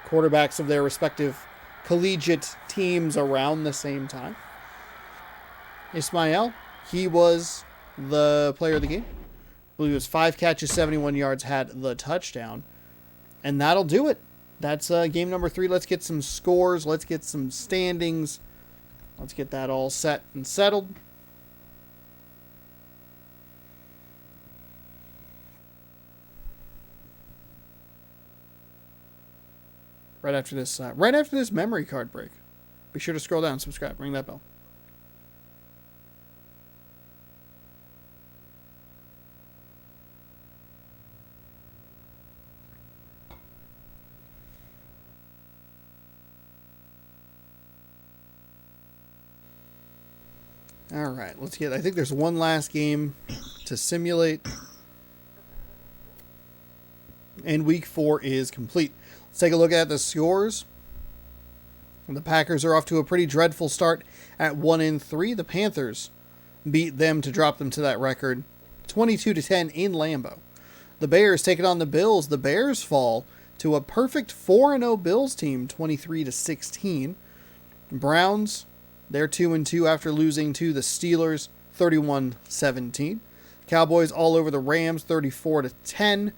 quarterbacks of their respective collegiate teams around the same time. Ismail, he was the player of the game. I believe it was 5 catches, 71 yards, had the touchdown. And that'll do it. That's game number 3. Let's get some scores. Let's get some standings. Let's get that all set and settled. Right after this memory card break. Be sure to scroll down, subscribe, ring that bell. All right, let's get. I think there's one last game to simulate, and week 4 is complete. Let's take a look at the scores. The Packers are off to a pretty dreadful start at 1-3. The Panthers beat them to drop them to that record, 22-10 in Lambeau. The Bears taking on the Bills. The Bears fall to a perfect 4-0 Bills team, 23-16. Browns, they're 2-2 after losing to the Steelers, 31-17. Cowboys all over the Rams, 34-10.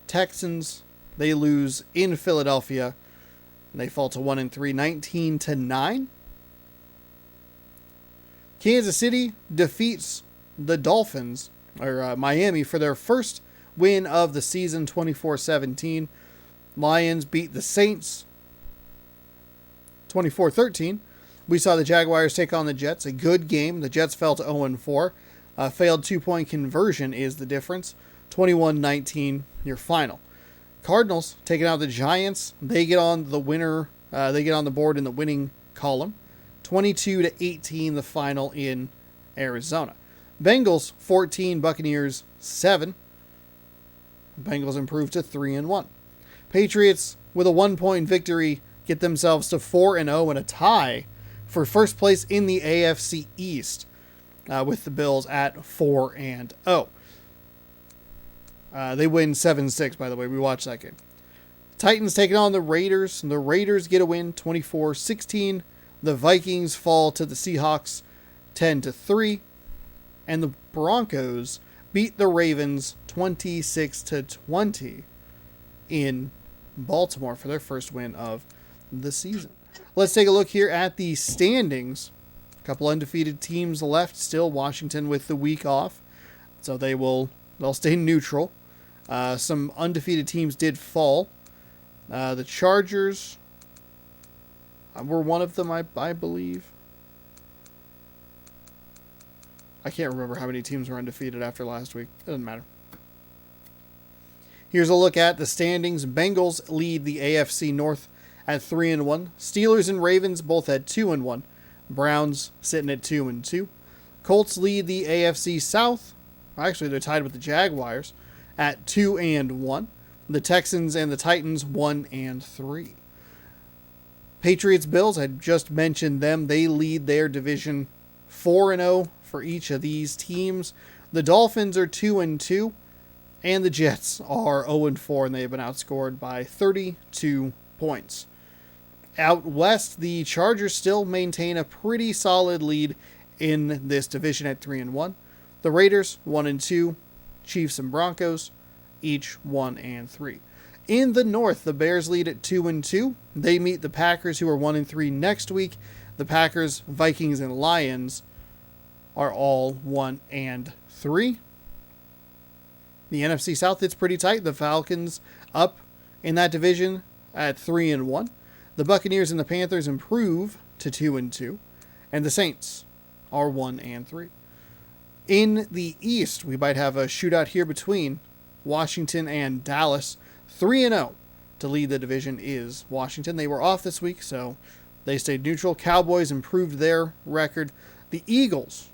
Texans, they lose in Philadelphia. They fall to 1-3, 19-9. Kansas City defeats the Dolphins, or Miami, for their first win of the season, 24-17. Lions beat the Saints, 24-13. We saw the Jaguars take on the Jets. A good game. The Jets fell to 0-4. Failed 2-point conversion is the difference. 21-19, your final. Cardinals taking out the Giants. They get on the winner. They get on the board in the winning column. 22-18, the final in Arizona. Bengals 14, Buccaneers 7. Bengals improved to 3-1. Patriots with a 1-point victory get themselves to 4-0 and a tie for first place in the AFC East, with the Bills at 4-0. They win 7-6, by the way. We watched that game. Titans taking on the Raiders. The Raiders get a win, 24-16. The Vikings fall to the Seahawks, 10-3. And the Broncos beat the Ravens, 26-20 in Baltimore for their first win of the season. Let's take a look here at the standings. A couple undefeated teams left still. Washington with the week off, so they'll stay neutral. Some undefeated teams did fall. The Chargers were one of them, I believe. I can't remember how many teams were undefeated after last week. It doesn't matter. Here's a look at the standings. Bengals lead the AFC North at 3-1. Steelers and Ravens both at 2-1. Browns sitting at 2-2. Colts lead the AFC South. Actually, they're tied with the Jaguars at 2-1. The Texans and the Titans 1-3. Patriots Bills, I just mentioned them. They lead their division 4-0 for each of these teams. The Dolphins are 2-2. And the Jets are 0-4, and they've been outscored by 32 points. Out west, the Chargers still maintain a pretty solid lead in this division at 3-1. The Raiders 1-2. Chiefs and Broncos each 1-3. In the North, the Bears lead at 2-2. They meet the Packers, who are 1-3 next week. The Packers, Vikings, and Lions are all 1-3. The NFC South, it's pretty tight. The Falcons up in that division at 3-1. The Buccaneers and the Panthers improve to 2-2. And the Saints are 1-3. In the East, we might have a shootout here between Washington and Dallas. 3-0 to lead the division is Washington. They were off this week, so they stayed neutral. Cowboys improved their record. The Eagles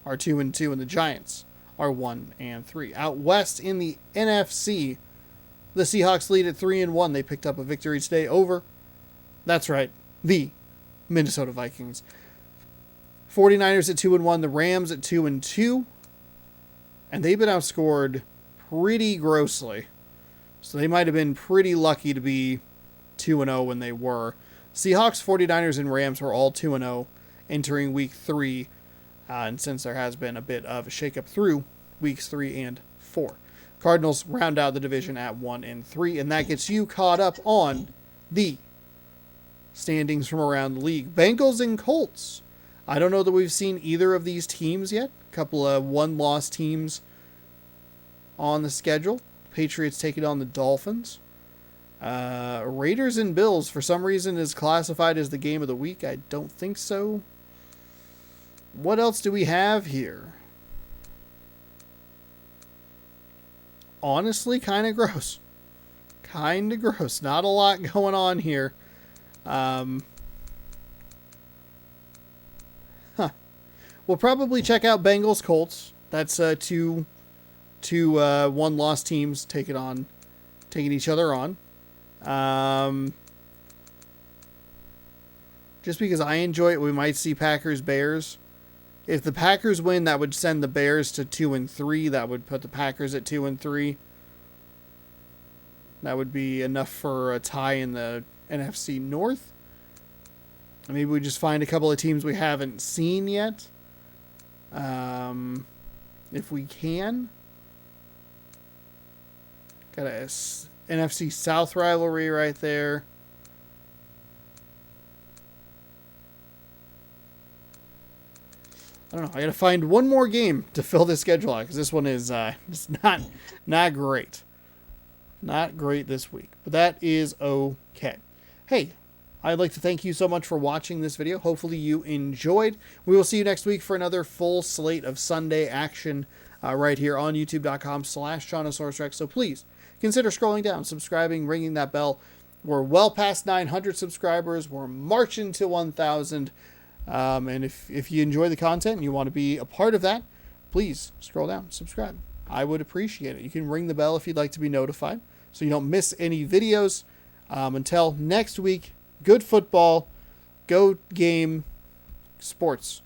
are 2-2, and the Giants are 1-3. Out west in the NFC, the Seahawks lead at 3-1. They picked up a victory today over, that's right, the Minnesota Vikings. 49ers at 2-1, the Rams at 2-2, and they've been outscored pretty grossly. So they might have been pretty lucky to be 2-0 when they were. Seahawks, 49ers, and Rams were all 2-0 entering week 3. And since there has been a bit of a shakeup through weeks 3 and 4. Cardinals round out the division at 1-3. And that gets you caught up on the standings from around the league. Bengals and Colts. I don't know that we've seen either of these teams yet. A couple of one-loss teams on the schedule. Patriots taking on the Dolphins. Raiders and Bills, for some reason, is classified as the game of the week. I don't think so. What else do we have here? Honestly, kind of gross. Kind of gross. Not a lot going on here. We'll probably check out Bengals Colts. That's two one-loss teams taking each other on. Just because I enjoy it, we might see Packers Bears. If the Packers win, that would send the Bears to 2-3. That would put the Packers at 2-3. That would be enough for a tie in the NFC North. Maybe we just find a couple of teams we haven't seen yet. If we can. Got a NFC South rivalry right there. I don't know. I got to find one more game to fill this schedule out because this one is just not great. Not great this week, but that is okay. Hey, I'd like to thank you so much for watching this video. Hopefully you enjoyed. We will see you next week for another full slate of Sunday action right here on youtube.com/Jonosaurus Rex. So please consider scrolling down, subscribing, ringing that bell. We're well past 900 subscribers. We're marching to 1,000. And if you enjoy the content and you want to be a part of that, please scroll down, subscribe. I would appreciate it. You can ring the bell if you'd like to be notified so you don't miss any videos. Until next week, good football, go game, sports.